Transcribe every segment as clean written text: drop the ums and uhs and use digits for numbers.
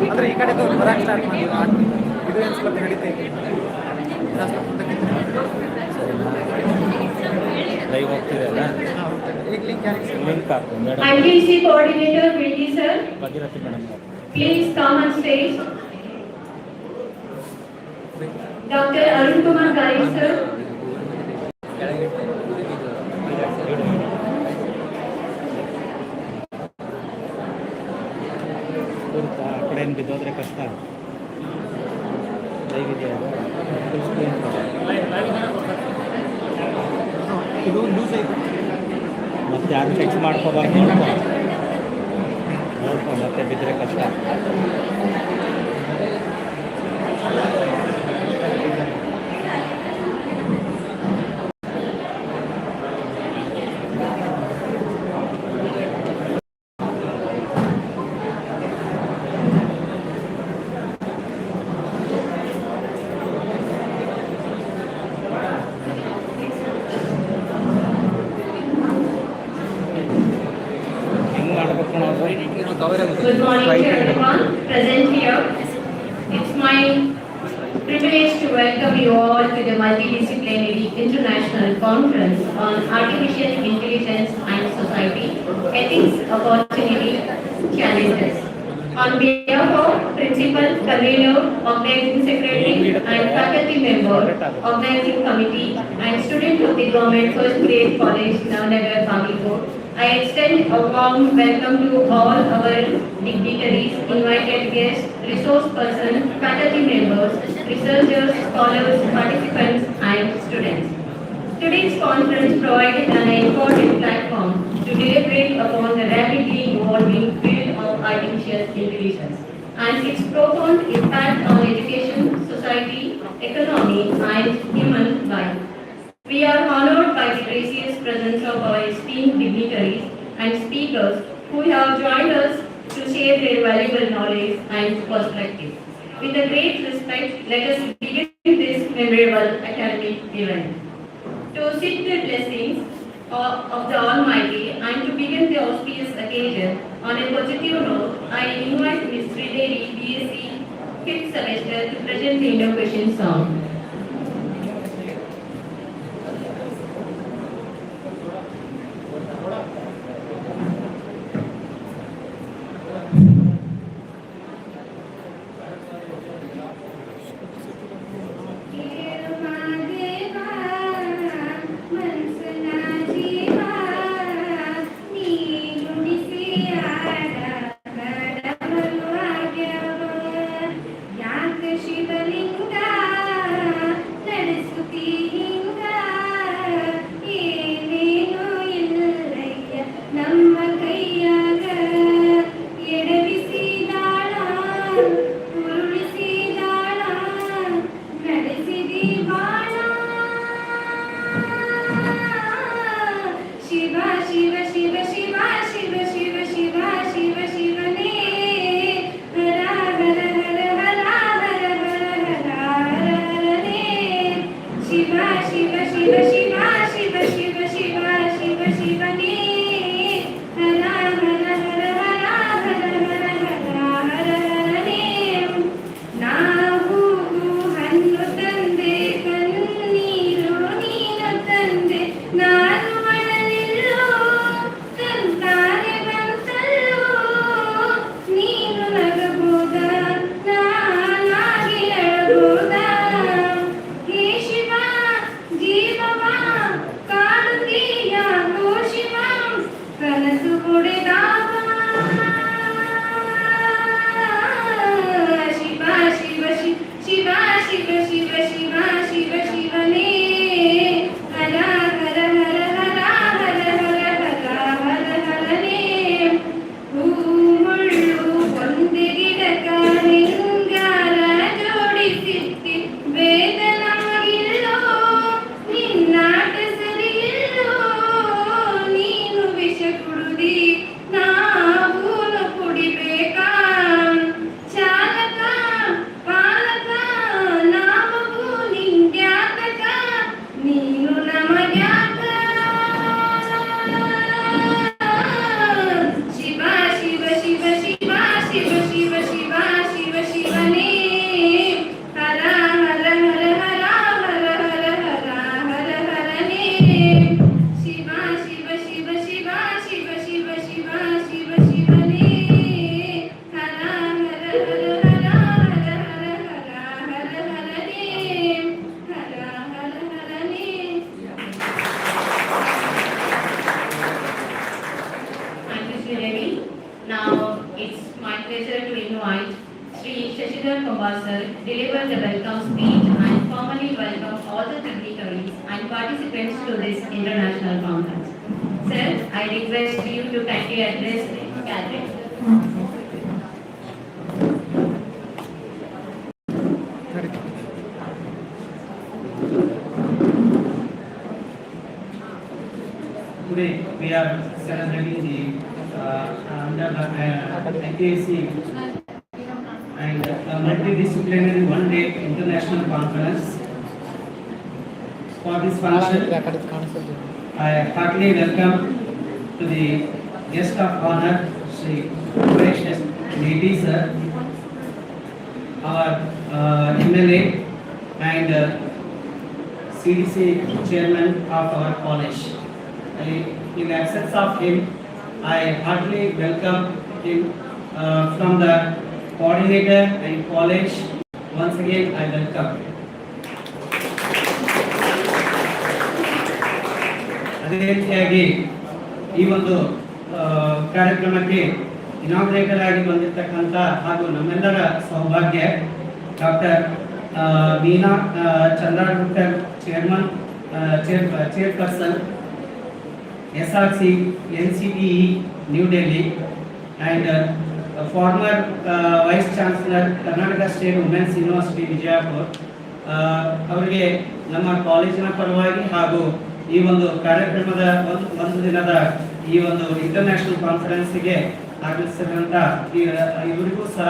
ಅಂದರೆ ಈ ಕಡೆ ಬರೋಕ್ಕೆ ಸ್ಟಾರ್ಟ್ ಮಾಡಿ ಇದು ಏನು ಸ್ವಲ್ಪ ನಡೀತಾ ಇದೆ ಲೈವ್ ಹೋಗ್ತಿದೆ ಅಲ್ಲ ಈಗ ಲಿಂಕ್ ಹಾಕು madam ITC coordinator Vinny sir, Bhagirathi madam please come on stage. Dr. Arun Kumar Gai sir, ಆ ಕಡೆ ಬಿದ್ದೋದ್ರೆ ಕಷ್ಟ ಲೈವ್ ಇದೆ ಇದು ಲೂಸ್ ಐತೆ ಮತ್ತೆ ಯಾರು ಟೆಕ್ಸ್ಟ್ ಮಾಡ್ಕೋಬಾರ್ದು ನೋಡ್ಕೊ ಮತ್ತೆ ಬಿದ್ದರೆ ಕಷ್ಟ good morning to everyone present here. It's my privilege to welcome you all to the multidisciplinary international conference on artificial intelligence and society, ethics, opportunity, challenges. On behalf of Principal, Convener, Organizing Secretary and Faculty Member, Organizing Committee and student of the Government First Grade College, NAVANAGAR, Bangkok, I extend a warm welcome to all our dignitaries, invited guests, resource persons, faculty members, researchers, scholars, participants and students. Today's conference provided an important platform to deliberate upon the rapidly evolving field of artificial intelligence and its profound impact on education, society, economy and human life. We are honored by the gracious presence of our esteemed dignitaries and speakers who have joined us to share their valuable knowledge and perspective. With a great respect, let us begin this memorable academic event. To seek the blessings of the Almighty and to begin the auspicious occasion on a positive note, I invite Ms. Sridevi, BSc 5th semester, to present the invocation song. Shivalinga Principal Kombasar deliver the welcome speech and formally welcome all the dignitaries and participants to this international conference. Sir, I request you to kindly address the gathering. Today we are celebrating the IKC and a multidisciplinary one-day international conference. For this function, I heartily welcome to the guest of honor, Sri Gracious Lady Sir, our MLA and CDC Chairman of our college. In absence of him, I heartily welcome him from the coordinator and college. Once again, I welcome. ಅದೇ ರೀತಿಯಾಗಿ ಈ ಒಂದು ಕಾರ್ಯಕ್ರಮಕ್ಕೆ ಇನಾಗ್ರೇಟರ್ ಆಗಿ ಬಂದಿರತಕ್ಕಂಥ ಹಾಗೂ ನಮ್ಮೆಲ್ಲರ ಸೌಭಾಗ್ಯ doctor Meena ಚಂದ್ರಾಗುಪ್ತರ್ chairperson SRC NCTE New Delhi and former Vice Chancellor Karnataka State Women's University Vijayapur ಅವರಿಗೆ ನಮ್ಮ ಕಾಲೇಜಿನ ಪರವಾಗಿ ಹಾಗೂ ಈ ಒಂದು ಕಾರ್ಯಕ್ರಮದ ಒಂದು ದಿನದ ಈ ಒಂದು ಇಂಟರ್ನ್ಯಾಷನಲ್ ಕಾನ್ಫರೆನ್ಸ್ಗೆ ಆಗಮಿಸಿದಂತ ಇವರಿಗೂ ಸಹ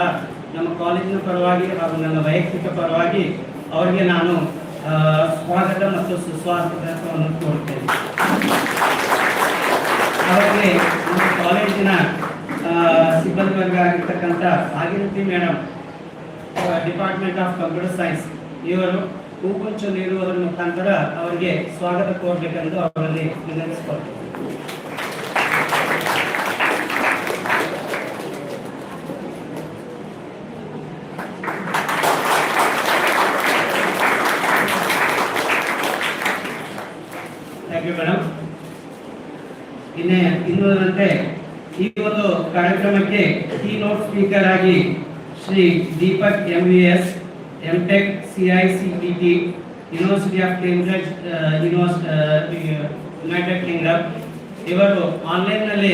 ನಮ್ಮ ಕಾಲೇಜಿನ ಪರವಾಗಿ ಹಾಗೂ ನನ್ನ ವೈಯಕ್ತಿಕ ಪರವಾಗಿ ಅವರಿಗೆ ನಾನು ಸ್ವಾಗತ ಮತ್ತು ಸುಸ್ವಾಗತವನ್ನು ಕೋರುತ್ತೇನೆ. ಅವರಿಗೆ ನಮ್ಮ ಕಾಲೇಜಿನ ಸಿಬ್ಬಂದಿ ವರ್ಗ ಆಗಿರ್ತಕ್ಕಂಥ Bhagirathi madam, department of computer science, ಇವರು ಹೂಗುಂಚು ನೀಡುವುದರ ಮುಖಾಂತರ ಅವರಿಗೆ ಸ್ವಾಗತ ಕೋರಬೇಕೆಂದು ಅವರಲ್ಲಿ ವಿನಂತಿಸಿಕೊಳ್ತೇನೆ. Thank you madam. ಇನ್ನುಳಿದಂತೆ ಈ ಒಂದು ಕಾರ್ಯಕ್ರಮಕ್ಕೆ ಕೀನೋಟ್ ಸ್ಪೀಕರ್ ಆಗಿ Shri Deepak MVS MTech CICTT university of Cambridge United Kingdom ಇವರು ಆನ್ಲೈನ್ ನಲ್ಲಿ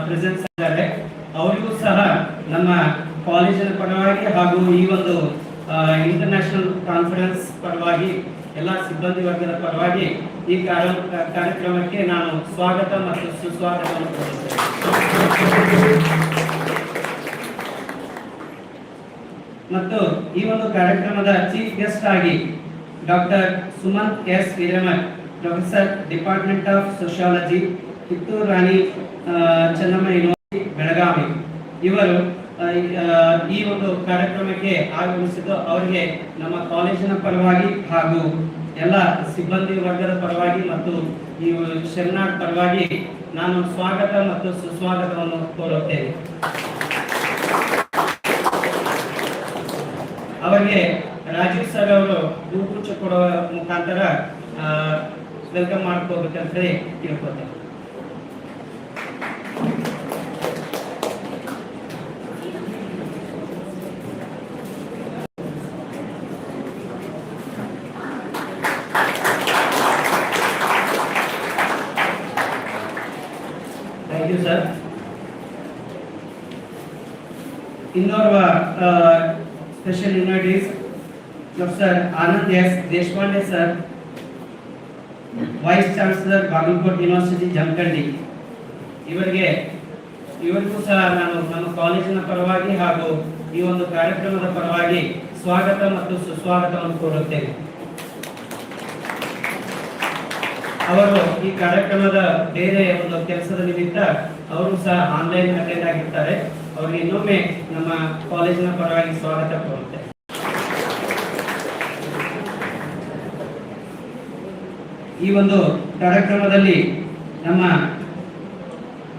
ಪ್ರೆಸೆನ್ಸ್ ಇದ್ದಾರೆ. ಅವರಿಗೂ ಸಹ ನಮ್ಮ ಕಾಲೇಜಿನ ಪರವಾಗಿ ಹಾಗೂ ಈ ಒಂದು ಇಂಟರ್ನ್ಯಾಷನಲ್ ಕಾನ್ಫರೆನ್ಸ್ ಪರವಾಗಿ ಎಲ್ಲ ಸಿಬ್ಬಂದಿ ವರ್ಗದ ಪರವಾಗಿ ಈ ಕಾರ್ಯಕ್ರಮಕ್ಕೆ ನಾನು ಸ್ವಾಗತ ಮತ್ತು ಸುಸ್ವಾಗತವನ್ನು ಕೋರುತ್ತೇನೆ. ಮತ್ತು ಈ ಒಂದು ಕಾರ್ಯಕ್ರಮದ ಚೀಫ್ ಗೆಸ್ಟ್ ಆಗಿ doctor Sumanth S Hiremath, professor department of sociology, Kittur Rani Chennamma university Belagavi, ಇವರು ಈ ಒಂದು ಕಾರ್ಯಕ್ರಮಕ್ಕೆ ಆಗಮಿಸಿದ್ದು ಅವರಿಗೆ ನಮ್ಮ ಕಾಲೇಜಿನ ಪರವಾಗಿ ಹಾಗೂ ಎಲ್ಲ ಸಿಬ್ಬಂದಿ ವರ್ಗದ ಪರವಾಗಿ ಮತ್ತು ಈ ಶರಣಾರ್ಥಿ ಪರವಾಗಿ ನಾನು ಸ್ವಾಗತ ಮತ್ತು ಸುಸ್ವಾಗತವನ್ನು ಕೋರುತ್ತೇನೆ. ಅವರಿಗೆ ರಾಜೀವ್ ಸರ್ ಅವರು ಹೂಗುಚ್ಛ ಕೊಡುವ ಮುಖಾಂತರ ವೆಲ್ಕಮ್ ಮಾಡ್ಕೋಬೇಕಂತ ಕೇಳ್ಕೊತೇನೆ. Thank you sir. ಇನ್ನೋರ್ವ special invitees professor Anand S Deshpande sir, vice chancellor Bagalkot university Jamkhandi, ಇವರಿಗೂ ಸಹ ನಾನು ನಮ್ಮ ಕಾಲೇಜಿನ ಪರವಾಗಿ ಹಾಗೂ ಈ ಒಂದು ಕಾರ್ಯಕ್ರಮದ ಪರವಾಗಿ ಸ್ವಾಗತ ಮತ್ತು ಸುಸ್ವಾಗತವನ್ನು ಕೋರುತ್ತೇನೆ. ಅವರು ಈ ಕಾರ್ಯಕ್ರಮದ ಬೇರೆ ಒಂದು ಕೆಲಸದ ನಿಮಿತ್ತ ಅವರು ಸಹ ಆನ್ಲೈನ್ ಅಟೆಂಡ್ ಆಗಿರ್ತಾರೆ. ಅವರಿಗೆ ಇನ್ನೊಮ್ಮೆ ನಮ್ಮ ಕಾಲೇಜಿನ ಪರವಾಗಿ ಸ್ವಾಗತ ಕೋರುತ್ತೆ. ಈ ಒಂದು ಕಾರ್ಯಕ್ರಮದಲ್ಲಿ ನಮ್ಮ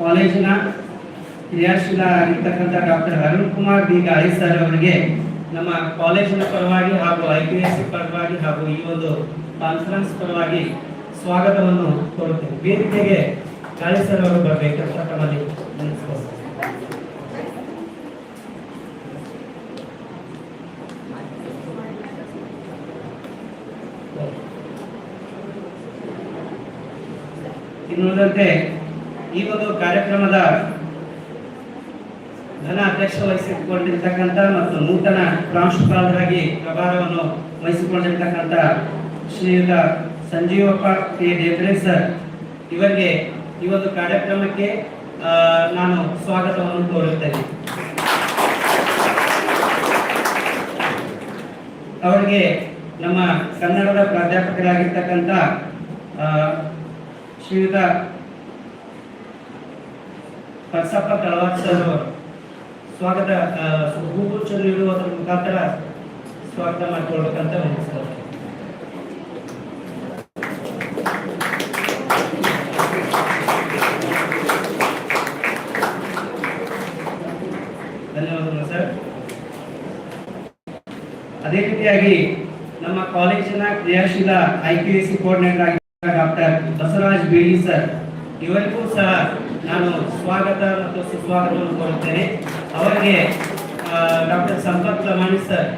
ಕಾಲೇಜಿನ ಕ್ರಿಯಾಶೀಲ ಆಗಿರ್ತಕ್ಕಂಥ ಡಾಕ್ಟರ್ ಅರುಣ್ ಕುಮಾರ್ B ಗಾಳಿ ಸರ್ ಅವರಿಗೆ ನಮ್ಮ ಕಾಲೇಜಿನ ಪರವಾಗಿ ಹಾಗೂ IPSC ಪರವಾಗಿ ಹಾಗೂ ಈ ಒಂದು ಕಾನ್ಫರೆನ್ಸ್ ಪರವಾಗಿ ಸ್ವಾಗತವನ್ನು ಕೋರುತ್ತೇನೆ. ವೇದಿಕೆಗೆ ಗಾಳಿ ಸರ್ ಅವರು ಬರಬೇಕಂತ ತಮ್ಮಲ್ಲಿ ವಿನಂತಿಸಿಕೊಳ್ಳುತ್ತೇನೆ. ಇನ್ನುಳಿದಂತೆ ಈ ಒಂದು ಕಾರ್ಯಕ್ರಮದ ಘನ ಅಧ್ಯಕ್ಷ ವಹಿಸಿಕೊಂಡಿರ್ತಕ್ಕಂಥ ಮತ್ತು ನೂತನ ಪ್ರಾಂಶುಪಾಲರಾಗಿ ಪ್ರಭಾರವನ್ನು ವಹಿಸಿಕೊಂಡಿರ್ತಕ್ಕಂಥ ಶ್ರೀಯುತ ಸಂಜೀವಪ್ಪ ಟಿ ದೇವ್ರೆ ಸರ್ ಇವರಿಗೆ ಈ ಒಂದು ಕಾರ್ಯಕ್ರಮಕ್ಕೆ ನಾನು ಸ್ವಾಗತವನ್ನು ಕೋರುತ್ತೇನೆ. ಅವರಿಗೆ ನಮ್ಮ ಕನ್ನಡದ ಪ್ರಾಧ್ಯಾಪಕರಾಗಿರ್ತಕ್ಕಂಥ ಶ್ರೀಯುತ ಪರ್ಸಪ್ಪ ತಳವಾರ್ ಸರ್ ಅವರು ಸ್ವಾಗತ ಹೂಗುಚ್ಛ ನೀಡುವುದರ ಮುಖಾಂತರ ಸ್ವಾಗತ ಮಾಡಿಕೊಳ್ಬೇಕಂತ ವಿನಂತಿಸ್ತಾರೆ. ಧನ್ಯವಾದಗಳು ಸರ್. ಅದೇ ರೀತಿಯಾಗಿ ನಮ್ಮ ಕಾಲೇಜಿನ ಕ್ರಿಯಾಶೀಲ IQAC ಕೋಆರ್ಡಿನೇಟರ್ ಆಗಿರುವ ಡಾಕ್ಟರ್ ಬಸವರಾಜ್ ಬೇಡಿ ಸರ್ ಇವರಿಗೂ ಸಹ ನಾನು ಸ್ವಾಗತ ಮತ್ತು ಸುಸ್ವಾಗತವನ್ನು ಕೋರುತ್ತೇನೆ. ಅವರಿಗೆ doctor Sampath Lamani sir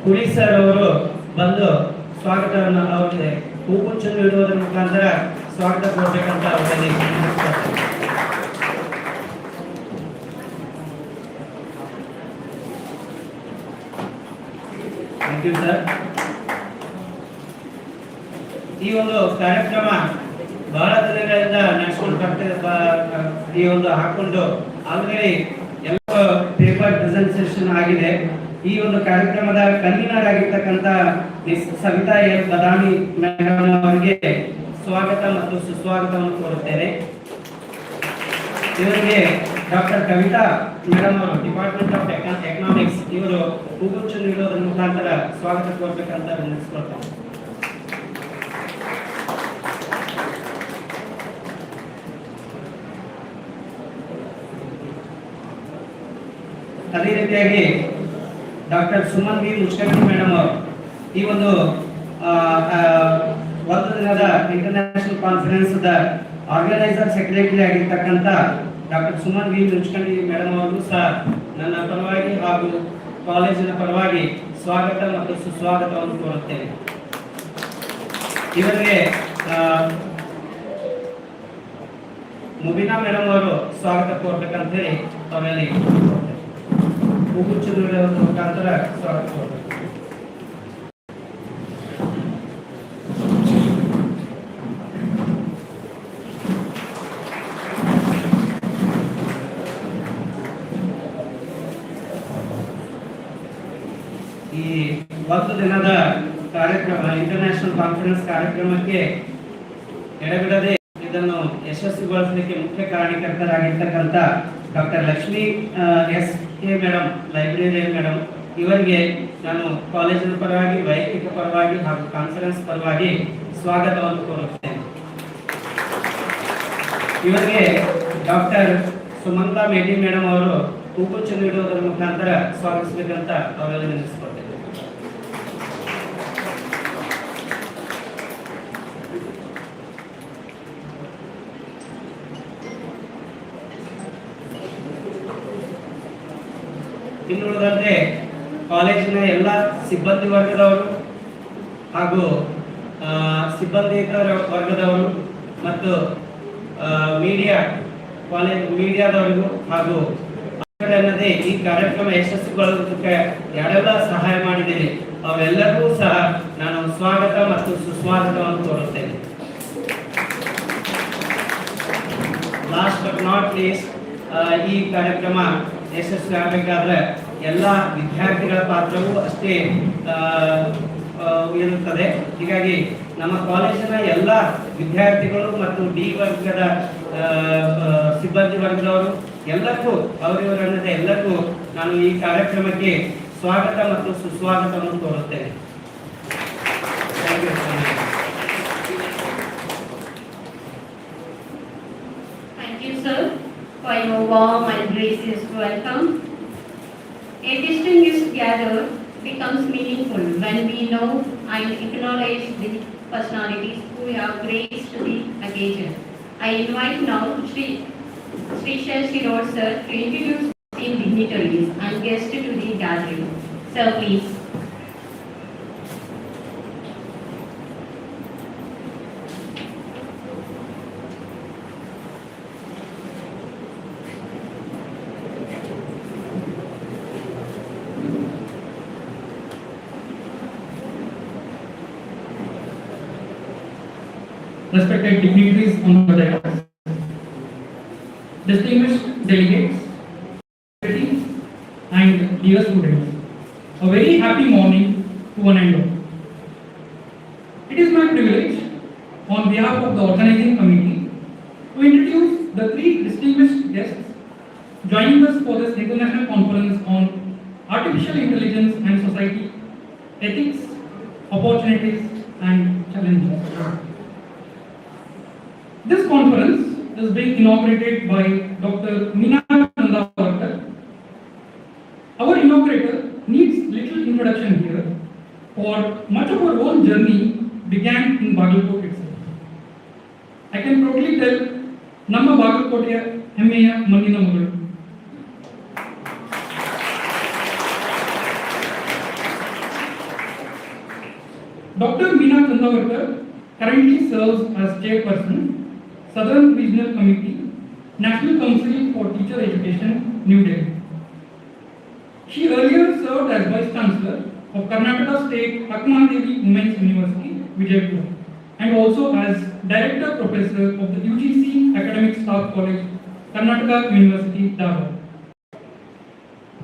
Kuli sir ಅವರು ಬಂದು ಸ್ವಾಗತವನ್ನು ಅವರಿಗೆ ಹೂಗುಚ್ಛ ನೀಡುವುದರ ಮುಖಾಂತರ ಸ್ವಾಗತ ಕೊಡಬೇಕಂತ ಅವರಲ್ಲಿ ಥ್ಯಾಂಕ್ ಯು ಸರ್. ಈ ಒಂದು ಕಾರ್ಯಕ್ರಮ ಬಹಳ ದಿನಗಳಿಂದ ನಡೆಸ್ಕೊಂಡು ಈ ಒಂದು ಹಾಕೊಂಡು ಆಲ್ರೆಡಿ ಎಲ್ಲ ಪೇಪರ್ ಪ್ರೆಸೆಂಟೇಷನ್ ಆಗಿದೆ. ಈ ಒಂದು ಕಾರ್ಯಕ್ರಮದ ಕನ್ವೀನರ್ ಆಗಿರ್ತಕ್ಕಂಥ ಸವಿತಾ ಎಲ್ ಬದಾಮಿ ಮೇಡಮ್ ಅವರಿಗೆ ಸ್ವಾಗತ ಮತ್ತು ಸುಸ್ವಾಗತವನ್ನು ಕೋರುತ್ತೇನೆ. ಇವರಿಗೆ ಡಾಕ್ಟರ್ ಕವಿತಾ ಮೇಡಮ್ ಅವರು ಡಿಪಾರ್ಟ್ಮೆಂಟ್ ಆಫ್ ಎಕನಾಮಿಕ್ಸ್ ಇವರು ಹೂಗುಚ್ಛ ನೀಡುವುದರ ಮುಖಾಂತರ ಸ್ವಾಗತ ಕೋರ್ಬೇಕಂತ ವಿನಂತಿಸ್ಕೊಳ್ತಾರೆ. ಅದೇ ರೀತಿಯಾಗಿ ಡಾಕ್ಟರ್ ಸುಮನ್ ವಿ ಮುಚ್ಕಟ್ಟಿ ಮೇಡಮ್ ಅವರು ಈ ಒಂದು ಒಂದು ದಿನದ ಇಂಟರ್ನ್ಯಾಷನಲ್ ಕಾನ್ಫರೆನ್ಸ್ ಆರ್ಗನೈಸರ್ ಸೆಕ್ರೆಟರಿ ಆಗಿರ್ತಕ್ಕಂಥ ಡಾಕ್ಟರ್ ಸುಮನ್ ವಿ ಮುಚ್ಕಟ್ಟಿ ಮೇಡಮ್ ಅವರು ಸಹ ನನ್ನ ಪರವಾಗಿ ಹಾಗೂ ಕಾಲೇಜಿನ ಪರವಾಗಿ ಸ್ವಾಗತ ಮತ್ತು ಸುಸ್ವಾಗತವನ್ನು ಕೋರುತ್ತೇನೆ. ಇವರಿಗೆ ಮುಬಿನಾ ಮೇಡಮ್ ಅವರು ಸ್ವಾಗತ ಕೋರ್ಬೇಕಂತ ಹೇಳಿ ಅವರಲ್ಲಿ ಹೂಗುಚ್ಛ ನೀಡುವುದರ ಮುಖಾಂತರ ಸ್ವಾಗತ ಕೋರಬೇಕು. ಈ ಒಂದು ದಿನದ ಕಾರ್ಯಕ್ರಮ ಇಂಟರ್ನ್ಯಾಷನಲ್ ಕಾನ್ಫರೆನ್ಸ್ ಕಾರ್ಯಕ್ರಮಕ್ಕೆ ಎಡೆಬಿಡದೆ ಇದನ್ನು ಯಶಸ್ವಿಗೊಳಿಸಲಿಕ್ಕೆ ಮುಖ್ಯ ಕಾರಣಕರ್ತರಾಗಿರ್ತಕ್ಕಂಥ doctor Lakshmi S K madam librarian madam ಇವರಿಗೆ ನಾನು ಕಾಲೇಜಿನ ಪರವಾಗಿ ವೈಯಕ್ತಿಕ ಪರವಾಗಿ ಹಾಗೂ ಕಾನ್ಫರೆನ್ಸ್ ಪರವಾಗಿ ಸ್ವಾಗತವನ್ನು ಕೋರುತ್ತೇನೆ. ಇವರಿಗೆ ಡಾಕ್ಟರ್ ಸುಮಂತಾ ಮೇಡಿ ಮೇಡಮ್ ಅವರು ಹೂಗುಚ್ಛ ನೀಡುವುದರ ಮುಖಾಂತರ ಸ್ವಾಗತಿಸಬೇಕಂತ ಅವರಲ್ಲಿ ವಿನಂತಿಸಿಕೊಳ್ತೇನೆ. ಇನ್ನುಳಿದಂತೆ ಕಾಲೇಜಿನ ಎಲ್ಲ ಸಿಬ್ಬಂದಿ ವರ್ಗದವರು ಹಾಗೂ ಸಿಬ್ಬಂದಿತರ ವರ್ಗದವರು ಮತ್ತು ಮೀಡಿಯಾದವರಿಗೂ ಹಾಗೂ ಅನ್ನದೇ ಈ ಕಾರ್ಯಕ್ರಮ ಯಶಸ್ವಿಗೊಳಿಸೋದಕ್ಕೆ ಯಾರೆಲ್ಲ ಸಹಾಯ ಮಾಡಿದ್ದೀರಿ ಅವರೆಲ್ಲರಿಗೂ ಸಹ ನಾನು ಸ್ವಾಗತ ಮತ್ತು ಸುಸ್ವಾಗತವನ್ನು ಕೋರುತ್ತೇನೆ. ಲಾಸ್ಟ್ ಬಟ್ ನಾಟ್ ಲೀಸ್ಟ್ ಈ ಕಾರ್ಯಕ್ರಮ ಯಶಸ್ವಿ ಆಗಬೇಕಾದ್ರೆ ಎಲ್ಲ ವಿದ್ಯಾರ್ಥಿಗಳ ಪಾತ್ರವೂ ಅಷ್ಟೇ ಇರುತ್ತದೆ. ಹೀಗಾಗಿ ನಮ್ಮ ಕಾಲೇಜಿನ ಎಲ್ಲ ವಿದ್ಯಾರ್ಥಿಗಳು ಮತ್ತು ಡಿ ವರ್ಗದ ಸಿಬ್ಬಂದಿ ವರ್ಗದವರು ಎಲ್ಲರಿಗೂ ಅವರಿವರನ್ನದೇ ಎಲ್ಲರಿಗೂ ನಾನು ಈ ಕಾರ್ಯಕ್ರಮಕ್ಕೆ ಸ್ವಾಗತ ಮತ್ತು ಸುಸ್ವಾಗತವನ್ನು ಕೋರುತ್ತೇನೆ. Thank you, sir, for your warm and gracious welcome. A distinguished gathering becomes meaningful when we know and acknowledge the personalities who have graced the occasion. I invite now Sri Shiror sir to introduce the dignitaries and guests to the gathering. Sir, please. respected dignitaries on the dais, distinguished delegates, and dear students, a very happy morning to one and all. It is my privilege, on behalf of the organizing committee, to introduce the three distinguished guests joining us for this international conference on artificial intelligence and society, ethics, opportunities, and challenges. This conference is being inaugurated by Dr. Meena Chandavarkar. Our inaugurator needs little introduction here, for much of our own journey began in Bagalkot itself. I can proudly tell, Namma Bagalkoteya Hemmeya Mandina Magalu. Dr. Meena Chandavarkar currently serves as chairperson, Southern Regional Committee, National Council for Teacher Education, New Delhi. She earlier served as Vice Chancellor of Karnataka State Akmadevi Women's University, Vijaypur, and also as Director Professor of the UGC Academic Staff College, Karnataka University, Dharwad.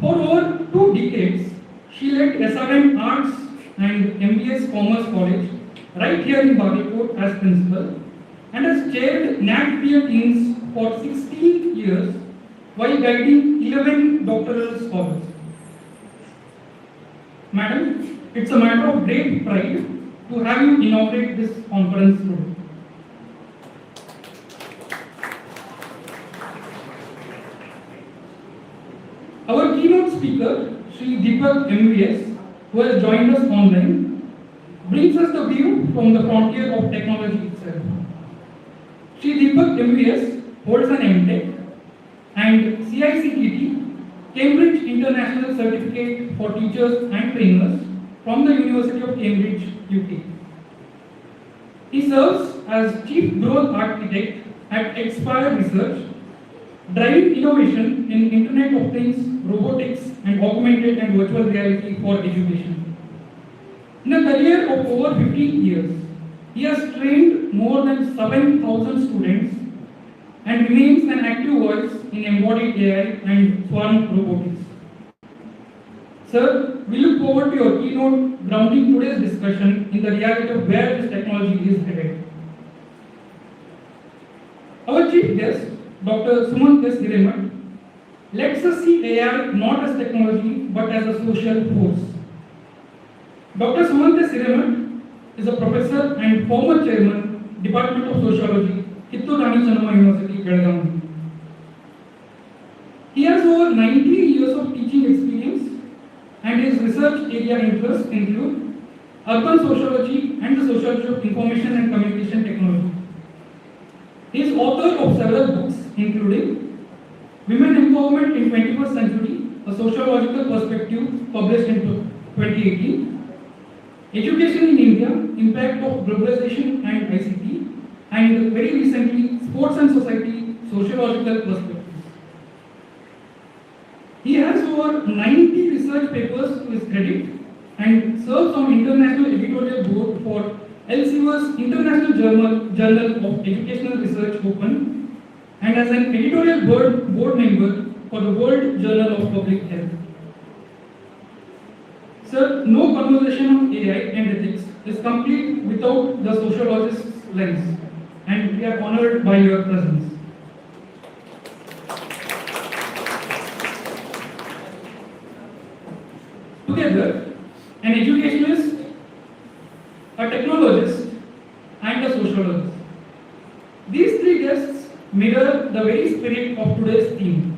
For over 2 decades, she led SRM Arts and MBS Commerce College right here in Bagalkot as principal, and has chaired NAVANAGAR teams for 16 years while guiding 11 doctoral scholars. Madam, it's a matter of great pride to have you inaugurate this conference today. Our keynote speaker, Sri Deepak MVS, who has joined us online, brings us the view from the frontier of technology itself. Sri Deepak MVS holds an MTech and CICTT, Cambridge International Certificate for Teachers and Trainers from the University of Cambridge, UK. He serves as Chief Growth Architect at Expire Research, driving innovation in Internet of Things, robotics, and augmented and virtual reality for education. In a career of over 15 years, he has trained more than 7,000 students and remains an active voice in embodied AI and swarm robotics. Sir, we look forward to your keynote grounding today's discussion in the reality of where this technology is headed. Our chief guest, Dr. Sumant S. Hiremat, lets us see AI not as technology but as a social force. Dr. Sumant S. Hiremat is a professor and former chairman, Department of Sociology, Kittur Rani Channamma University, Belgaum. He has over 19 years of teaching experience, and his research area interests include urban sociology and the sociology of information and communication technology. He is author of several books, including Women Empowerment in 21st Century, a Sociological Perspective, published in 2018, Education in India, Impact of Globalization and ICT, and very recently, Sports and Society, Sociological Perspectives. He has over 90 research papers to his credit and serves on international editorial board for Elsevier's International Journal of Educational Research Open, and as an editorial board member for the World Journal of Public Health. Sir, no conversation on AI and ethics is complete without the sociologist's lens, and we are honored by your presence. Together, an educationalist, a technologist, and a sociologist. These three guests mirror the very spirit of today's theme: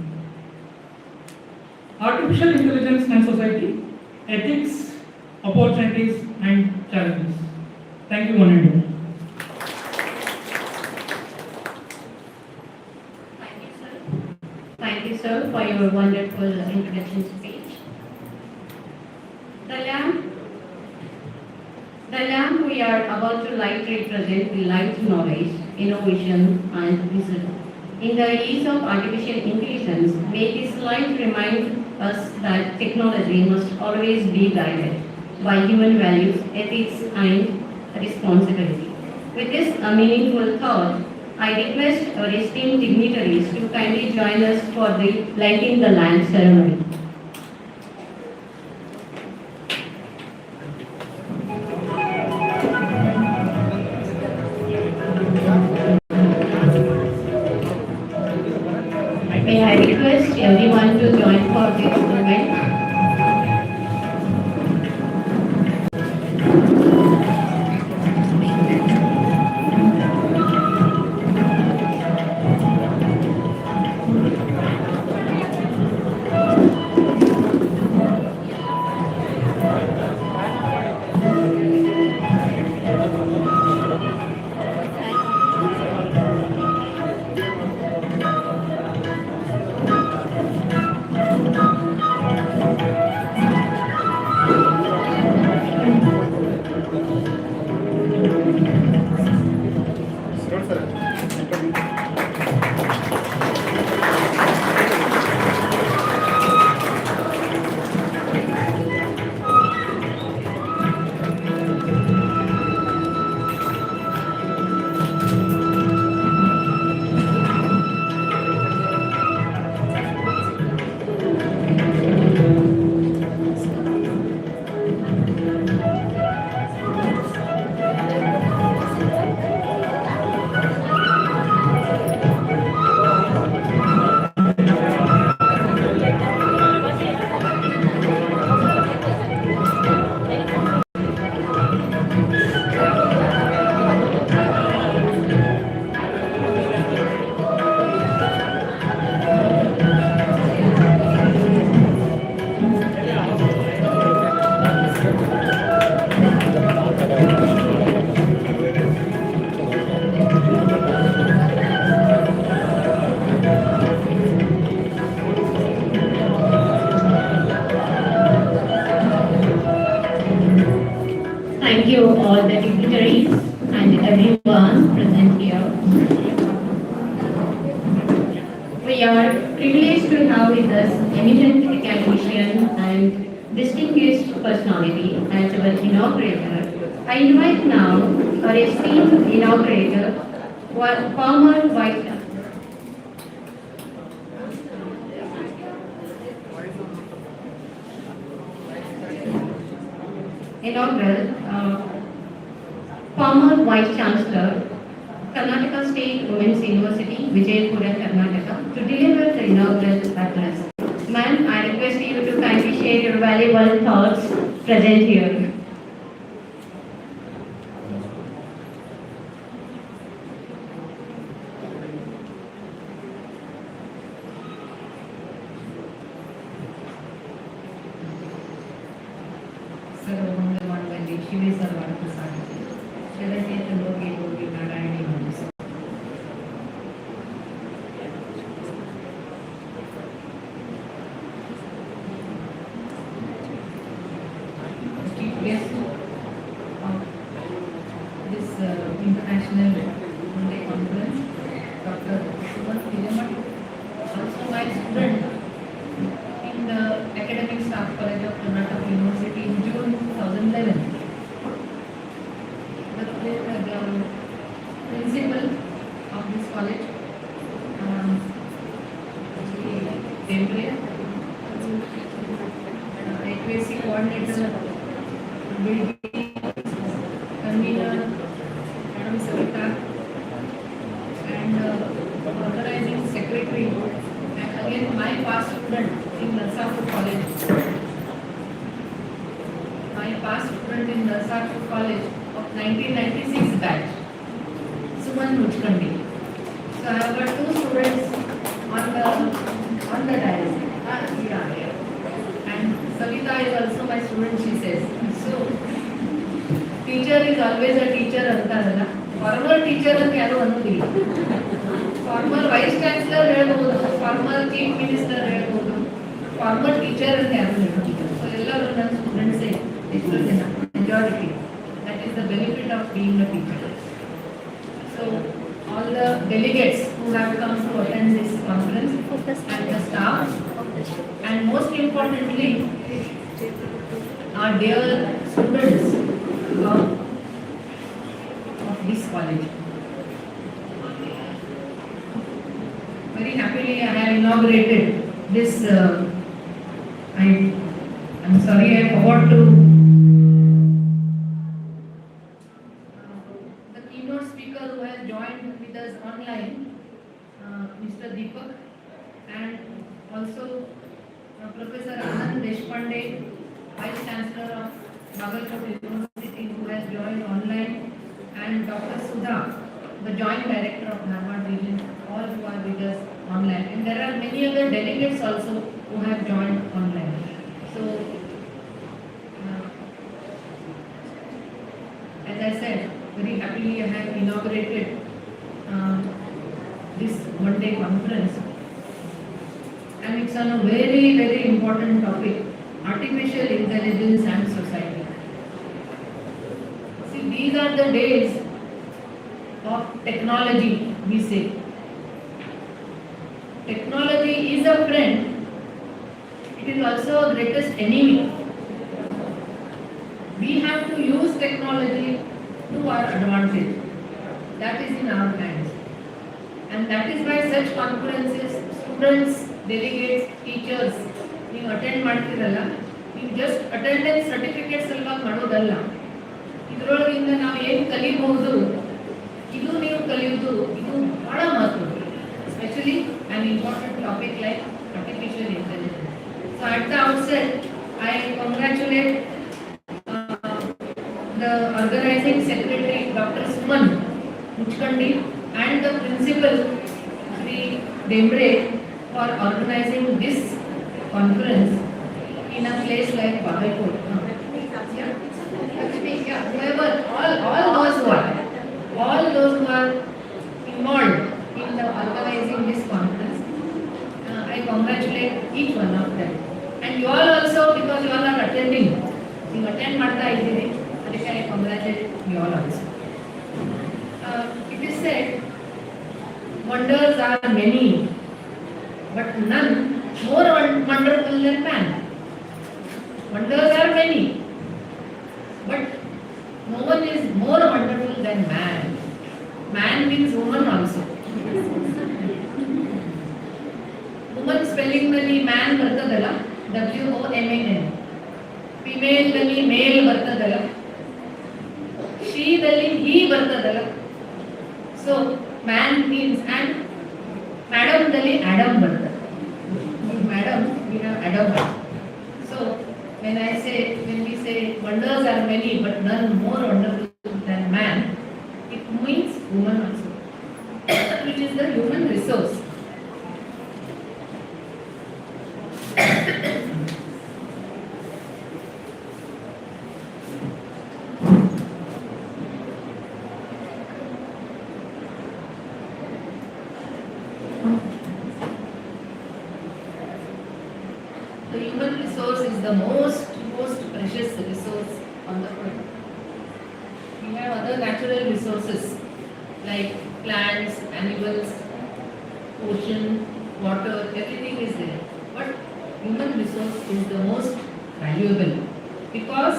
artificial intelligence and society, ethics, opportunities, and challenges. Thank you, one and all. Thank you, sir, for your wonderful introduction speech. The lamp we are about to light represent the light knowledge, innovation, and wisdom. In the age of artificial intelligence, may this light remind us that technology must always be guided by human values, ethics, and responsibility. With this meaningful thought, I request our esteemed dignitaries to kindly join us for the lighting the lamp ceremony. May I request everyone to join for this moment? Thank you all the dignitaries and everyone present here. We are privileged to have with us eminent academician and distinguished personality as our inaugurator. I invite now our esteemed inaugurator, former Vice Chancellor. Inaugural, former Vice Chancellor, Karnataka State Women's University, Vijayapura, Karnataka, to deliver the inaugural address. Ma'am, I request you to kindly share your valuable thoughts present here. Guest of this international Monday conference, Dr. Sumant, also my student in the Academic Staff College of Karnataka University in June 2011. The principal of this college, AQAC coordinator, convener, Madam Savita, and organizing secretary, and again my past student in Narsapur College. My past student in Narsapur College of 1996 batch, Suman Mujkandi. So I have got two students on the dais. And Savita is also my student, she says. So, teacher is always a teacher ಅಂತಾರಲ್ಲ, farmer teacher ಅಂತ ಯಾರು ಅನ್ನೋದಿಲ್ಲ. Farmer vice chancellor ಹೇಳ್ಬೋದು, former chief minister ಹೇಳ್ಬೋದು, farmer teacher ಅಂತ ಯಾರು ಹೇಳೋದಿಲ್ಲ. So ಎಲ್ಲರೂ ನನ್ನ ಸ್ಟೂಡೆಂಟ್ಸೇ, ಎಷ್ಟು ಜನ, majority. That is the benefit of being a teacher. So, all the delegates who have come to attend this conference and the staff, and most importantly, our dear students of this College. Very happily I have inaugurated this. I'm sorry I forgot to. The keynote speaker who has joined with us online, Mr. Deepak, and also Professor Anand Deshpande, Vice Chancellor of Bhagalpur University, who has joined online, and Dr. Sudha, the Joint Director of Navanagar region, all who are with us online. And there are many other delegates also who have joined online. So, as I said, very happily I have inaugurated this one-day conference. And it's on a very, very important topic, artificial intelligence and society. See, these are the days of technology, we say. Technology is a friend, it is also a greatest enemy. We have to use technology to our advantage. That is in our hands. And that is why such conferences, students, delegates, teachers, you attend ಮಾಡ್ತಿರಲ್ಲ, ನೀವು just attendance certificate ಸಲುವಾಗಿ ಮಾಡೋದಲ್ಲ. ಇದರೊಳಗಿಂದ ನಾವು ಏನು ಕಲಿಬಹುದು, ಇದು ನೀವು ಕಲಿಯುವುದು, ಇದು ಬಹಳ ಮಹತ್ವದ್ದು. Especially an important topic like artificial intelligence. So at the outset, I congratulate the organizing secretary, Dr. Suman Muchkandi, and the principal, Sri Dembre, for organizing this conference in a place like Bhagalpur. Yeah, whoever, all those who are involved in the organizing this conference, I congratulate each one of them. And you all also, because you all are attending, you attend ಮಾಡ್ತಾ ಇದ್ದೀರಿ, ಅದಕ್ಕೆ I congratulate you all also. It is said, wonders are many, but none more wonderful than man. Wonders are many, but no one is more wonderful than man. Man means woman also. Woman spelling ನಲ್ಲಿ man ಬರ್ತದಲ್ಲ, WOMAN. Female ನಲ್ಲಿ male ಬರ್ತದಲ್ಲ, she ದಲ್ಲಿ he ಬರ್ತದಲ್ಲ. So man means, and madam ದಲ್ಲಿ Adam ಬರ್ತದೆ. Madam, we have Adam. So when we say wonders are many but none more wonderful than man, it means woman also, which is the human resource. The human resource is the most precious resource on the earth. We have other natural resources like plants, animals, ocean, water, everything is there. But human resource is the most valuable because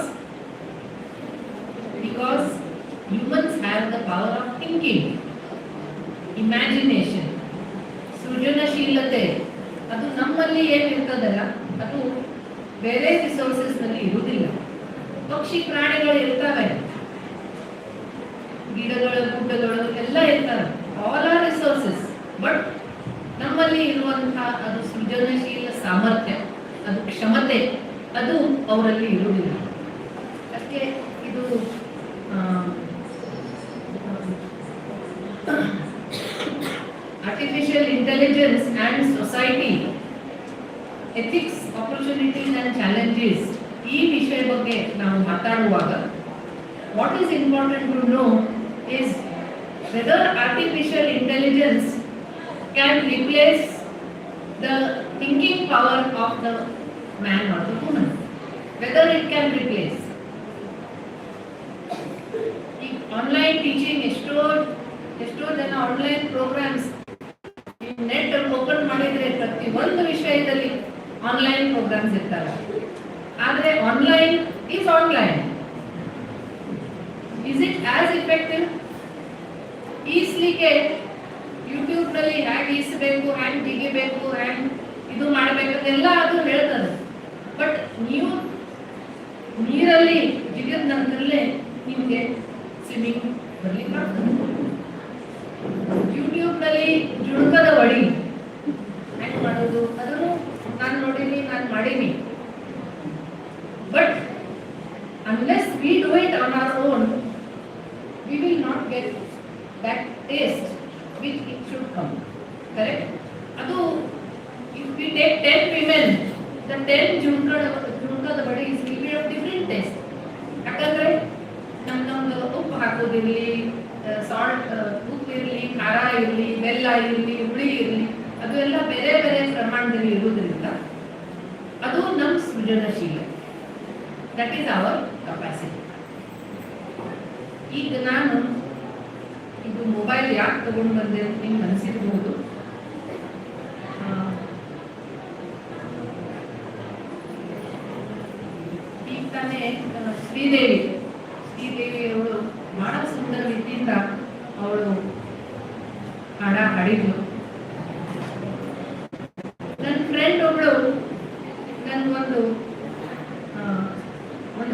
humans have the power of thinking, imagination, ಸೃಜನಶೀಲತೆ. ಅದು ನಮ್ಮಲ್ಲಿ ಏನಿರ್ತದಲ್ಲ, ಅದು ಬೇರೆ resources ನಲ್ಲಿ ಇರುವುದಿಲ್ಲ. ಪಕ್ಷಿ ಪ್ರಾಣಿಗಳು ಇರ್ತವೆ, ಗಿಡಗಳು, ಗುಡ್ಡಗಳು ಎಲ್ಲ ಇರ್ತವೆ, ಆಲ್ ಆರ್ ರಿಸೋರ್ಸಸ್. ಬಟ್ ನಮ್ಮಲ್ಲಿ ಇರುವಂತಹ ಅದು ಸೃಜನಶೀಲ ಸಾಮರ್ಥ್ಯ, ಅದು ಕ್ಷಮತೆ, ಅದು ಅವರಲ್ಲಿ ಇರುವುದಿಲ್ಲ. ಅದಕ್ಕೆ ಇದು artificial intelligence and society, ethics, opportunities and challenges, ಈ ವಿಷಯ ಬಗ್ಗೆ ನಾವು ಮಾತಾಡುವಾಗ what is important to know is whether artificial intelligence can replace the thinking power of the man or the woman. Whether it can replace. Online teaching, ಎಷ್ಟೋ ಜನ online programmes net open ಮಾಡಿದ್ರೆ ಪ್ರತಿ ಒಂದು ವಿಷಯದಲ್ಲಿ ಆನ್ಲೈನ್ ಪ್ರೋಗ್ರಾಮ್ಸ್ ಇರ್ತಾರೆ. ಆದರೆ online is online. Is it as effective? ಈಸ್ಲಿಕ್ಕೆ ಯೂಟ್ಯೂಬ್ನಲ್ಲಿ ಹ್ಯಾಂಗ್ ಈಸಬೇಕು, ಹ್ಯಾಂಗ್ ಬಿಗಿಬೇಕು, ಹ್ಯಾಂಗ್ ಇದು ಮಾಡಬೇಕಂತೆಲ್ಲ ಅದು ಹೇಳ್ತದೆ. ಬಟ್ ನೀವು ನೀರಲ್ಲಿ ಜಿಗಿದ ನಂತರಲ್ಲೇ ನಿಮಗೆ ಸ್ವಿಮ್ಮಿಂಗ್ ಬರ್ಲಿಕ್ಕೆ ಆಗ್ತದೆ. ಯೂಟ್ಯೂಬ್ನಲ್ಲಿ ಜುಣುಕದ ವಡಿ ಹ್ಯಾಂಗ್ ಮಾಡೋದು ಅದನ್ನು ನಾನು ನೋಡೀನಿ, ನಾನು ಮಾಡೀನಿ. But unless we do it on our own, we will not get that taste which it should come. Correct? Adu, if we take 10 women, the 10 junka the body is will be of different taste. ಯಾಕಂದ್ರೆ ನಮ್ದು ಉಪ್ಪು ಹಾಕೋದಿರಲಿ, salt ಉಪ್ಪು ಇರಲಿ, ಖಾರ ಇರಲಿ, ಬೆಲ್ಲ ಇರಲಿ, ಹುಳಿ ಇರಲಿ, ಅದು ಎಲ್ಲ ಬೇರೆ ಬೇರೆ ಪ್ರಮಾಣದಲ್ಲಿ ಇರುವುದರಿಂದ ಅದು ನಮ್ಮ ಸೃಜನಶೀಲ. That is our capacity. ಈಗ ನಾನು ಇದು ಮೊಬೈಲ್ ಯಾಕೆ ತಗೊಂಡು ಬಂದೆ ಅಂತ ನಿಮ್ಗೆ ಅನಿಸಿರ್ಬೋದು. ಈಗ ತಾನೇ ಶ್ರೀದೇವಿ ಅವಳು ಬಹಳ ಸುಂದರ ರೀತಿಯಿಂದ ಅವಳು ಹಾಡಿದ್ಲು. ನನ್ನ ಫ್ರೆಂಡ್ ಒಬ್ಳು ನನ್ಗೊಂದು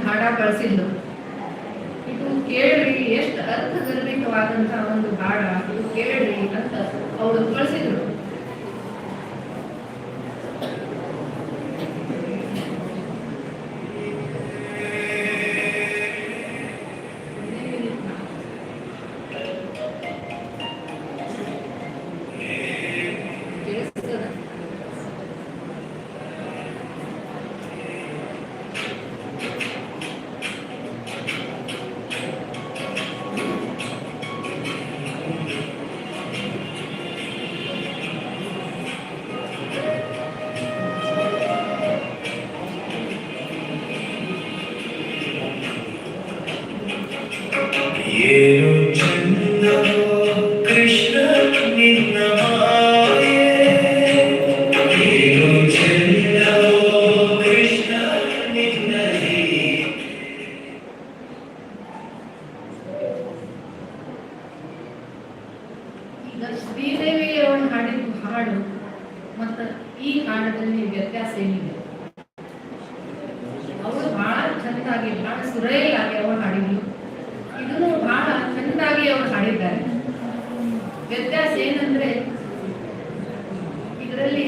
ಹಾಡ ಕಳಿಸಿದ್ಲು. ಇದು ಕೇಳ್ರಿ, ಎಷ್ಟು ಅರ್ಥಗರ್ಭಿತವಾದಂತಹ ಒಂದು ಹಾಡ, ಇದು ಕೇಳ್ರಿ ಅಂತ ಅವಳು ಕಳಿಸಿದ್ರು. ಶ್ರೀದೇವಿ ಅವಳು ಹಾಡಿದ ಹಾಡು ಮತ್ತು ಈ ಹಾಡದಲ್ಲಿ ವ್ಯತ್ಯಾಸ ಏನಿದೆ? ಅವಳು ಬಹಳ ಚಂದಾಗಿ, ಬಹಳ ಸುರೇಲಾಗಿ ಅವಳು ಹಾಡಿದ್ಲು. ಇದನ್ನು ಬಹಳ ಚಂದಾಗಿ ಅವಳು ಹಾಡಿದ್ದಾರೆ. ವ್ಯತ್ಯಾಸ ಏನಂದ್ರೆ ಇದರಲ್ಲಿ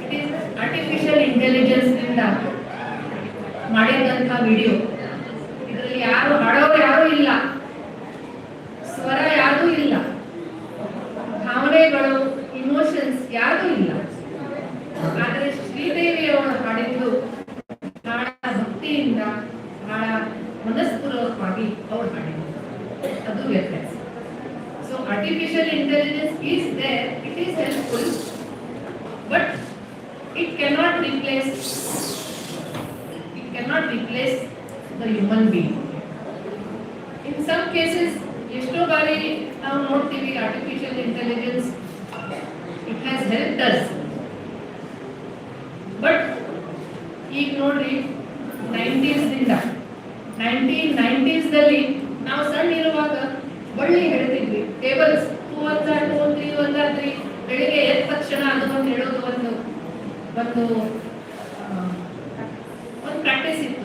ಇಟ್ ಈಸ್ ಆರ್ಟಿಫಿಷಿಯಲ್ ಇಂಟೆಲಿಜೆನ್ಸ್ ನಿಂದ ಮಾಡಿದಂತಹ ವಿಡಿಯೋ. ಇದರಲ್ಲಿ ಯಾರು ಹಾಡೋರು ಯಾರು ಇಲ್ಲ, ಸ್ವರ ಯಾರೂ ಇಲ್ಲ, ಭಾವನೆಗಳು, ಇಮೋಷನ್ಸ್ ಯಾರೂ ಇಲ್ಲ. ಆದರೆ ಶ್ರೀದೇವಿ ಅವರು ಹಾಡಿದ್ದು ಬಹಳ ಭಕ್ತಿಯಿಂದ, ಬಹಳ ಮನಸ್ಪೂರ್ವಕವಾಗಿ ಅವರು ಹಾಡಿದ್ದು. ಅದು ವ್ಯತ್ಯಾಸ. So artificial intelligence is there, it is helpful, but it cannot replace the human being. In some cases, ಎಷ್ಟೋ ಬಾರಿ ನಾವು ನೋಡ್ತೀವಿ artificial intelligence it has helped us. But ಈಗ ನೋಡ್ರಿ 1990s ನಾವು ಸಣ್ಣ ಇರುವಾಗ ಬಳ್ಳಿ ಹೇಳ್ತಿದ್ವಿ, ಟೇಬಲ್ಸ್ 2 1 2 3 1 3, ಬೆಳಿಗ್ಗೆ ಎದ್ದ ತಕ್ಷಣ ಅದು ಒಂದು ಹೇಳೋದು ಒಂದು ಪ್ರಾಕ್ಟೀಸ್ ಇತ್ತು.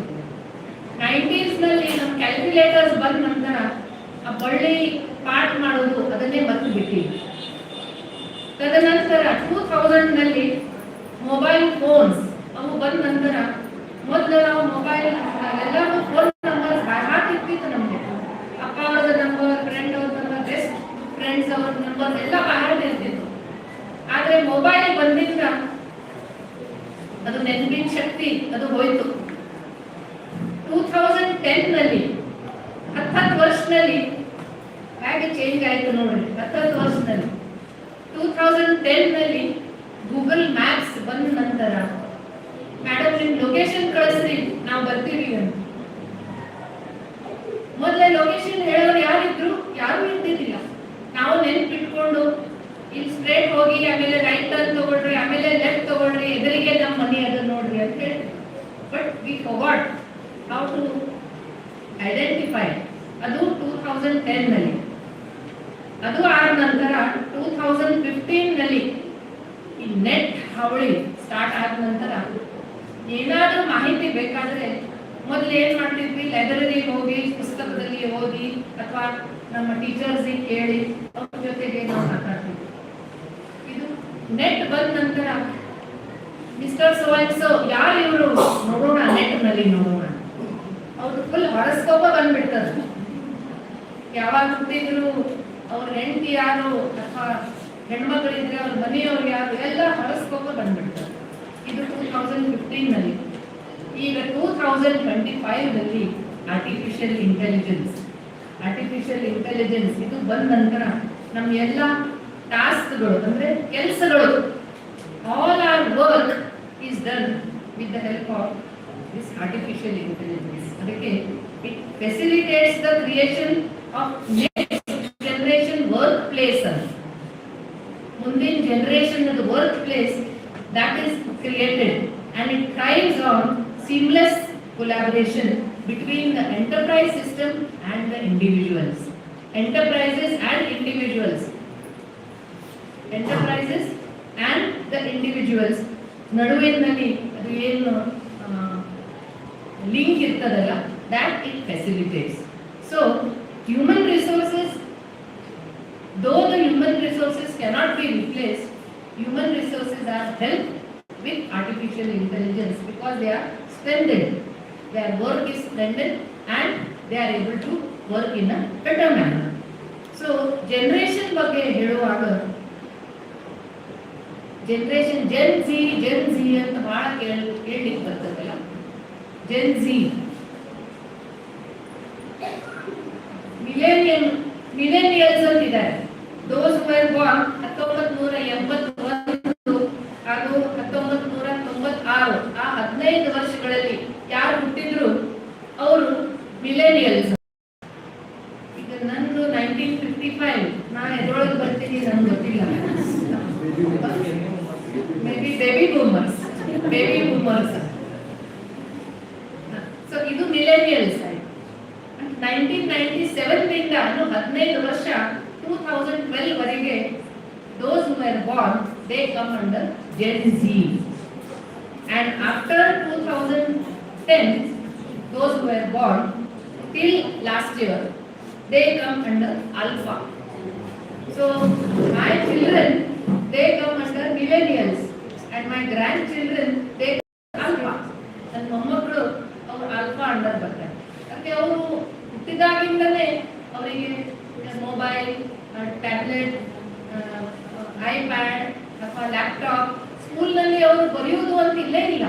90s ನಮ್ಮ ಕ್ಯಾಲ್ಕುಲೇಟರ್ಸ್ ಬಂದ ನಂತರ ಆ ಬಳ್ಳಿ ಪಾಠ ಮಾಡೋದು ಅದನ್ನೇ ಮರೆತು ಬಿಟ್ಟಿವಿ. ತದನಂತರ 2000 ಮೊಬೈಲ್ ಫೋನ್ಸ್ ಅವು ಬಂದ ನಂತರ ಮೊದಲು ನಾವು ಮೊಬೈಲ್ ಎಲ್ಲರೂ ಫೋನ್ ನಂಬರ್ ಹಾಕಿರ್ತಿತ್ತು. ನಮಗೆ ಅಪ್ಪ ಅವ್ರದ ನಂಬರ್, ಫ್ರೆಂಡ್ ಅವ್ರ ನಂಬರ್, ಬೆಸ್ಟ್ ಫ್ರೆಂಡ್ಸ್ ಅವ್ರ ನಂಬರ್ ಎಲ್ಲ ಇರ್ತಿತ್ತು. ಆದರೆ ಮೊಬೈಲ್ ಬಂದಿಂದ ಅದು ನೆನಪಿನ ಶಕ್ತಿ ಅದು ಹೋಯ್ತು. 2010 10 ವರ್ಷದಲ್ಲಿ ಹೇಗೆ ಚೇಂಜ್ ಆಯಿತು ನೋಡ್ರಿ. 10 ವರ್ಷದಲ್ಲಿ 2010 ಗೂಗಲ್ ಮ್ಯಾಪ್ಸ್ ಬಂದ ನಂತರ ಮೇಡಮ್ ನಿಮ್ ಲೊಕೇಶನ್ ಕಳಿಸ್ರಿ ನಾವು ಬರ್ತೀವಿ ಅಂತ. ಮೊದಲೇ ಲೊಕೇಶನ್ ಹೇಳೋರು ಯಾರಿದ್ರು? ಯಾರು ಇರ್ತಿದ್ದಿಲ್ಲ. ನಾವು ನೆನ್ಪಿಟ್ಕೊಂಡು ಇಲ್ಲಿ ಸ್ಟ್ರೇಟ್ ಹೋಗಿ, ಆಮೇಲೆ ರೈಟ್ ಟರ್ನ್ ತಗೊಳ್ರಿ, ಆಮೇಲೆ ಲೆಫ್ಟ್ ತಗೊಳ್ರಿ, ಎದುರಿಗೆ ನಮ್ಮ ಮನೆ ಅದು ನೋಡ್ರಿ ಅಂತ ಹೇಳಿ. But we forgot how to identify. ಅದು 2010 ಅದು ಆದ ನಂತರ 2015 ಈ ನೆಟ್ ಹಾವಳಿ ಸ್ಟಾರ್ಟ್ ಆದ ನಂತರ ಏನಾದರೂ ಮಾಹಿತಿ ಬೇಕಾದ್ರೆ ಮೊದಲು ಏನ್ ಮಾಡ್ತಿದ್ವಿ, ಲೈಬ್ರರಿಗೆ ಹೋಗಿ ಪುಸ್ತಕದಲ್ಲಿ ಓದಿ ಅಥವಾ ನಮ್ಮ ಟೀಚರ್ಸ್ ಕೇಳಿ ಅವ್ರ ಜೊತೆಗೆ ನಾವು ಮಾತಾಡ್ತಿದ್ವಿ. ಇದು ನೆಟ್ ಬಂದ ನಂತರ ಮಿಸ್ಟರ್ ಸೋ ಅಂಡ್ ಸೋ ಯಾರು ಇವರು ನೋಡೋಣ, ನೆಟ್ ನಲ್ಲಿ ನೋಡೋಣ, ಅವ್ರು ಫುಲ್ ಹಾರಸ್ಕೋಪ ಬಂದ್ಬಿಡ್ತದೆ. ಯಾವಾಗ ಹುಟ್ಟಿದ್ರು, ಅವ್ರ ಹೆಂಡತಿ ಯಾರು ಅಥವಾ ಹೆಣ್ಮಕ್ಳಿದ್ರೆ ಅವ್ರ ಮನೆಯವ್ರು ಯಾರು ಎಲ್ಲ ಹಾರಸ್ಕೋಪ ಬಂದ್ಬಿಡ್ತದೆ. ಇದು 2015 ಈಗ 2025 ಆರ್ಟಿಫಿಷಿಯಲ್ ಇಂಟೆಲಿಜೆನ್ಸ್ ಇದು ಬಂದ ನಂತರ ನಮ್ಮ ಎಲ್ಲ ಟಾಸ್ಕ್ಗಳು ಅಂದ್ರೆ ಕೆಲಸಗಳು, all are work is done with the help of this artificial intelligence. ಅದಕ್ಕೆ it facilitates the creation of next generation work place. ಮುಂದಿನ generation work place that is created, and it thrives on seamless collaboration between the enterprise system and the individuals. Enterprises and individuals ನಡುವಿನಲ್ಲಿ ಅದು ಏನು link ಇರ್ತದಲ್ಲ, that it facilitates. So human resources, though the human resources cannot be replaced, human resources are helped with artificial intelligence because they are strengthened, their work is strengthened and they are able to work in a better manner. So generation ಬಗ್ಗೆ ಹೇಳುವಾಗ generation Gen Z ಅಂತ ಬಹಳ ಕೇಳಲಿಕ್ಕೆ ಬರ್ತದಲ್ಲ. Gen Z millennials ಅಂತ ಇದ್ದಾರೆ. Those who were born 1981 ಹಾಗೂ 1996 ಆ 15 ವರ್ಷಗಳಲ್ಲಿ ಯಾರು ಹುಟ್ಟಿದ್ರು ಅವರು ಮಿಲೇನಿಯಲ್ಸ್. ಈಗ ನಂದು 1955, ನಾನು ಎದ್ರೊಳಗೆ ಬರ್ತೀನಿ ನನ್ಗೆ ಗೊತ್ತಿಲ್ಲ. May be baby boomers. So ಇದು ಮಿಲೇನಿಯಲ್ಸ್. 1997 ನಿಂದ 15 ವರ್ಷ 2012 ವರೆಗೆ those who were born, they come under Gen Z, and after 2010 those who were born till last year, they come under Alpha. So my children, they come under millennials, and my grandchildren, they come Alpha. ನನ್ನ ಮೊಮ್ಮಕ್ಕಳು ಅವರು alpha under ಬರ್ತಾರೆ. ಅದಕ್ಕೆ ಅವರು ಹುಟ್ಟಿದಾಗಿಂದಲೇ ಅವರಿಗೆ mobile, tablet, iPad ಅಥವಾ laptop, ಸ್ಕೂಲ್ನಲ್ಲಿ ಅವರು ಬರೆಯುವುದು ಅಂತ ಇಲ್ಲೇ ಇಲ್ಲ.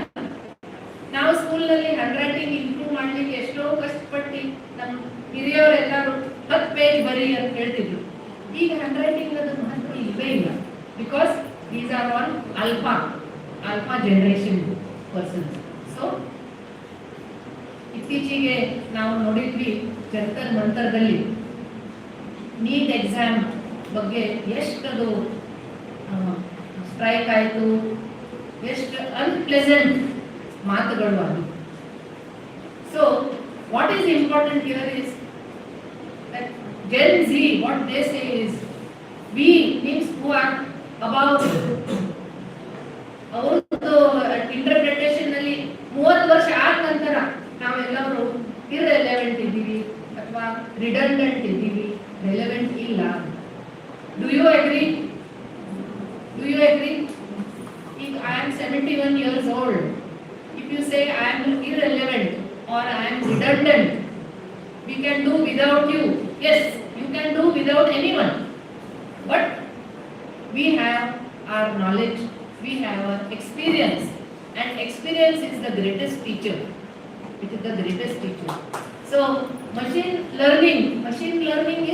ನಾವು ಸ್ಕೂಲ್ನಲ್ಲಿ ಹ್ಯಾಂಡ್ ರೈಟಿಂಗ್ ಇಂಪ್ರೂವ್ ಮಾಡಲಿಕ್ಕೆ ಎಷ್ಟೋ ಕಷ್ಟಪಟ್ಟು ನಮ್ಮ ಹಿರಿಯವರೆಲ್ಲರೂ 10 ಪೇಜ್ ಬರೀ ಅಂತ ಹೇಳ್ತಿದ್ರು. ಈಗ ಹ್ಯಾಂಡ್ ರೈಟಿಂಗ್ ಅದು ಮಹತ್ವ ಇಲ್ಲವೇ ಇಲ್ಲ. Because these are all alpha generation persons. So ಇತ್ತೀಚೆಗೆ ನಾವು ನೋಡಿದ್ವಿ ಜಂತರ್ ಮಂತರದಲ್ಲಿ ನೀಟ್ ಎಕ್ಸಾಮ್ ಬಗ್ಗೆ ಎಷ್ಟದು ಸ್ಟ್ರೈಕ್ ಆಯಿತು, ಎಷ್ಟು ಅನ್ಪ್ಲೆಸೆಂಟ್ ಮಾತುಗಳು ಅದು. So what is important here is that Gen Z, what they say is, we means who are about ಅವ್ರದ್ದು ಇಂಟರ್ಪ್ರಿಟೇಷನ್ ನಲ್ಲಿ 30 ವರ್ಷ ಆದ ನಂತರ ನಾವೆಲ್ಲರೂ ಇರ್ರೆಲೆವೆಂಟ್ ಇದ್ದೀವಿ ಅಥವಾ ರಿಡಂಡೆಂಟ್ ಇದ್ದೀವಿ, ರೆಲೆವೆಂಟ್ ಇಲ್ಲ. Do you agree? If I am 71 years old, if you say I am irrelevant or I am redundant, we can do without you. Yes, you can do without anyone. But we have our knowledge, we have our experience, and experience is the greatest teacher. It is the greatest teacher. So machine learning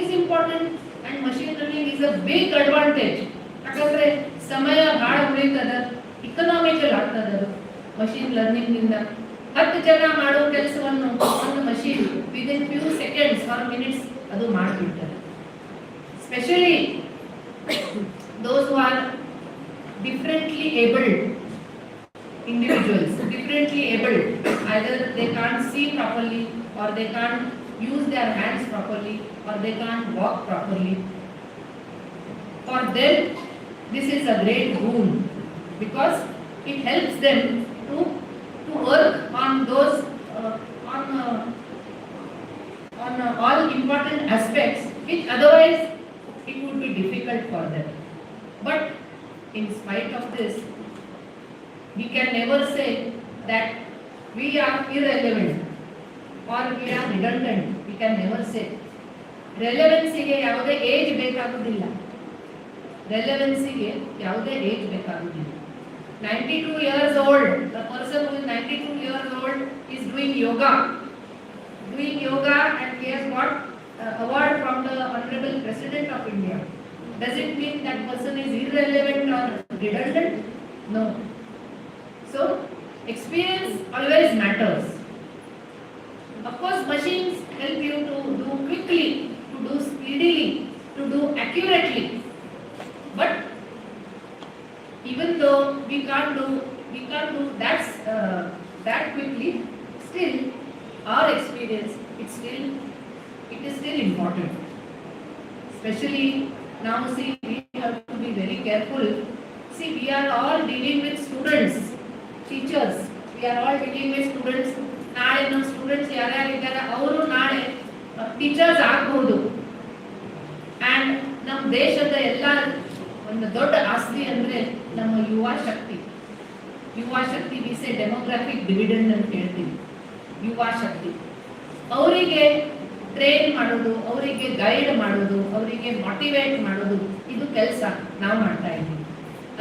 is important, and machine learning is a big advantage. ಯಾಕಂದ್ರೆ ಸಮಯ ಬಹಳ ಉಳಿತದ, economical ಆಗ್ತದ. Machine learning ನಿಂದ 10 ಜನ ಮಾಡೋ ಕೆಲಸವನ್ನು ಒಂದು machine within few seconds R minutes ಅದು ಮಾಡಿಬಿಡ್ತಾರೆ. Specially those who are differently abled individuals, either they can't see properly, or they can't use their hands properly, or they can't walk properly. For them, this is a great boon because it helps them to work on those on all important aspects which otherwise it would be difficult for them. But in spite of this, we can never say that we are irrelevant or we are redundant. We can never say. Relevancy ಗೆ ಯಾವುದೇ age ಬೇಕಾಗುವುದಿಲ್ಲ. Relevancy ಗೆ ಯಾವುದೇ age ಬೇಕಾಗುವುದಿಲ್ಲ. 92 years old, the person who is 92 years old is doing yoga and he has got award from the Honorable President of India. Does it mean that person is irrelevant or redundant? No. So, experience always matters. Of course, machines help you to do quickly, to do speedily, to do accurately. But even though we can't do that quickly, still our experience it is still important. Especially now, see, we have to be very careful. See, we are all dealing with students, teachers. We are all dealing with students. ನಾಳೆ ನಮ್ಮ students ಯಾರ್ಯಾರಿದ್ದಾರೆ ಅವರು ನಾಳೆ teachers ಆಗಬಹುದು. And ನಮ್ಮ ದೇಶದ ಎಲ್ಲ ಒಂದು ದೊಡ್ಡ ಆಸ್ತಿ ಅಂದರೆ ನಮ್ಮ ಯುವ ಶಕ್ತಿ. ವಿ ಸೇ ಡೆಮೋಗ್ರಾಫಿಕ್ ಡಿವಿಡೆಂಡ್ ಅಂತ ಹೇಳ್ತೀವಿ. ಯುವ ಶಕ್ತಿ ಅವರಿಗೆ ಟ್ರೈನ್ ಮಾಡೋದು, ಅವರಿಗೆ ಗೈಡ್ ಮಾಡೋದು, ಅವರಿಗೆ ಮೋಟಿವೇಟ್ ಮಾಡೋದು, ಇದು ಕೆಲಸ ನಾವು ಮಾಡ್ತಾ ಇದ್ದೀವಿ.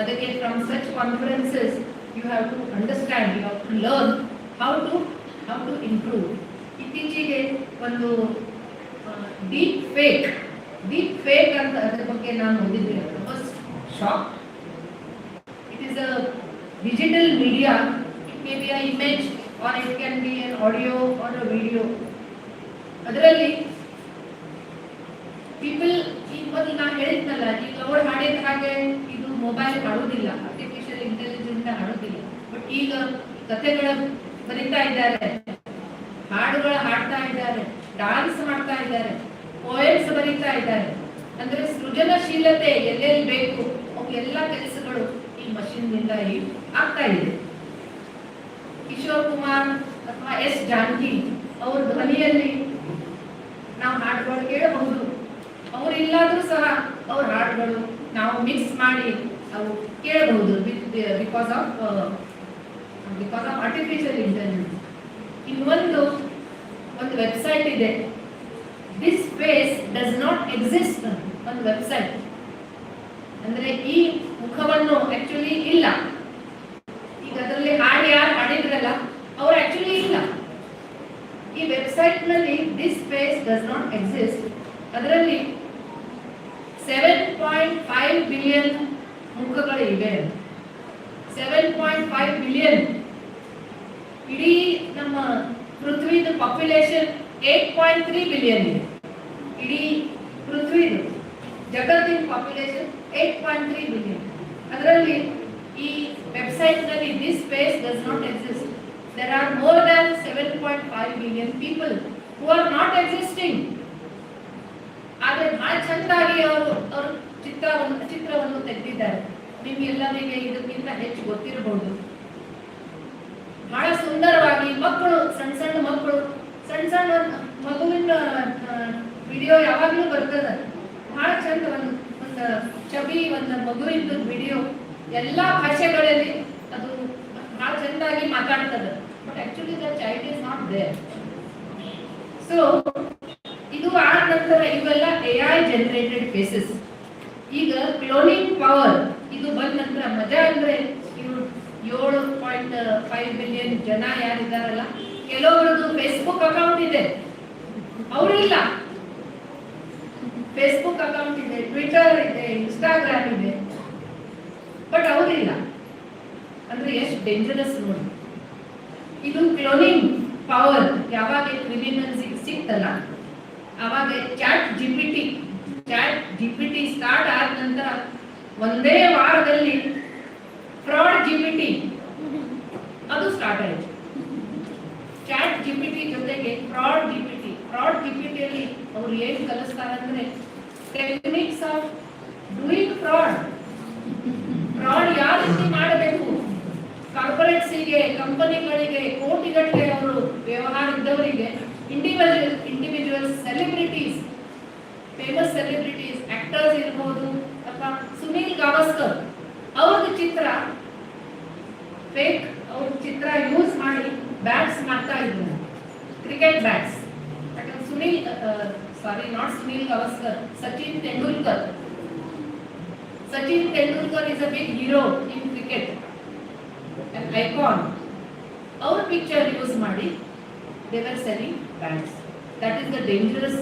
ಅದಕ್ಕೆ from such conferences you have to understand, you have to learn how to improve. ಇತ್ತೀಚೆಗೆ ಒಂದು ಡೀಪ್ ಫೇಕ್ ಅಂತ ಅದರ ಬಗ್ಗೆ ನಾನು ಓದಿದ್ದೆ. First shock. It is a digital media. It may be a image or it can be an audio or a video. ಅದರಲ್ಲಿ people ಈಗ ನಾ ಹೇಳಿದ್ನಲ್ಲ, ಈಗ ಅವ್ರು ಹಾಡಿದ ಹಾಗೆ ಇದು ಮೊಬೈಲ್ ಹಾಡೋದಿಲ್ಲ, ಆರ್ಟಿಫಿಷಿಯಲ್ ಇಂಟೆಲಿಜೆನ್ಸ್ ಹಾಡೋದಿಲ್ಲ. ಬಟ್ ಈಗ ಕಥೆಗಳ ಬರೀತಾ ಇದ್ದಾರೆ, ಹಾಡುಗಳ ಹಾಡ್ತಾ ಇದ್ದಾರೆ, ಡಾನ್ಸ್ ಮಾಡ್ತಾ ಇದ್ದಾರೆ, ಪೋಯಮ್ಸ್ ಬರೀತಾ ಇದ್ದಾರೆ. ಅಂದ್ರೆ ಸೃಜನಶೀಲತೆ ಎಲ್ಲೆಲ್ಲಿ ಬೇಕು ಅವೆಲ್ಲ ಕೆಲಸಗಳು ಈ ಮಷೀನ್ನಿಂದ ಆಗ್ತಾ ಇದೆ. ಕಿಶೋರ್ ಕುಮಾರ್ ಅಥವಾ ಎಸ್ ಜಾನಕಿ ಅವ್ರ ಧ್ವನಿಯಲ್ಲಿ ನಾವು ಹಾಡುಗಳು ಕೇಳಬಹುದು. ಅವ್ರು ಇಲ್ಲಾದ್ರೂ ಸಹ ಅವ್ರ ಹಾಡುಗಳು ನಾವು ಮಿಕ್ಸ್ ಮಾಡಿ ಅವು ಕೇಳಬಹುದು ಬಿಕಾಸ್ ಆಫ್ ಆರ್ಟಿಫಿಷಿಯಲ್ ಇಂಟೆಲಿಜೆನ್ಸ್. ಇನ್ನೊಂದು ವೆಬ್ಸೈಟ್ ಇದೆ, this face does not exist. ಒಂದು ವೆಬ್ಸೈಟ್ ಅಂದ್ರೆ ಈ ಮುಖವನ್ನು ಆಕ್ಚುಲಿ ಇಲ್ಲ. ಈಗ ಅದರಲ್ಲಿ ಯಾರು ಹಾಡಿದ್ರಲ್ಲ ಅವ್ರು ಆಕ್ಚುಲಿ ಇಲ್ಲ. ಈ ವೆಬ್ಸೈಟ್ ನಲ್ಲಿ this face does not exist. ಅದರಲ್ಲಿ 7.5 ಬಿಲಿಯನ್ ಮುಖಗಳು ಇವೆ. 7.5 ಬಿಲಿಯನ್. ಇಡೀ ನಮ್ಮ ಪೃಥ್ವಿದ ಪಾಪ್ಯುಲೇಷನ್ 8.3 ಬಿಲಿಯನ್ ಇದೆ. ಇಡೀ ಪೃಥ್ವಿದು ಜಗತ್ತಿನ ಪಾಪ್ಯುಲೇಷನ್ 8.3 ಬಿಲಿಯನ್. ಅದರಲ್ಲಿ ಈ ವೆಬ್ಸೈಟ್ ನಲ್ಲಿ this space does not exist. There are more than 7.5 billion people who are not existing. ಆದ್ರೆ ಬಹಳ ಚಂದಾಗಿ ಅವರು ಚಿತ್ರವನ್ನು ತೆಗೆದಿದ್ದಾರೆ. ನಿಮ್ಗೆಲ್ಲರಿಗೆ ಇದಕ್ಕಿಂತ ಹೆಚ್ಚು ಗೊತ್ತಿರಬಹುದು. ಬಹಳ ಸುಂದರವಾಗಿ ಮಕ್ಕಳು, ಸಣ್ಣ ಮಗುವಿನ ವಿಡಿಯೋ ಯಾವಾಗಲೂ ಬರ್ತದೆ. ಬಹಳ ಚಂದ ಒಂದು ಛವಿ, ಒಂದು ಮಗುವಿನ ವಿಡಿಯೋ ಎಲ್ಲಾ ಭಾಷೆಗಳಲ್ಲಿ ಅದು ಬಹಳ ಚಂದಾಗಿ ಮಾತಾಡ್ತದೆ. But actually the child is not there. So ಇದು ಆದ ನಂತರ ಇವೆಲ್ಲ AI ಜನರೇಟೆಡ್ ಫೇಸಸ್. ಈಗ ಕ್ಲೋನಿಂಗ್ ಪವರ್ ಇದು ಬಂದ ನಂತರ ಮಜಾ ಅಂದ್ರೆ ಇವರು 7.5 ಬಿಲಿಯನ್ ಜನ ಯಾರಿದ್ದಾರಲ್ಲ, ಕೆಲವರದ್ದು ಫೇಸ್ಬುಕ್ ಅಕೌಂಟ್ ಇದೆ, ಅವರಿಲ್ಲ. ಫೇಸ್ಬುಕ್ ಅಕೌಂಟ್ ಇದೆ, ಟ್ವಿಟರ್ ಇದೆ, ಇನ್ಸ್ಟಾಗ್ರಾಮ್ ಇದೆ, ಬಟ್ ಅವರಿಲ್ಲ. ಅಂದ್ರೆ ಎಷ್ಟು ಡೇಂಜರಸ್ ನೋಡಿ. ಇದು ಕ್ಲೋನಿಂಗ್ ಪವರ್ ಯಾವಾಗ ಕ್ರಿಮಿನಲ್ಸ್ ಸಿಕ್ತಲ್ಲ ಅವಾಗ ಚಾಟ್ ಜಿಪಿಟಿ ಸ್ಟಾರ್ಟ್ ಆದ ನಂತರ ಒಂದೇ ವಾರದಲ್ಲಿ ಫ್ರಾಡ್ ಜಿಪಿಟಿ ಅದು ಸ್ಟಾರ್ಟ್ ಆಯಿತು. ಚಾಟ್ ಜಿಪಿಟಿ ಜೊತೆಗೆ ಫ್ರಾಡ್ ಜಿಪಿಟಿಯಲ್ಲಿ ಅವರು ಏನು ಕಲಿಸ್ತಾರೆ ಅಂದ್ರೆ techniques of doing fraud. Fraud ಯಾವ ರೀತಿ ಮಾಡಬೇಕು, ಕಾರ್ಪೊರೇಟ್ಸಿಗೆ, ಕಂಪನಿಗಳಿಗೆ ಕೋಟಿಗಟ್ಟಲೆ ಅವರು ವ್ಯವಹಾರ ಇದ್ದವರಿಗೆ, individual celebrities, famous celebrities, actors ಇರ್ಬೋದು, ಅಥವಾ ಸುನೀಲ್ ಗಾವಸ್ಕರ್ ಅವ್ರದ್ದು ಚಿತ್ರ, ಫೇಕ್ ಅವ್ರ ಚಿತ್ರ ಯೂಸ್ ಮಾಡಿ ಬ್ಯಾಟ್ಸ್ ಮಾಡ್ತಾ ಇದ್ರು, ಕ್ರಿಕೆಟ್ ಬ್ಯಾಟ್ಸ್. ಯಾಕಂದ್ರೆ not Sunil Gavaskar, Sachin Tendulkar. Sachin Tendulkar is a big hero in cricket, an icon. Our picture use ಮಾಡಿ they were selling bats. That is the dangerous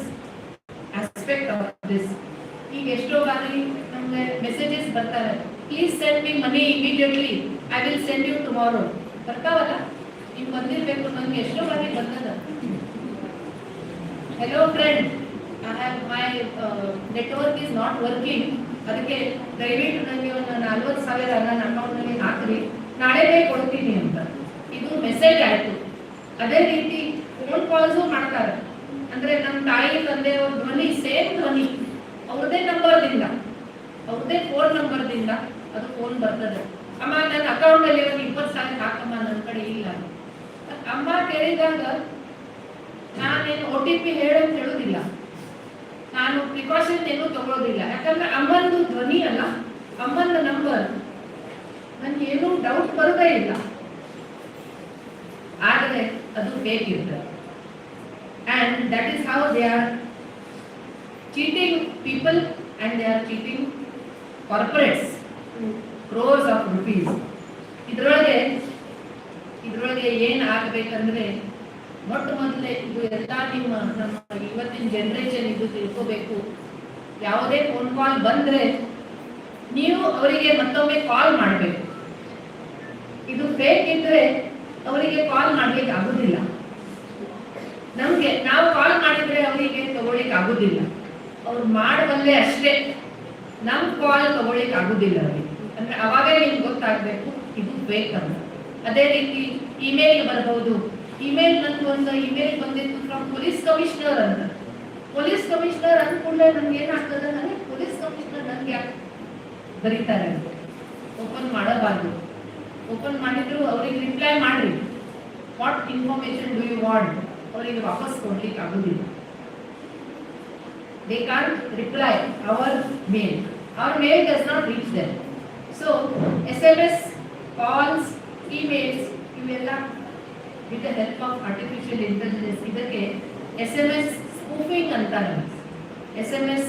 aspect of this. ಈಗ ಎಷ್ಟೋ ಬಾರಿ ನಮಗೆ ಮೆಸೇಜಸ್ ಬರ್ತಾರೆ, please send me money immediately, I will send you tomorrow. ಬರ್ತಾವಲ್ಲ, ನೀವು ಬಂದಿರಬೇಕು. ನನಗೆ ಎಷ್ಟೋ ಬಾರಿ ಬರ್ತದ, hello friend, my network is not working, ಅದಕ್ಕೆ ದಯವಿಟ್ಟು ನನಗೆ ಒಂದು 40,000 ನನ್ನ ಅಕೌಂಟ್ನಲ್ಲಿ ಹಾಕ್ರಿ, ನಾಳೆನೇ ಕೊಡ್ತೀನಿ ಅಂತ. ಇದು ಮೆಸೇಜ್ ಆಯಿತು. ಅದೇ ರೀತಿ ಫೋನ್ ಕಾಲ್ಸು ಮಾಡ್ತಾರೆ. ಅಂದರೆ ನಮ್ಮ ತಾಯಿ ತಂದೆ ಅವ್ರ ಧ್ವನಿ, ಸೇಮ್ ಧ್ವನಿ, ಅವ್ರದ್ದೇ ನಂಬರ್ದಿಂದ, ಅವ್ರದ್ದೇ ಫೋನ್ ನಂಬರ್ದಿಂದ ಅದು ಫೋನ್ ಬರ್ತದೆ. ಅಮ್ಮ ನನ್ನ ಅಕೌಂಟಲ್ಲಿ ಒಂದು 20,000 ಹಾಕಮ್ಮ, ನನ್ನ ಕಡೆ ಇಲ್ಲ. ಅಮ್ಮ ಕೇಳಿದಾಗ ನಾನೇನು OTP ಹೇಳಂತ ಹೇಳೋದಿಲ್ಲ, ನಾನು ಪ್ರಿಕಾಷನ್ ಏನು ತಗೊಳ್ಳೋದಿಲ್ಲ. ಯಾಕಂದ್ರೆ ಅಮ್ಮನದು ಧ್ವನಿ ಅಲ್ಲ, ಅಮ್ಮನ ನಂಬರ್, ನನ್ಗೆ ಏನೂ ಡೌಟ್ ಬರೋದೇ ಇಲ್ಲ. ಆದರೆ ಅದು ಫೇಕ್ ಇರ್ತದೆ. And that is how they are cheating people and they are cheating corporates crores of rupees. ಇದರೊಳಗೆ ಏನು ಆಗಬೇಕಂದ್ರೆ, ಮೊಟ್ಟ ಮೊದಲೇ ಇದು ಎಲ್ಲ ನಮ್ಮ ಇವತ್ತಿನ ಜನರೇಷನ್ ಇದು ತಿಳ್ಕೋಬೇಕು. ಯಾವುದೇ ಫೋನ್ ಕಾಲ್ ಬಂದ್ರೆ ನೀವು ಅವರಿಗೆ ಮತ್ತೊಮ್ಮೆ ಕಾಲ್ ಮಾಡಬೇಕು. ಇದು ಫೇಕ್ ಇದ್ರೆ ಅವರಿಗೆ ಕಾಲ್ ಮಾಡ್ಲಿಕ್ಕೆ ಆಗುದಿಲ್ಲ. ನಮ್ಗೆ ನಾವು ಕಾಲ್ ಮಾಡಿದ್ರೆ ಅವರಿಗೆ ತಗೊಳ್ಳಿಕ್ಕೆ ಆಗುದಿಲ್ಲ. ಅವ್ರು ಮಾಡುವಲ್ಲೇ ಅಷ್ಟೇ, ನಮ್ ಕಾಲ್ ತಗೊಳ್ಳಿಕ್ಕೆ ಆಗುದಿಲ್ಲ ಅವರಿಗೆ. ಅಂದ್ರೆ ಅವಾಗೇ ನಿಮ್ಗೆ ಗೊತ್ತಾಗ್ಬೇಕು ಇದು ಫೇಕ್ ಅಂತ. ಅದೇ ರೀತಿ ಇಮೇಲ್ ಬರಬಹುದು. ಇಮೇಲ್, ನನ್ಗೆ ಒಂದು ಇಮೇಲ್ ಬಂದಿತ್ತು ಫ್ರಮ್ ಪೊಲೀಸ್ ಕಮಿಷನರ್ ಅಂತ. ಪೊಲೀಸ್ ಕಮಿಷನರ್ ಅಂದ್ಕೊಂಡ್ರೆ ನನ್ಗೆ ಏನಾಗ್ತದೆ, ನನಗೆ ಪೊಲೀಸ್ ಕಮಿಷನರ್ ನನ್ಗೆ ಯಾಕೆ ಬರೀತಾರೆ ಅಂತ ಓಪನ್ ಮಾಡಬಾರ್ದು. ಓಪನ್ ಮಾಡಿದ್ರು ಅವ್ರಿಗೆ ರಿಪ್ಲೈ ಮಾಡ್ರಿ, what information do you want, ಅವರಿಗೆ ವಾಪಸ್ ಕೊಡ್ಲಿಕ್ಕೆ ಆಗುದಿಲ್ಲ. They can't reply our mail does not reach them. So SMS, calls, emails ಇವೆಲ್ಲ with the help of artificial intelligence, ಇದಕ್ಕೆ SMS spoofing ಅಂತಾರೆ. SMS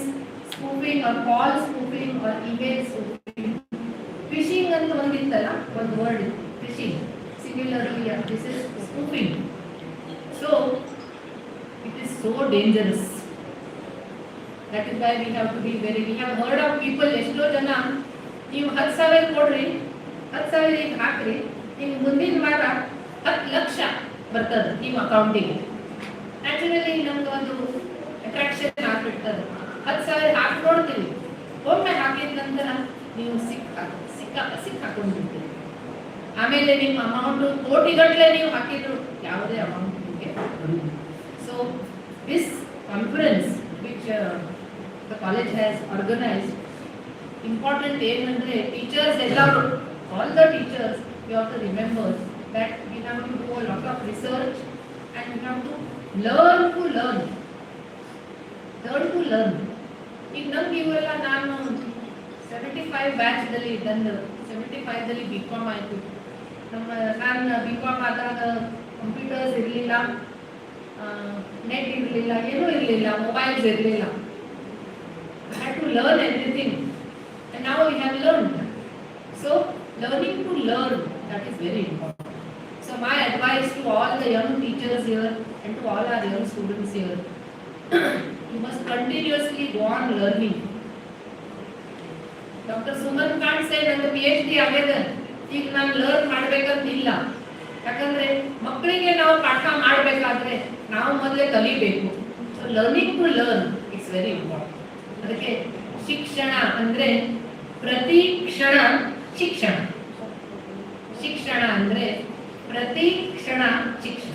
spoofing or call spoofing or email spoofing. Phishing ಅಂತ ಒಂದಿತ್ತಲ್ಲ, ಒಂದು word phishing, similarly this is spoofing. So it is so dangerous. That is why we have to be very, we have heard of people, ಎಷ್ಟೋ ಜನ ನೀವು 10,000 ಕೊಡ್ರಿ, 10,000 ಹಾಕ್ರಿ, ನಿಮ್ಗೆ ಮುಂದಿನ ವಾರ 10 ಲಕ್ಷ ಬರ್ತದೆ ನಿಮ್ಮ ಅಕೌಂಟಿಗೆ. ನ್ಯಾಚುರಲಿ ನಮ್ಗೆ ಒಂದು ಅಟ್ರಾಕ್ಷನ್ ಆಗ್ಬಿಡ್ತದೆ. 10,000 ಹಾಕಿ ನೋಡ್ತೀವಿ, ಒಮ್ಮೆ ಹಾಕಿದ ನಂತರ ನೀವು ಸಿಕ್ಕಾಕೊಂಡಿರ್ತೀವಿ. ಆಮೇಲೆ ನಿಮ್ಮ ಅಮೌಂಟ್ ಕೋಟಿಗಟ್ಟಲೆ ನೀವು ಹಾಕಿದ್ರು ಯಾವುದೇ ಅಮೌಂಟ್ ನಿಮಗೆ ಬರುವುದಿಲ್ಲ. So this conference which the college has organised, important ಏನಂದ್ರೆ ಟೀಚರ್ಸ್ ಎಲ್ಲರೂ, all the teachers, you have to remember that we have to do a lot of research and we have to learn to learn. ಈಗ ನಮ್ಗೆ ಇವೆಲ್ಲ, ನಾನು 75 ಬ್ಯಾಚ್ದಲ್ಲಿ ಇದ್ದಂದು, 75ದಲ್ಲಿ BCom ಆಯಿತು. ನಾನು BCom ಆದಾಗ computers ಇರಲಿಲ್ಲ, ನೆಟ್ ಇರಲಿಲ್ಲ, ಏನೂ ಇರಲಿಲ್ಲ, ಮೊಬೈಲ್ಸ್ ಇರಲಿಲ್ಲ. I had to learn everything and now we have learned. So learning to learn, that is very important. So my advice to all the young teachers here and to all our young students here, you must continuously go on learning. Dr. Suman can't say ನಂದು PhD ಆಗಿದೆ, ಈಗ ನಾನು learn ಮಾಡಬೇಕಂತಿಲ್ಲ. ಯಾಕಂದ್ರೆ ಮಕ್ಕಳಿಗೆ ನಾವು ಪಾಠ ಮಾಡಬೇಕಾದ್ರೆ ನಾವು ಮೊದಲೇ ಕಲಿಬೇಕು. So learning to learn it's very important. ಅದಕ್ಕೆ ಶಿಕ್ಷಣ ಅಂದ್ರೆ ಪ್ರತಿ ಕ್ಷಣ ಶಿಕ್ಷಣ. ಶಿಕ್ಷಣ ಅಂದ್ರೆ ಪ್ರತಿ ಕ್ಷಣ ಶಿಕ್ಷಣ.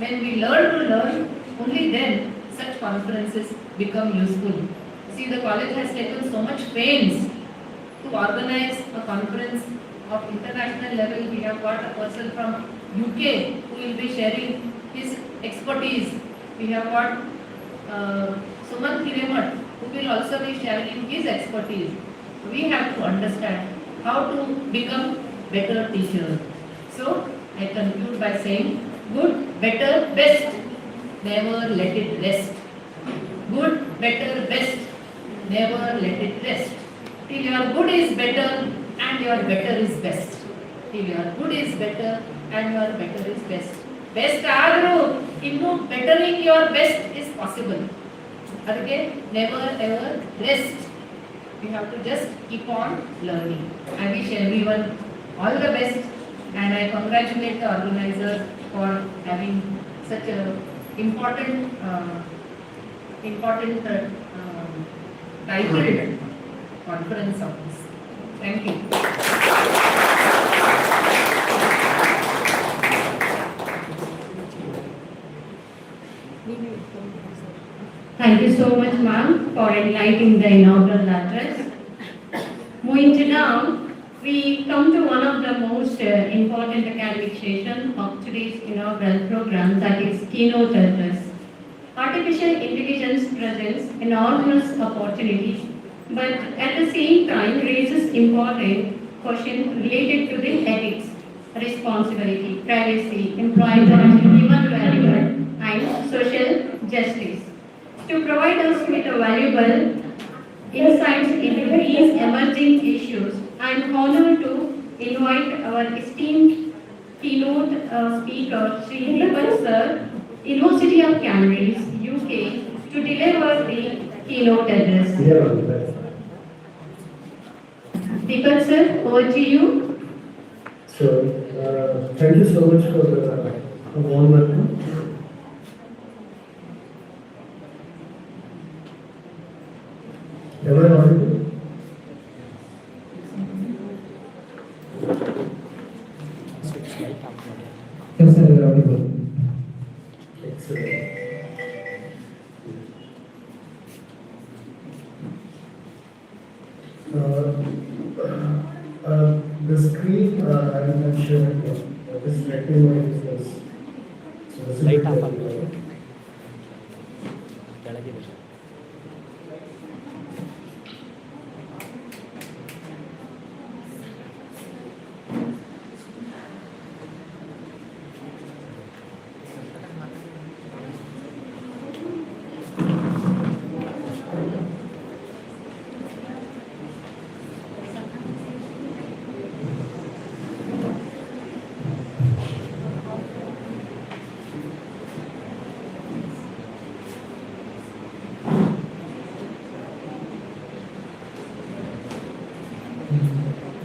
When we learn to learn, only then such conferences become useful. See, the college has taken so much pains to organize a conference of international level. We have got a person from UK who will be sharing his expertise. We have got Sumant Hiremat who will also be sharing his expertise. We have to understand how to become better teachers. So I conclude by saying good, better, best. Never let it rest. Good, better, best. Never let it rest. Till your good is better and your better is best. Till your good is better and your better is best. Best ಆದರೂ ಇನ್ನು bettering your best is possible. ಅದಕ್ಕೆ never ever rest. You have to just keep on learning. I wish everyone all the best and I congratulate the organizers for having such a important titled conference of this. Thank you. Thank you so much, ma'am, for enlightening the inaugural address. Moving to now, we come to one of the most important academic sessions of today's inaugural program, that is keynote address. Artificial intelligence presents enormous opportunities, but at the same time raises important questions related to the ethics, responsibility, privacy, employment, human value, and social justice. To provide us with a valuable insights into these emerging issues, I am honored to invite our esteemed keynote speaker, Sri Deepak Sir, University of Cambridge, UK, to deliver the keynote address. Deepak Sir, over to you. So, thank you so much for the warm welcome. Am I audible? Yes, sir, you are audible. Excellent. The screen I'm showing this rectangle is this. So this is Light the- off ಆಗ್ಬೇಕು. ಕೆಳಗಿದೆ.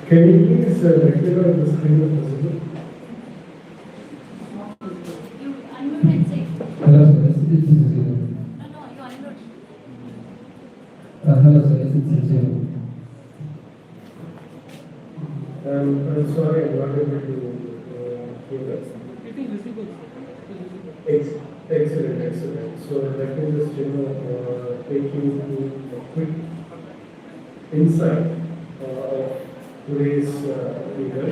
Can you please rectify the screen if possible? You unmute and say. Hello sir, it's zero. No, you unmute. Hello sir, it's zero. I'm sorry, I'm not able to do that. It is visible. Excellent, excellent. So let me just take you to a quick insight of today's speaker.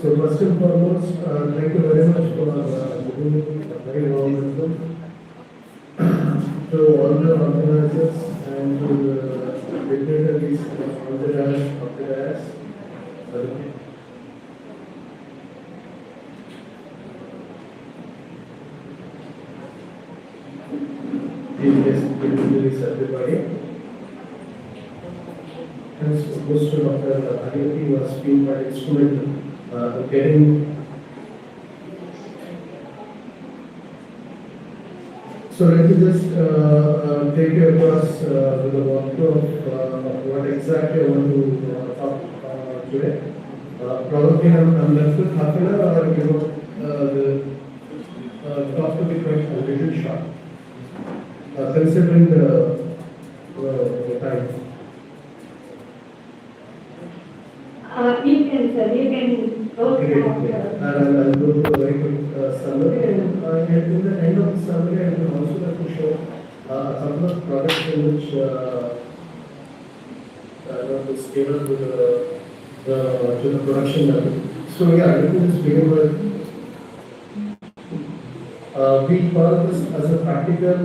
So first and foremost, thank you very much for giving me a very warm welcome to all the organizers and to the dignitaries on the dash of the dash. Yes, everybody. As most of the IoT was being quite instrumental getting. So let me just take you across with a walkthrough of what exactly I want to talk today. Probably I'm left with half an hour, or the talk to be quite a little short, considering the time. You can, sir, you can go Okay, to and I'll go to a very quick summary, and at the end of the summary, I will also like to show a couple of products in which to scale up to the production level. So yeah, let me just begin with we call this as a practical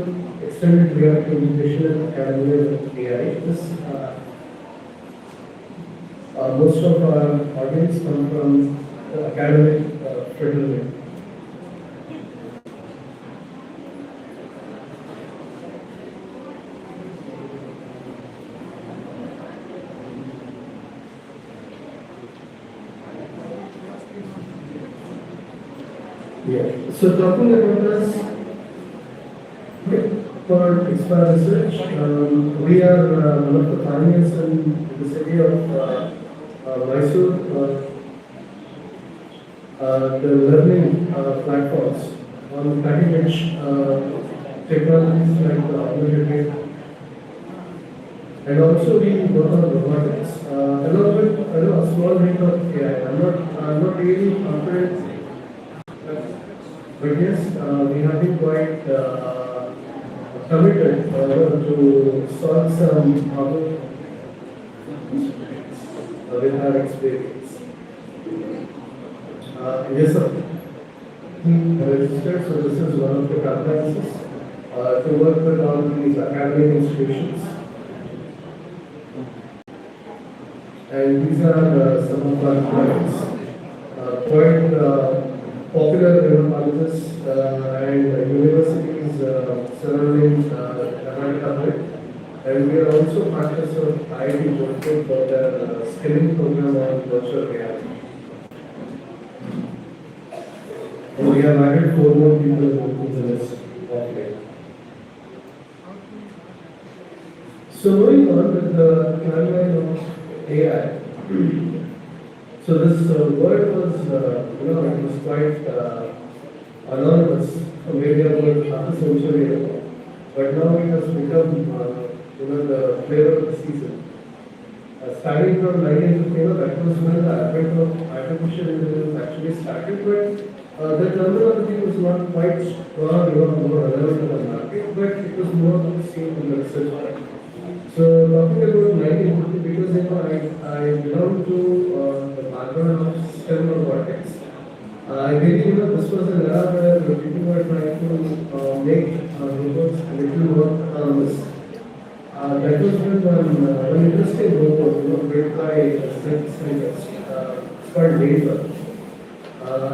extended reality integration and academia with AI. This most of our audience come from the academic fraternity. Yeah. So talking about this, for Expert Research, we are one of the pioneers in the city of Mysore. The learning platforms on cutting edge technologies like the augmented and also we work on robotics. Along with a small bit of AI. I'm not really confident. But yes, we have been quite committed to solve some problems with our experience. Yes, sir. Registered, so this is one of the conferences to work with all these academic institutions. And these are some of our clients. Quite popular colleges and universities surrounding Karnataka, and we are also partners of IIT Jodhpur for their skilling program on virtual reality. And we have added 4 more people to the list of it. So moving on with the timeline of AI. So this word was, it was quite anonymous maybe about half a century ago, but now it has become, the flavor of the season. Starting from 1950, that was when the advent of artificial intelligence actually started, but the terminology was not quite strong, more relevant to the market, but it was more seen in the research part. So talking about 1950, because I belong to the background of STEM robotics, I believe this was an era where people were trying to make robots a little more autonomous. That was when an interesting robot built by STEM scientists, it's called Laser.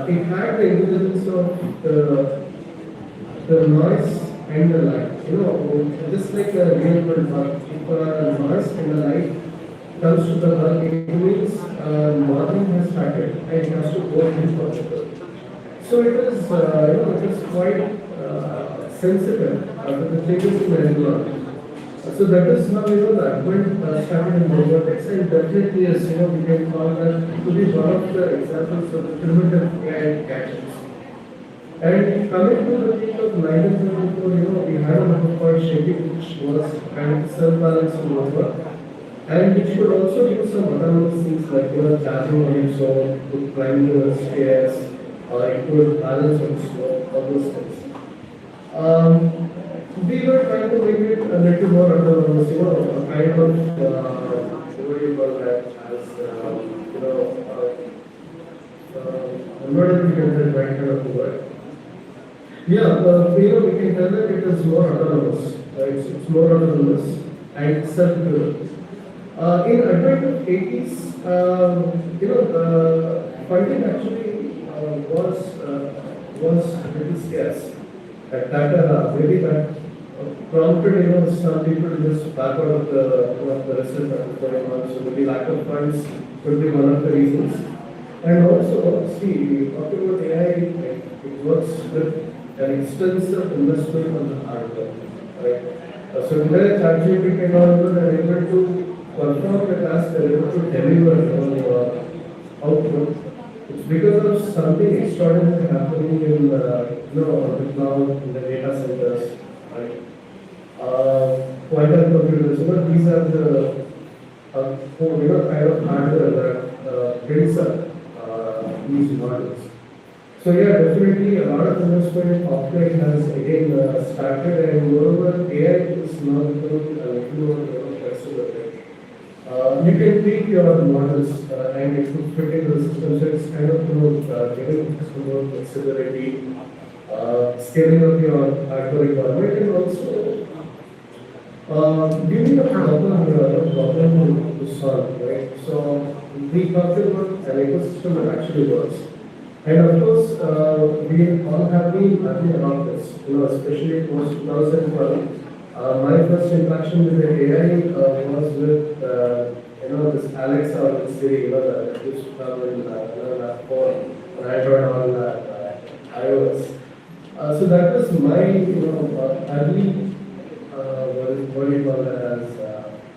It had the intelligence of the noise and the light. Just like a real world bug, if a noise and the light comes to the bug, it means morning has started and it has to go in hospital. So it is quite sensitive to the changes in the environment. So that is how the advent started in robotics, and definitely yes, we can call that to be one of the examples of the primitive AI gadgets. And coming to the peak of 1974, we had a robot called Shady, which was kind of self-balancing robot, and which could also do some autonomous things like charging on its own, could climb the stairs, or it could balance on its own, all those things. We were trying to make it a little more autonomous, a kind of what do you call that as I'm not able to get the right kind of word. Yeah, we can tell that it is more autonomous. It's more autonomous and self-driven. In advent of 80s, the funding actually was a little scarce. At that era, maybe that prompted some people to just back out of the research that was going on. So maybe lack of funds could be one of the reasons. And also, see, talking about AI, it works with an extensive investment on the hardware. Right? So today, ChatGPT technology are able to perform the task, they are able to deliver output. It's because of something extraordinary happening in on the cloud, in the data centers, right? Quantum computers, these are the kind of hardware that builds up these models. So yeah, definitely a lot of investment offline has again started, and moreover AI is now becoming a little more flexible. Right? You can tweak your models and it will fit into the system. So it's kind of giving some more flexibility, scaling up your hardware requirement, and also giving a problem to solve. Right? So we talked about an ecosystem that actually works. And of course, we all have been happy about this, especially post 2012. My first interaction with the AI was with, this Alexa or the Siri, that used to come in that phone, on Android on iOS. So that was my, early, what do you call that as,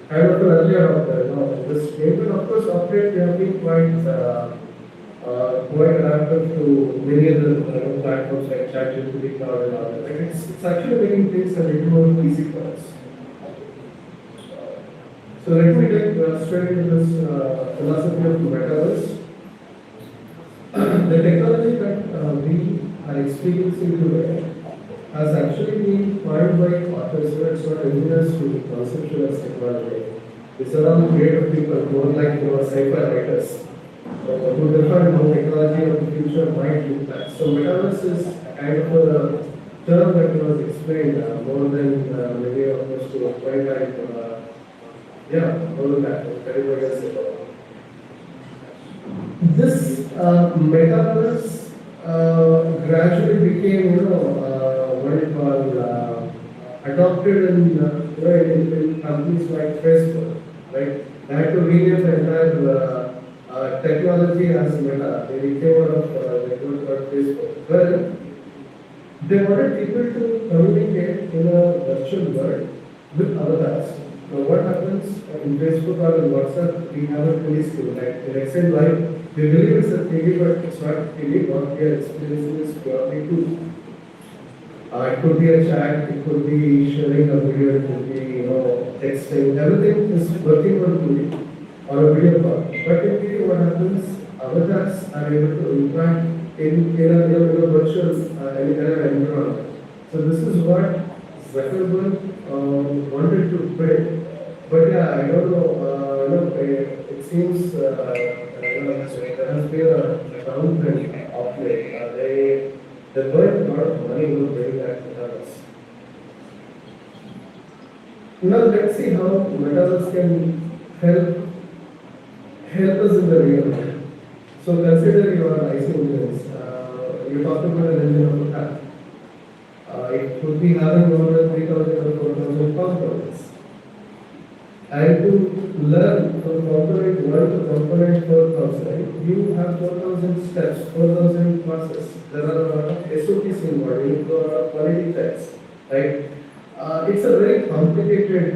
kind of an early adopter, this game. But of course, after we have been quite adaptive to many other platforms like ChatGPT, Cloud, and all that. Like it's actually making things a little more easy for us. So let me take straight into this philosophy of metaverse. The technology that we are experiencing today has actually been coined by authors, it's not engineers to conceptualize technology. It's around creative people, more like sci-fi writers. To define how technology of the future might look like. So metaverse is kind of a term that was explained more than maybe almost to a point like, more than that, 35 years ago. This metaverse gradually became, what do you call, adopted in companies like Facebook, right? They had to rename the entire technology as meta. They came out of Facebook. Well, they wanted people to communicate in a virtual world with avatars. Now, what happens in Facebook or in WhatsApp? We have a 3D screen. Like in Excel Live, we believe it's a 3D, but it's not 3D. What we are experiencing is purely 2D. It could be a chat, it could be sharing a video, it could be texting. Everything is working on 2D. Or a video call. But in video, what happens? Avatars are able to interact in a virtual environment. So this is what Zuckerberg wanted to build. But yeah, I don't know. It seems there has been a downtrend of late. They burned a lot of money to bring that metaverse. Now let's see how metaverse can help us in the real world. So consider your IC engines. You talked about an engine of a car. It could be having more than 3,000 or 4,000 components. And to learn from component 1 to component 4,000, you have 4,000 steps, 4,000 processes. There are a lot of SOPs involved, you need a lot of quality checks, right? It's a very complicated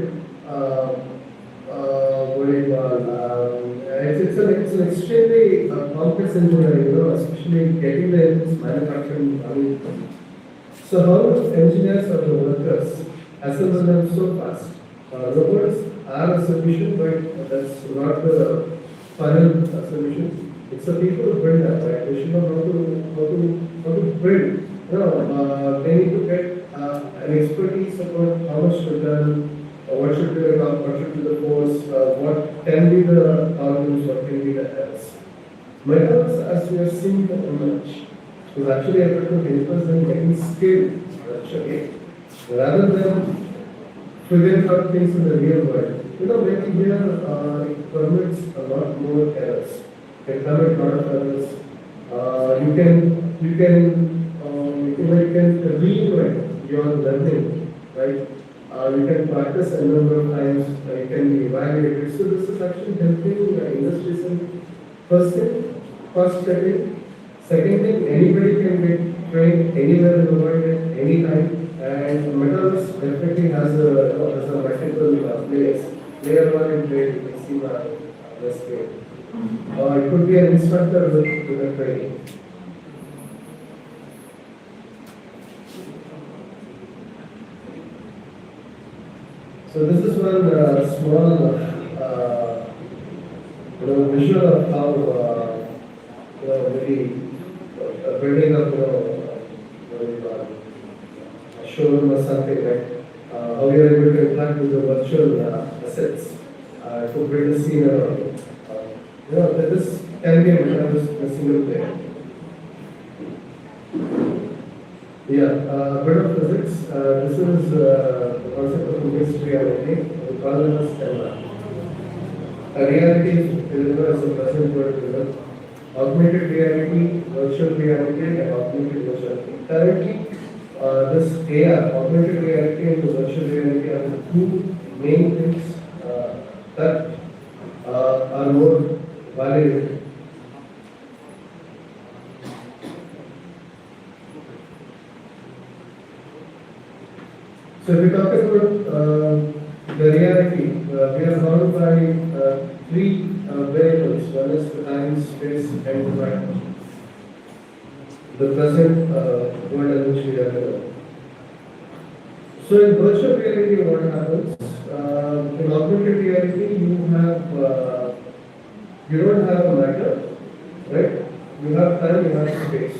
it's an extremely complex engineering, especially getting the engines manufactured. So how do engineers or the workers assemble them so fast? Robots are a solution, but that's not the final solution. It's the people who build that, right? They should know how to build. They need to get an expertise about how much to learn. What should be the force, what can be the problems, what can be the errors. Metaverse, as we are seeing the image, is actually able to help us in getting skilled virtually, rather than figuring out things in the real world. Maybe here it permits a lot more errors. It permits a lot of errors. You can reinvent your learning, right? You can practice a number of times, you can be evaluated. So this is actually helping industries in first thing, cost cutting. Second thing, anybody can get trained anywhere in the world at any time. And Metaverse definitely has a multiple layers. Layer 1 and layer 2, you can see the scale. It could be an instructor with a training. So this is one small visual of how maybe building up showroom or something, right? How you are able to interact with the virtual assets to build a scene around you. That this can be a single player. Yeah, a bit of physics. This is the concept of mixed reality. We call it as STEM. Reality is delivered as a present world driven. Augmented reality, virtual reality, and augmented virtuality. Currently, this AR, augmented reality and the virtual reality are the two main things that are more validated. So if we talk about the reality, we are bound by three variables. One is the time, space, and environment. The present world in which we are living. So in virtual reality, what happens? In augmented reality, you don't have a matter, right? You have time, you have space.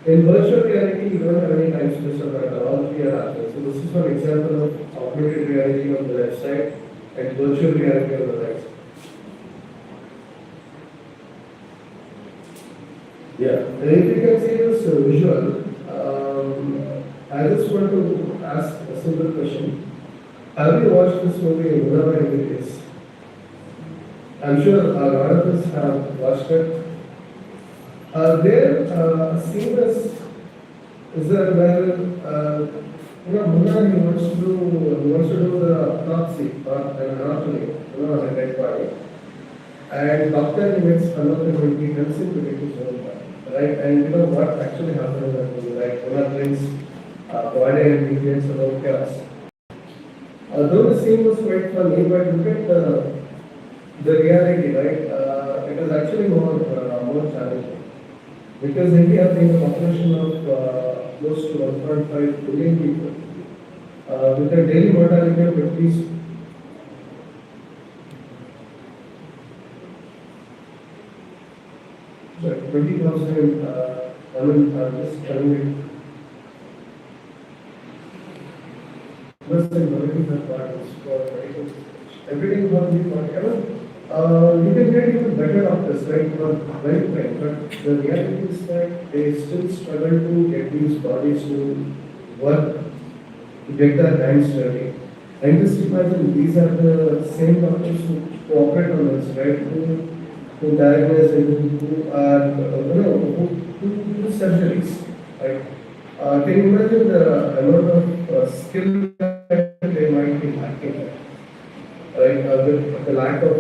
In virtual reality, you don't have any time, space, or matter. All three are absent. So this is one example of augmented reality on the left side and virtual reality on the right side. Yeah, and if you can see this visual, I just want to ask a simple question. Have you watched this movie NAVANAGAR? I'm sure a lot of us have watched it. There, a scene is there where Munna he wants to do the autopsy or an anatomy, on a dead body, and doctor makes fun of him and he helps him to get his own body, right? And what actually happened in that movie, right? Munna brings body and details about chaos. Though the scene was quite funny, but look at the reality, right? It is actually more challenging. Because India being a population of close to 1.5 billion people, with a daily mortality of at least 20,000, I'm just telling you, less than 25 parties for medical research. Everything will be for you can get even better doctors, right? Very well, but the reality is that they still struggle to get these bodies to work, to get their hands dirty. And just imagine these are the same doctors who operate on us, right? Who diagnose and who are, who do surgeries, right? Can you imagine the amount of skill that they might be lacking, right? With the lack of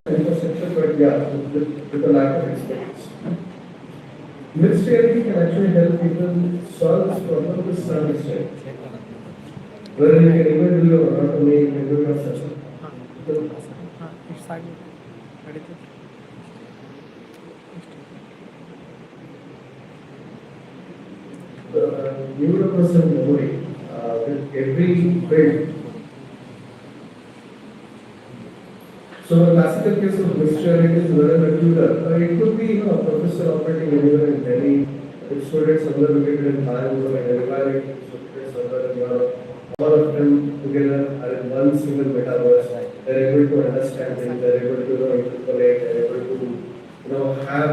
infrastructure, but yeah, with the lack of experience. Mixed reality can actually help people solve this problem to some extent. Whether you can even do your anatomy, you can do your surgery. The universal memory with every build. So a classical case of mixed reality is where a tutor, it could be a professor operating anywhere in Delhi, a student somewhere located in Bangalore, and an environment located somewhere in Europe. All of them together are in one single metaverse. They're able to understand things, they're able to interpolate, they're able to have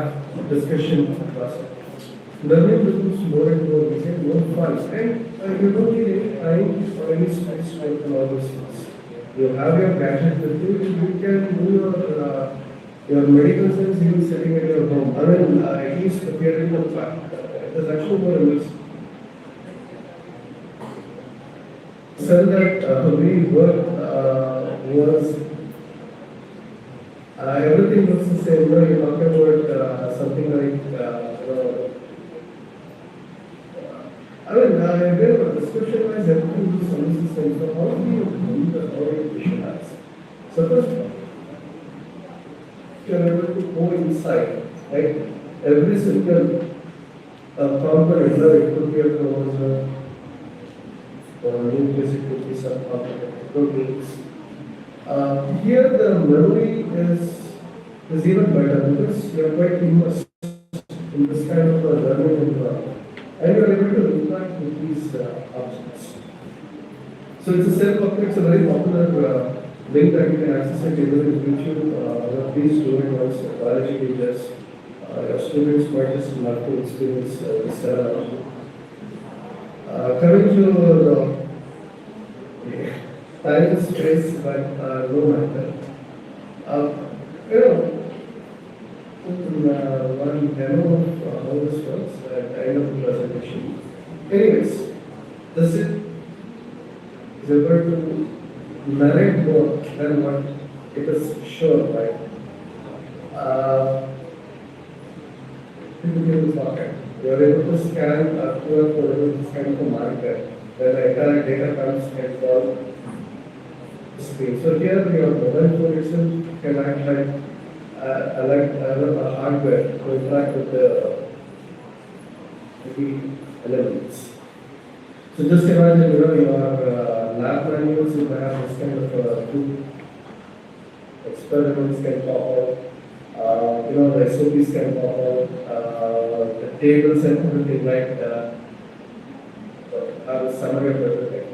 discussion across it. Learning becomes more and more easy, more fun, and you don't need any time or any space to work on all those things. You have your gadget with you, you can do your medical sense even sitting at your home. I mean, at least the theoretical part. It is actually more immersive. So that we worked was everything looks the same. You talk about something like I mean, there was description wise everything is the same. So how do you do the how do you visualize? So first, you are able to go inside, right? Every single component, it could be a chromosome, or nucleus, it could be some component, proteins. Here the memory is even better because you are quite immersed in this kind of a learning environment. And you are able to interact with these objects. So it's a self-public, it's a very popular link that you can access it either in YouTube. Please do it once biology teachers. Your students might just love to experience this. Coming to time is space, but no matter. One demo of how this works, kind of presentation. Anyways, this is able to narrate more than what it is shown, right? People give this pocket. You are able to scan QR code, scan the marker, where the entire data comes and fall screen. So here your mobile phone itself can act like a hardware to interact with the elements. So just imagine, your lab manuals, you have this kind of two experiments can pop up. The SOPs can pop up. The tables and everything like have a summary of everything.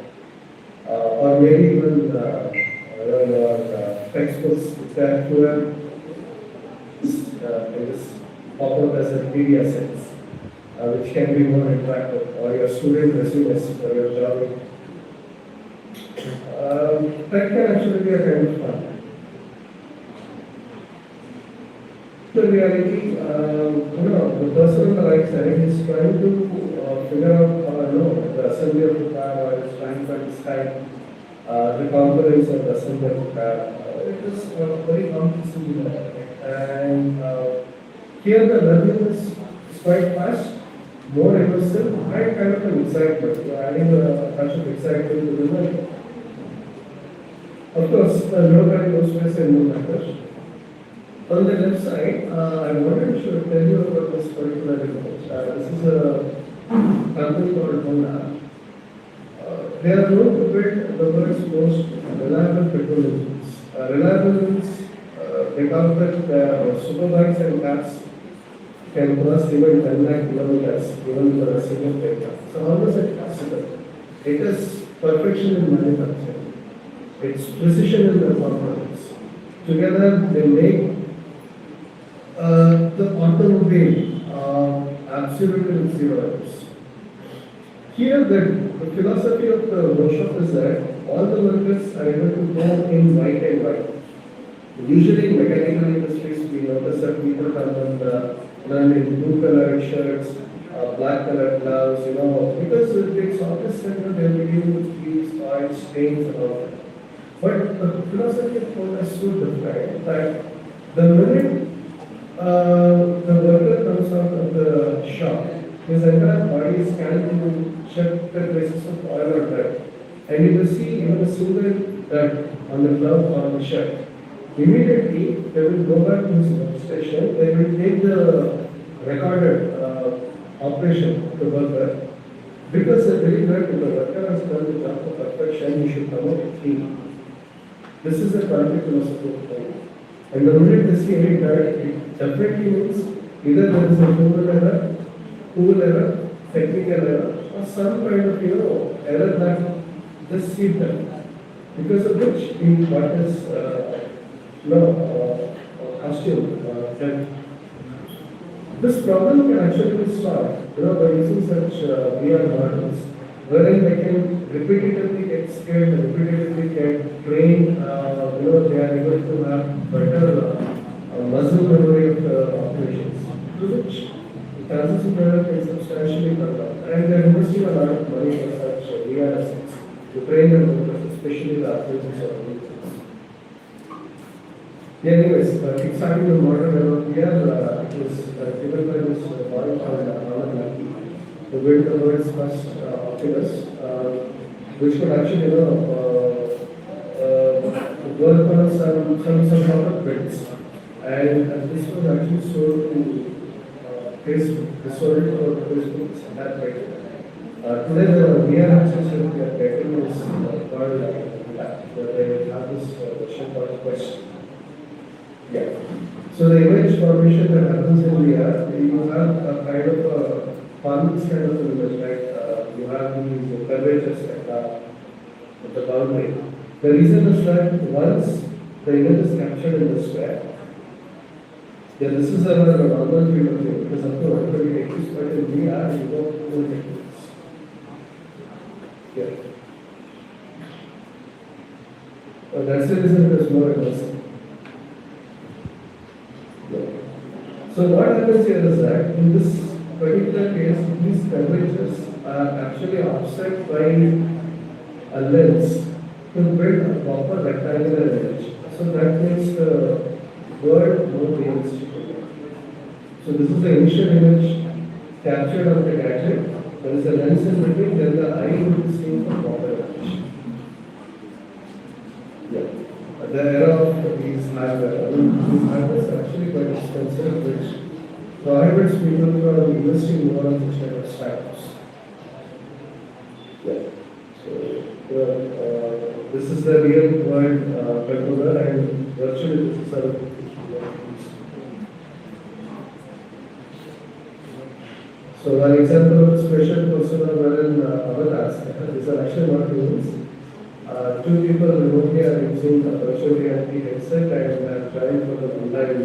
Or maybe even your textbooks that were pop up as a media sense, which can be more interactive, or your student resumes for your job. That can actually be a kind of fun. The reality, the person on the right side is trying to figure out, the assembly of the car, or is trying to understand the components of the assembly of the car. It is very complex, and here the learning is quite fast, more immersive, and kind of an excitement. You are adding a touch of excitement to the learning. Of course, no time, no space, and no matter. On the left side, I wanted to tell you about this particular image. This is a company called Honda. They are known to build the world's most reliable petrol engines. Reliable means they come with superbikes and cars can cross even 10 lakh kilometers, even for a single takeoff. So how is it possible? It is perfection in manufacturing. It's precision in the components. Together they make the automobile absolutely zero errors. Here the philosophy of the workshop is that all the workers are able to go in white and white. Usually in mechanical industries we notice that people come and learn in blue colored shirts, black colored gloves, because it's obvious that they're dealing with these oil stains and all that. But the philosophy of Honda is so different that the minute the worker comes out of the shop, his entire body is scanned to check the traces of oil or dirt. And you will see even a single dirt on the glove or on the shirt. Immediately, they will go back to his workstation, they will take the recorded operation of the worker. Because they believe that if the worker has done the job to perfection, he should come out clean. This is a complete philosophy of thing. And the minute they see any dirt, it definitely means either there is a human error, tool error, technical error, or some kind of error that this seed done. Because of which he got his costume done. This problem can actually be solved by using such VR models, wherein they can repetitively get skilled, repetitively get trained, they are able to have better muscle memory of the operations, to which the chances of error can substantially come down. And they are investing a lot of money for such VR assets to train them, especially the operations of vehicles. Anyways, kickstarting the modern era VR, it was given by this boy called Alan Lucky, who built the world's first Oculus, which could actually work on some product builds. And this was actually sold to Facebook. They sold it for Facebook and that right. Today the VR access that we are getting is called where they have this version called Quest. Yeah. So the image formation that happens in VR, you have a kind of a farming kind of image, right? you have these curvatures at the boundary. The reason is that once the image is captured in the sphere, then this is a normal field of view. It is up to 120 degrees, but in VR, you go 200 degrees. Yeah. That's the reason it is more immersive. Yeah. So what happens here is that in this particular case, these curvatures are actually offset by a lens to build a proper rectangular image. So that makes the word more realistic. So this is the initial image captured on the gadget. There is a lens in between, then the eye will be seen for proper image. Yeah. The era of these hardware are actually quite expensive, which prohibits people from investing more on this kind of startups. Yeah. So this is the real world controller, and virtually this is a so one example of a special persona wherein avatars, these are actually not humans. Two people remotely are using a virtual reality headset and are trying for the online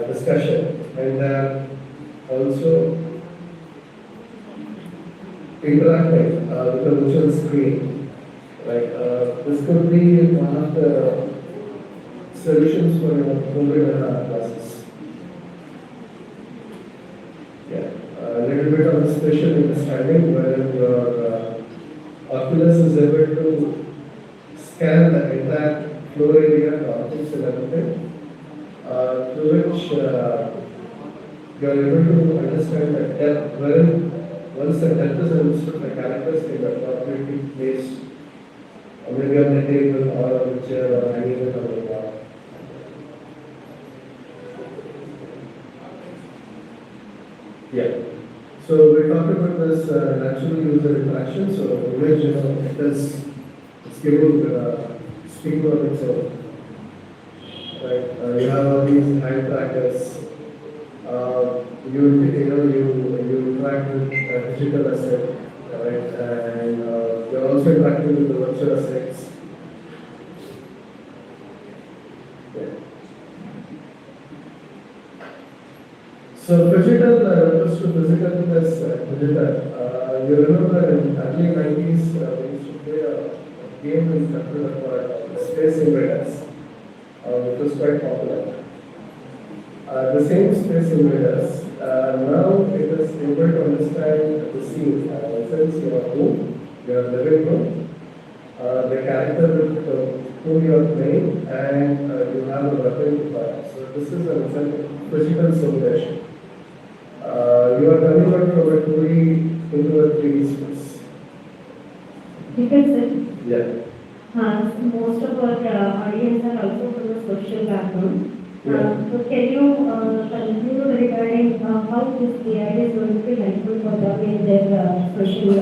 discussion, and they are also interacting with the virtual screen. Like this could be one of the solutions for your COVID classes. Yeah, a little bit of a special understanding where your Oculus is able to scan the entire floor area, the objects and everything, through which you are able to understand the depth, wherein once the depth is understood, the characters can be appropriately placed maybe on the table or on the chair or hanging it on the wall. Yeah. So we talked about this natural user interaction. So image, it's giving speaking of itself. Right. You have all these hand trackers. You interact with a digital asset, right? And you're also interacting with the virtual assets. Yeah. So digital refers to physical plus digital. You remember in early 90s, we used to play a game in computer called Space Invaders, which was quite popular. The same Space Invaders, now it is able to understand the scene. Since your home, your living room, the character with whom you are playing, and you have a weapon to fire. So this is a physical simulation. You are coming out from a 2D into a 3D space. Because Yeah. most of our audience are also from a social background. Yeah. So can you continue regarding how this AI is going to be helpful for them in their social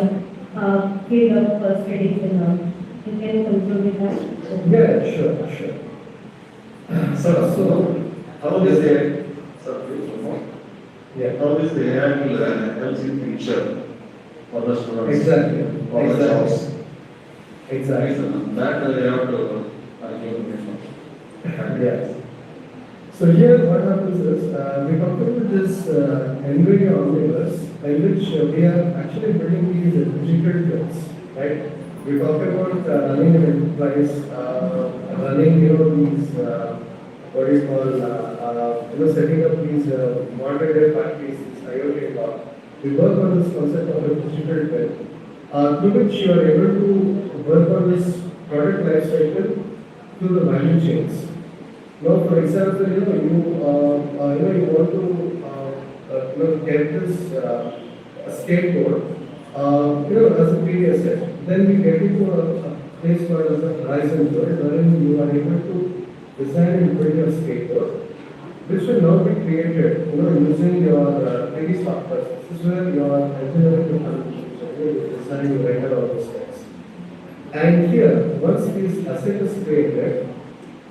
field of studies and all? You can conclude with that? Yeah, sure. So How this AI, yeah. how this AI will help in future for the students? Exactly. For the jobs. Exactly. That they have to give Yes. So here what happens is, we talked about this NVIDIA Omniverse, in which we are actually building these digital twins, right? We talk about running an enterprise, running these, what do you call, setting up these modern day factories, these IoT and all. We work on this concept of a digital twin, through which you are able to work on this product life cycle through the value chains. Now, for example, you want to get this skateboard, as a previous set. Then we get into a place called as a horizon world, wherein you are able to design and build your skateboard, which will now be created, using your 3D software. This is where your engineering will come into, you design, you render all those things. And here, once this asset is created,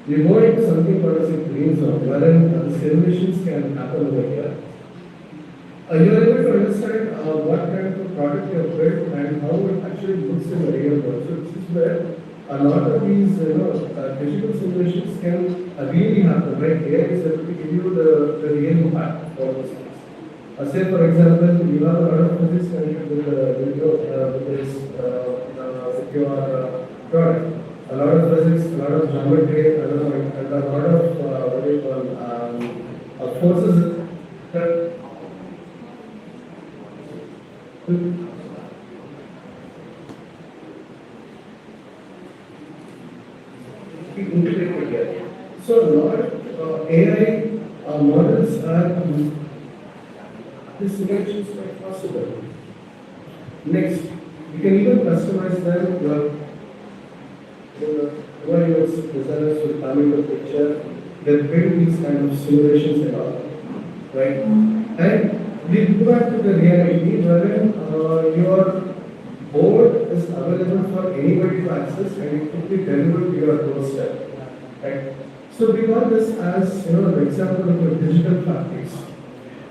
we go into something called as a green zone, wherein the simulations can happen over here. You are able to understand what kind of a product you where a lot of these, digital simulations can really happen, right? AI is able to give you the real impact of those things. Say for example, you have a lot of physics connected with with your product. A lot of physics, a lot of geometry, and a lot of what do you call forces that be integrated here. So a lot of AI models are this selection is quite possible. Next, you can even customize them. Your designers will come into the picture. They build these kind of simulations and all, right? And we go back to the reality wherein your board is available for anybody to access and it could be delivered to your doorstep, right? So we got this as an example of a digital practice.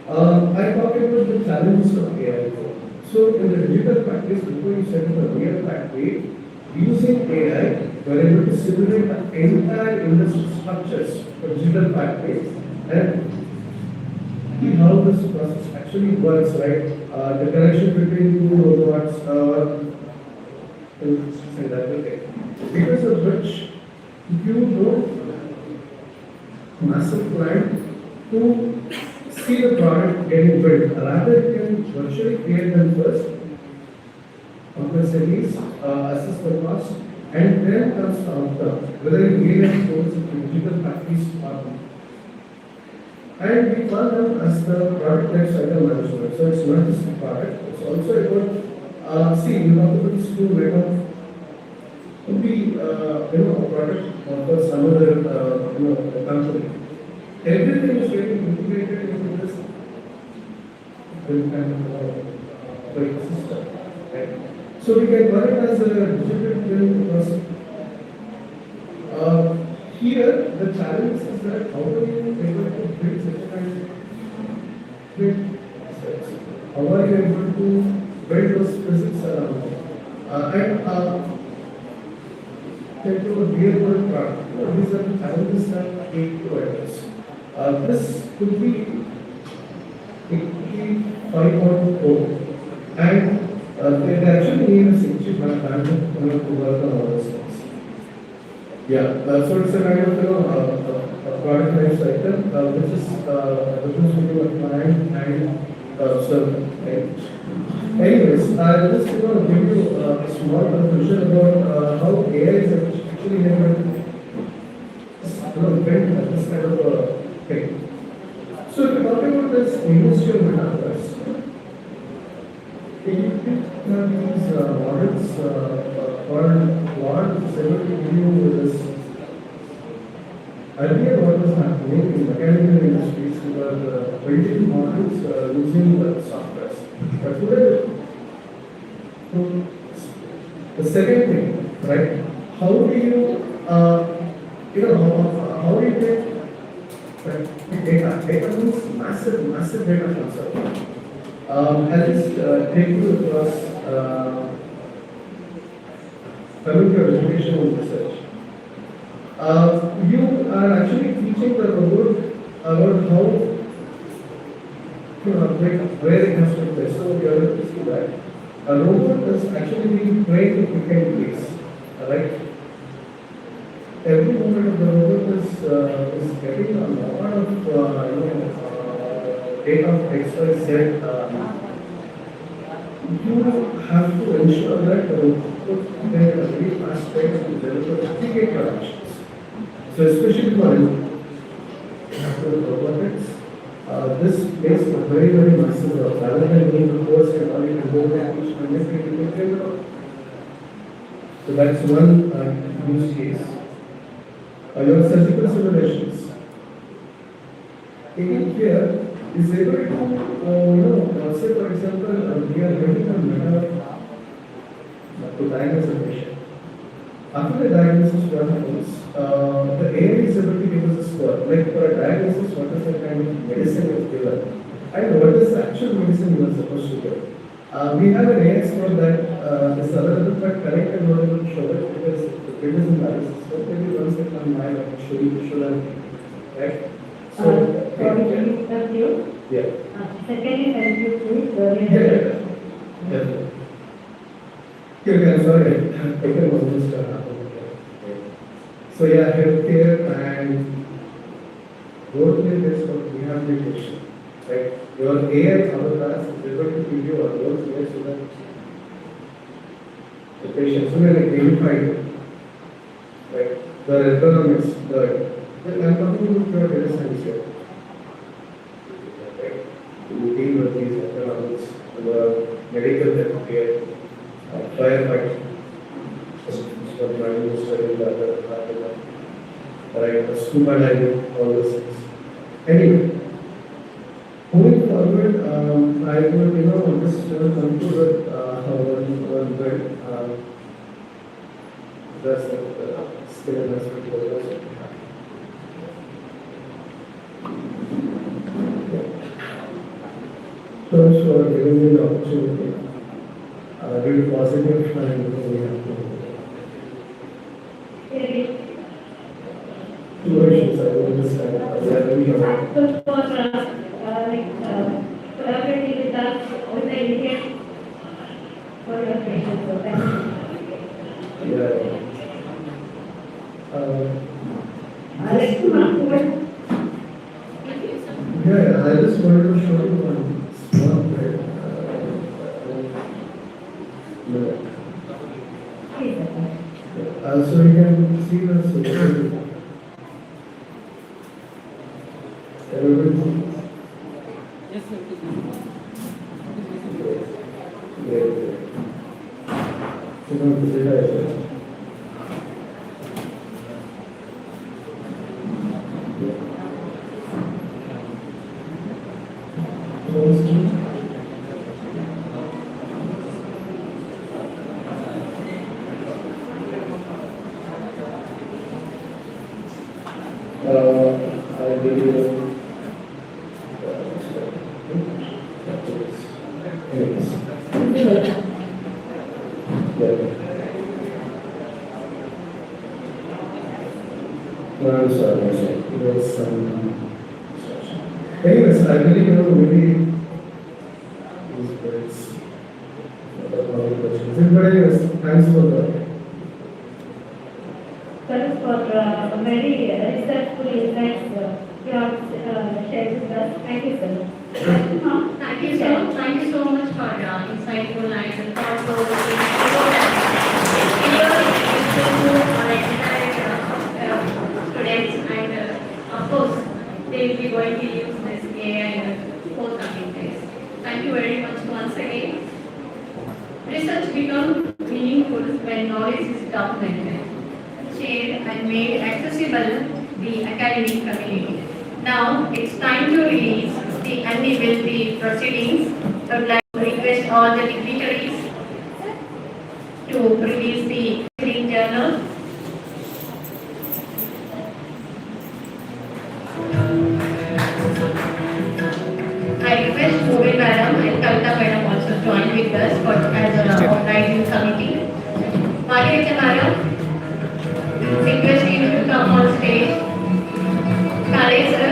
I talked about the challenges of AI. So in the digital practice, before you set up a real factory, using AI, we're able to simulate the entire industry structures for digital factories and see how this process actually works, right? The connection between two robots and everything. Because of which, if you massive plant to see the product getting built, rather you can virtually create them first, compare assess the cost, and then comes the outcome, whether you really goes into digital factories or not. And we call them as the product life cycle management. So it's not just the product, it's also about, you talk about this two meta, could be, a product for some other, company. Everything is getting integrated into this kind of system. Right? So we can call it as a digital twin process. Here, the challenge is that how are you able to build such a kind of twin assets? How are you able to build those physics around it? Take to a real world product. These are the challenges that need to address. This could be 5.4 and they actually need a 65 bandwidth to work on all those things. Yeah, so it's a kind of a product life cycle which is business between a client and server. Right? Anyways, I just want to give you a small conclusion about how AI is actually able to build this kind of thing. So if you talk about this industrial metaverse, these models called what is able to give you this. Earlier, what was happening in mechanical industries, we were building models using software. But today, the second thing, right? How do you, how do you take data means massive data transfer. I'll just take you across coming to education and research. You are actually teaching the robot about how, where it has to play. So you are able to see that a robot is actually being trained to pick and place. Right? Every moment of the robot is getting a lot of data of X, Y, Z. You have to ensure that the robot can at a very fast pace to deliver duplicate productions. So especially for robotics, this is a very massive. Rather than doing the course and all, you can go and teach management. So that's one use case. Your surgical simulations. In here is able to, say for example, we are getting a meta to diagnose a patient. After the diagnosis, what happens? The AI is able to give us a score. Like for a diagnosis, what is the kind of medicine is given, and what is the actual medicine you are supposed to give. We have an AI score that is available but correct and not able to show it because the print is in valid system. Maybe once it on my I can show them, right? So, Sorry to interrupt you. yeah. Secondly, can you please Definitely. Okay, sorry, I can almost so yeah, healthcare and role-play based on rehabilitation, right? Your AI avatar is able to give you a role-play so that the patients will be gamified, right? The ergonomics, I'm talking about your data science here, right? You deal with these ergonomics, the medical healthcare, firefighting, right, scuba diving, all those things. Anyway, moving forward, I would, just conclude with one word. That's the skill investment program. Thanks for giving me the opportunity. Very positive and we have to. Two questions I will understand. for collaborating with us with the Indian for your patients. So thank you. Yeah. Next month, Yeah, I just wanted to show you one small bit. So you can see the solution. Everything. Yes, sir. Yeah. So now the data is there. I believe anyways. No, I'm sorry. There was some. Anyways, I believe maybe these birds. But anyways, thanks for that. thanks for very insightful insights you have shared with us. Thank you, sir. Thank you, sir. Thank you so much for insightful and thoughtful students, and of course, they will be going to use this AI in the forthcoming days. Thank you very much once again. Research becomes meaningful when knowledge is documented, shared, and made accessible to the academic community. Now it's time to release the unveil the proceedings. I would like to request all the dignitaries to release the green journal. I request Movie Madam and Kavita Madam also join with us for as an organizing committee. Margarita Madam, request you to come on stage. Kale sir,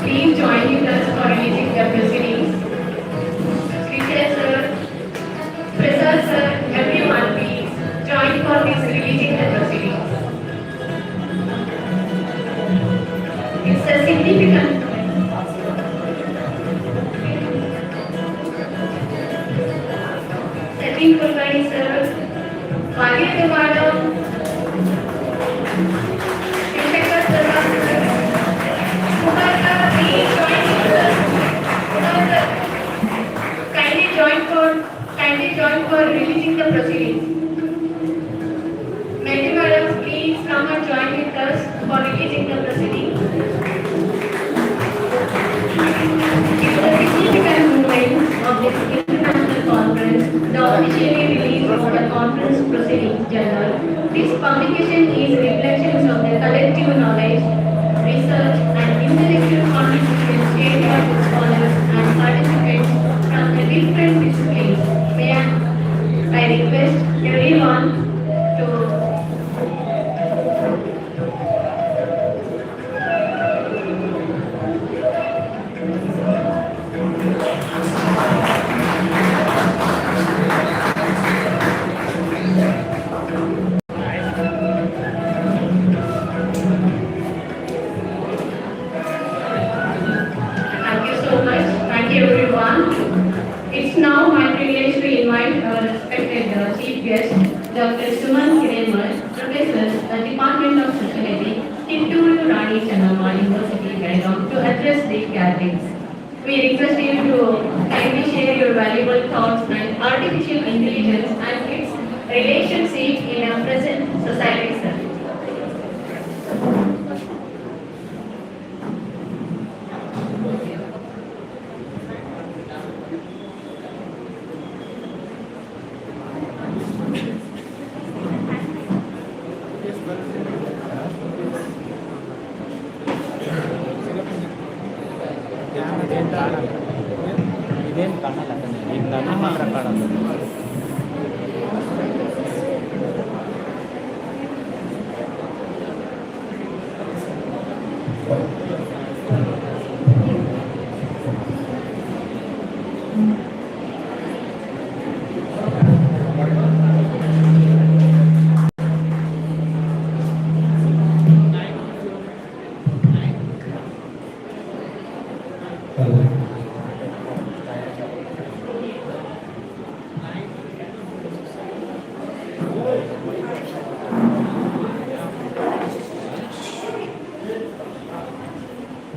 please join with us for releasing the proceedings. Srichaya sir, Prasad sir, everyone please join for this releasing the proceedings. It's a significant Satin Kulkarni sir, Margarita Madam, kindly join for releasing the proceedings. Many madams, please come and join with us for releasing the proceedings. It's a significant moment of this international conference, the official release of the conference proceedings journal. This publication is reflections of the collective knowledge, research, and intellectual contributions shared by the scholars and participants from the different disciplines. I request everyone to thank you so much. Thank you everyone. It's now my privilege to invite our respected chief guest, Dr. Suman Kiremal, Professor, Department of Sociology, Titturu Rani Channamma University, Belgaum, to address the gatherings. We request you to kindly share your valuable thoughts on artificial intelligence and its relationship in our present society, sir. ಇದೇನು ಕಾಣಲ್ಲ ಈಗ ನನಗೆ ಮಾತ್ರ ಕಾಣಲ್ಲ.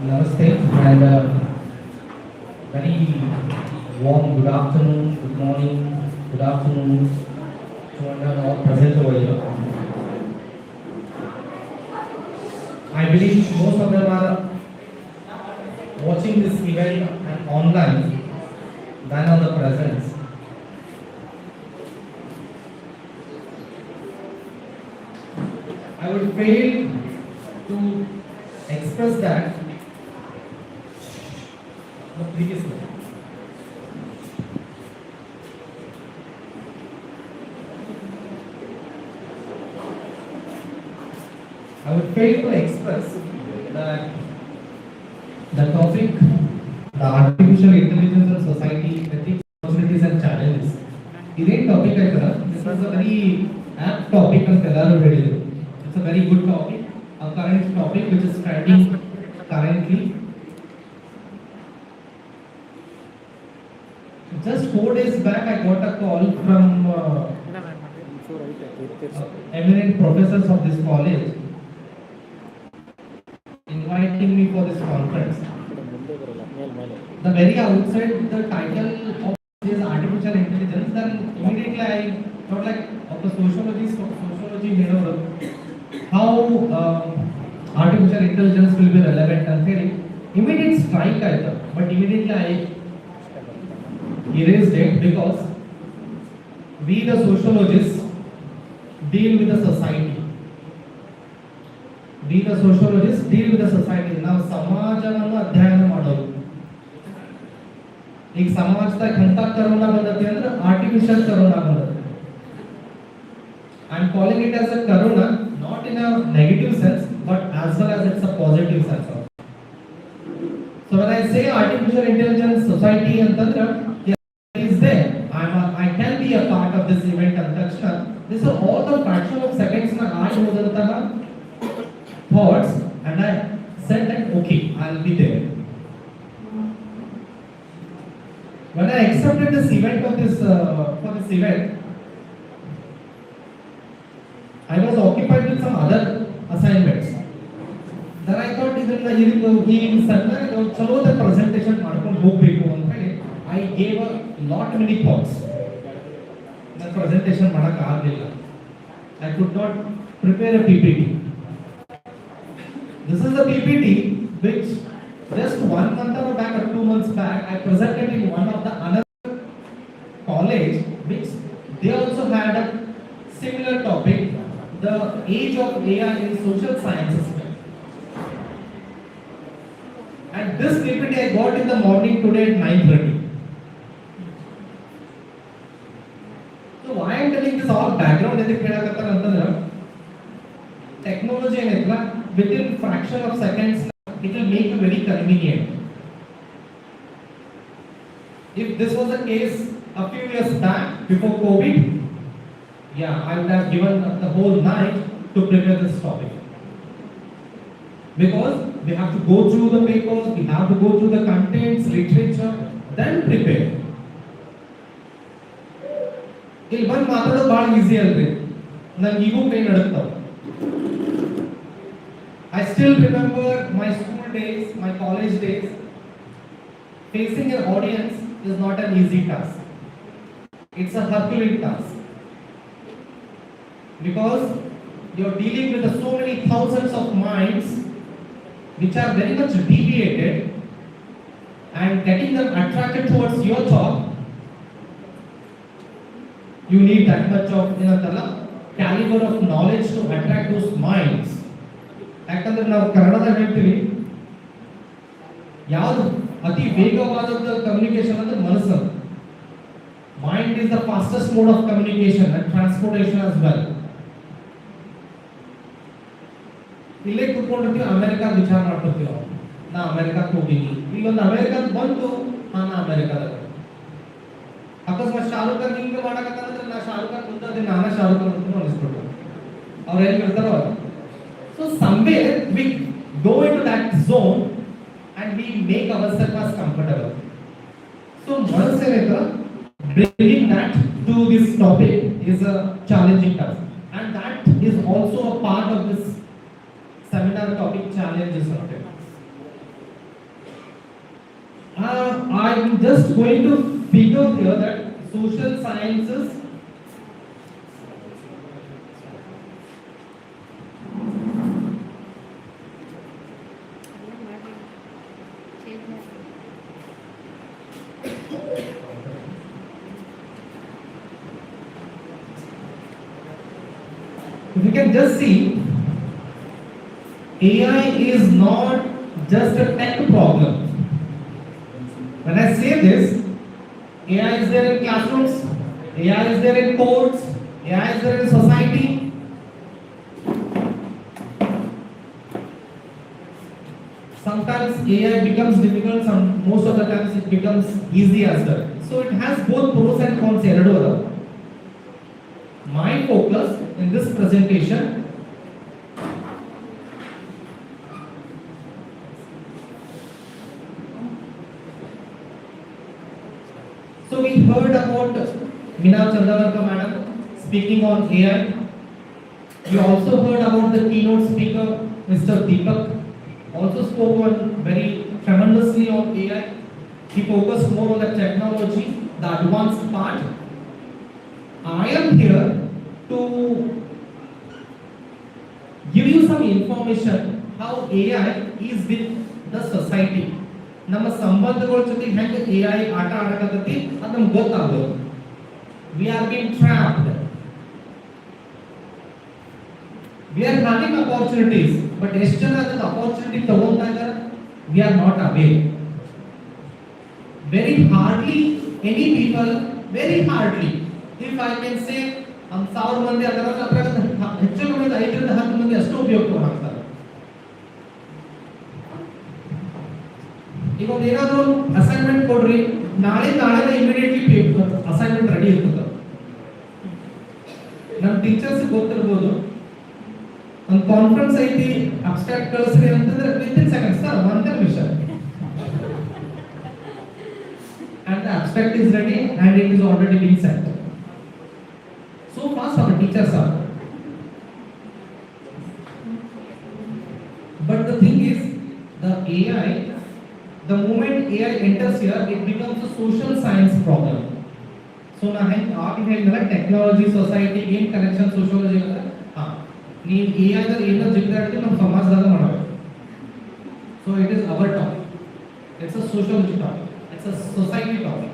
Namaste and very warm good afternoon, good morning, good afternoon to all present over here. I believe most of them are watching this event online than on the presence. I would fail to express that the previous one. I would fail to express that the topic, the artificial intelligence and society, ethics, opportunities and challenges. This topic this is a very apt topic and it's a very good topic, a current topic which is trending currently. Just 4 days back, I got a call from eminent professors of this college inviting me for this conference. The very outside, the title of this artificial intelligence, then immediately I thought like, okay, sociology, how artificial intelligence will be relevant and theory. Immediate strike I thought, but immediately I erased it because we the sociologists deal with the society. We the sociologists deal with the society. Now ಸಮಾಜವನ್ನು ಅಧ್ಯಯನ ಮಾಡೋದು. ಈಗ ಸಮಾಜದಾಗ ಎಂತ corona ಬಂದತೆ ಅಂದ್ರೆ artificial corona ಬಂದತೆ. I am calling it as a corona, not in a negative sense, but as well as it's a positive sense. So when I say artificial intelligence society ಅಂತಂದ್ರೆ is there, I can be a part of this event and ತಕ್ಷಣ this are all the fraction of seconds na ಆಗಿ ಹೋದಂತಹ thoughts and I said that okay, I'll be there. When I accepted this event of this for this event, I was occupied with some other assignments. Then I thought ಈ ಸಣ್ಣ ಚಲೋ presentation ಮಾಡ್ಕೊಂಡು ಹೋಗಬೇಕು ಅಂತ ಹೇಳಿ I gave a lot many thoughts. The presentation ಮಾಡಕ ಆಗಲಿಲ್ಲ. I could not prepare a PPT. This is a PPT which just 1 month or back or 2 months back I presented in one of the another college which they also had a similar topic, the age of AI in social sciences. And this PPT I got in the morning today at 9:30. So why I am ನಿಮಗೆ this all background ಎದಕ್ಕೆ ಹೇಳಕತ್ತಾರ ಅಂತಂದ್ರೆ technology ಏನೈತಲ್ಲ within fraction of seconds it will make you very convenient. If this was the case a few years back before COVID, yeah, I would have given the whole night to prepare this topic. Because we have to go through the papers, we have to go through the contents, literature, then prepare. ಇಲ್ಲಿ ಬಂದು ಮಾತಾಡೋದು ಭಾಳ easy ಅಲ್ರಿ, ನಂಗೆ ಈಗೂ ಕೈ ನಡುತ್ತಾವ. I still remember my school days, my college days. Facing an audience is not an easy task. It's a Herculean task. Because you're dealing with so many thousands of minds which are very much deviated, and getting them attracted towards your talk, you need that much of caliber of knowledge to attract those minds. ಯಾಕಂದ್ರೆ ನಾವು ಕನ್ನಡದಾಗ ಹೇಳ್ತೀವಿ ಯಾವುದು ಅತಿ ವೇಗವಾದ communication ಅಂದ್ರೆ ಮನಸ್ಸು. Mind is the fastest mode of communication and transportation as well. ಇಲ್ಲೇ ಕುತ್ಕೊಂಡಿರ್ತೀವಿ, ಅಮೆರಿಕಾ ವಿಚಾರ ಮಾಡ್ತಿರ್ತೀವಿ ನಾವು, ನಾ ಅಮೆರಿಕಕ್ಕೆ ಹೋಗಿನಿ, ಇಲ್ಲೊಂದು ಅಮೆರಿಕಕ್ಕೆ ಬಂತು, ನಾ ಅಮೆರಿಕಾದಾಗ ಅಕಸ್ಮಾತ್ ಶಾರುಖ್ ಖಾನ್ ಹಿಂಗೆ ಮಾಡಕತ್ತಂದ್ರೆ ನಾ ಶಾರುಖ್ ಖಾನ್ ಮುಂದೆ ನಾನೇ ಶಾರುಖ್ ಖಾನ್ ಅಂತ ಅನಿಸ್ಬಿಟ್ಟು ಅವ್ರು ಏನ್ ಹೇಳ್ತಾರೋ. So somewhere we go into that zone and we make ourselves as comfortable. So Manasareta, bringing that to this topic is a challenging task, and that is also a part of this seminar topic challenges of it. I'm just going to figure here that social sciences if you can just see, AI is not just a tech problem. When I say this, AI is there in classrooms, AI is there in courts, AI is there in society. Sometimes AI becomes difficult, most of the times it becomes easy as well. So it has both pros and cons. My focus in this presentation so we heard about Meena Chandavarkar madam speaking on AI. We also heard about the keynote speaker Mr. Deepak, also spoke on very tremendously on AI. He focused more on the technology, the advanced part. I am here to give you some information how AI is with the society. ನಮ್ಮ ಸಂಬಂಧಗಳ ಜೊತೆ ಹೆಂಗೆ AI ಆಟ ಆಡಕತ್ತೈತಿ ಅದು ನಮ್ಗೆ ಗೊತ್ತಾಗೋದು. We are being trapped. We are having opportunities, but ಎಷ್ಟು ಜನ ಅದನ್ನ opportunity ತಗೊಂತಾ ಇದ್ದಾರೆ? We are not aware. Very hardly any people, very hardly, if I can say 1000 ಮಂದಿ ಅದರ ಹೆಚ್ಚು ಕಡಿಮೆ 5 ರಿಂದ 10 ಮಂದಿ ಅಷ್ಟು ಉಪಯೋಗ ಮಾಡ್ತಾರೆ. ಈಗ ಒಂದು ಏನಾದರೂ ಅಸೈನ್ಮೆಂಟ್ ಕೊಡ್ರಿ, ನಾಳೆ ಇಮಿಡಿಯೇಟ್ಲಿ ಅಸೈನ್ಮೆಂಟ್ ರೆಡಿ ಇರ್ತದೆ. ನಮ್ಮ ಟೀಚರ್ಸ್ ಗೊತ್ತಿರ್ಬೋದು, ಒಂದು ಕಾನ್ಫರೆನ್ಸ್ ಐತಿ, ಅಬ್ಸ್ಟ್ರಾಕ್ಟ್ ಕಳಿಸ್ರಿ ಅಂತಂದ್ರೆ ವಿತಿನ್ ಸೆಕೆಂಡ್ಸ್ ಸರ್ ಒಂದೇ ನಿಮಿಷ and the abstract is ready and it is already being sent. So fast our teachers are. But the thing is, the AI, the moment AI enters here, it becomes a social science problem. So na technology, society, game connection, sociology. ನೀವು AI the ಏನೋ ಜಿಗ್ದಾಡ್ತೀವಿ ನಮ್ಮ ಸಮಾಜದಾಗ ಮಾಡಬೇಕು. So it is our topic. It's a sociology topic. It's a society topic.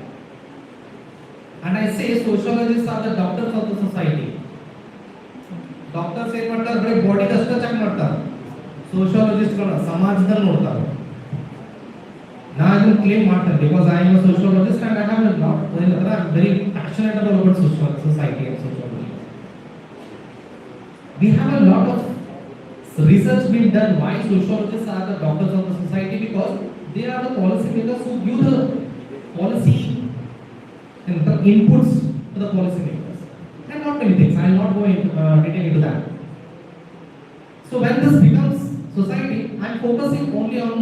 And I say sociologists are the doctors of the society. Doctors ಏನು ಮಾಡ್ತಾರೆ, ಬರೀ body ಅಷ್ಟೇ check ಮಾಡ್ತಾರೆ. ಸೋಶಿಯಾಲಜಿಸ್ಟ್ಗಳು ಸಮಾಜದಲ್ಲಿ ನೋಡ್ತಾರೆ. ನಾನು ಕ್ಲೇಮ್ ಮಾಡ್ತೇನೆ because I am a sociologist and I have a lot, I am very passionate about society and sociology. we have a lot of research being done why sociologists are the doctors of the society, because they are the policy makers who give the policy and the inputs to the policy makers. And not many things. I will not go into detail into that. So when this becomes society, I am focusing only on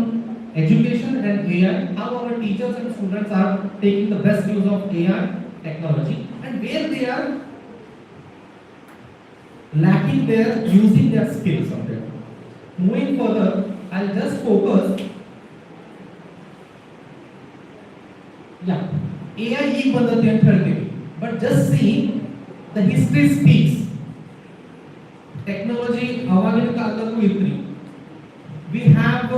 education and AI, how our teachers and students are taking the best use of AI technology, and where they are lacking their using their skills of it. Moving further, I'll just focus. Yeah, AI is ಬಂದದ್ದು ಅಂತ ಹೇಳ್ತೀವಿ, but just see the history speaks. Technology ಅವಾಗಿನ ಕಾಲದಲ್ಲೂ ಇತ್ತು. We have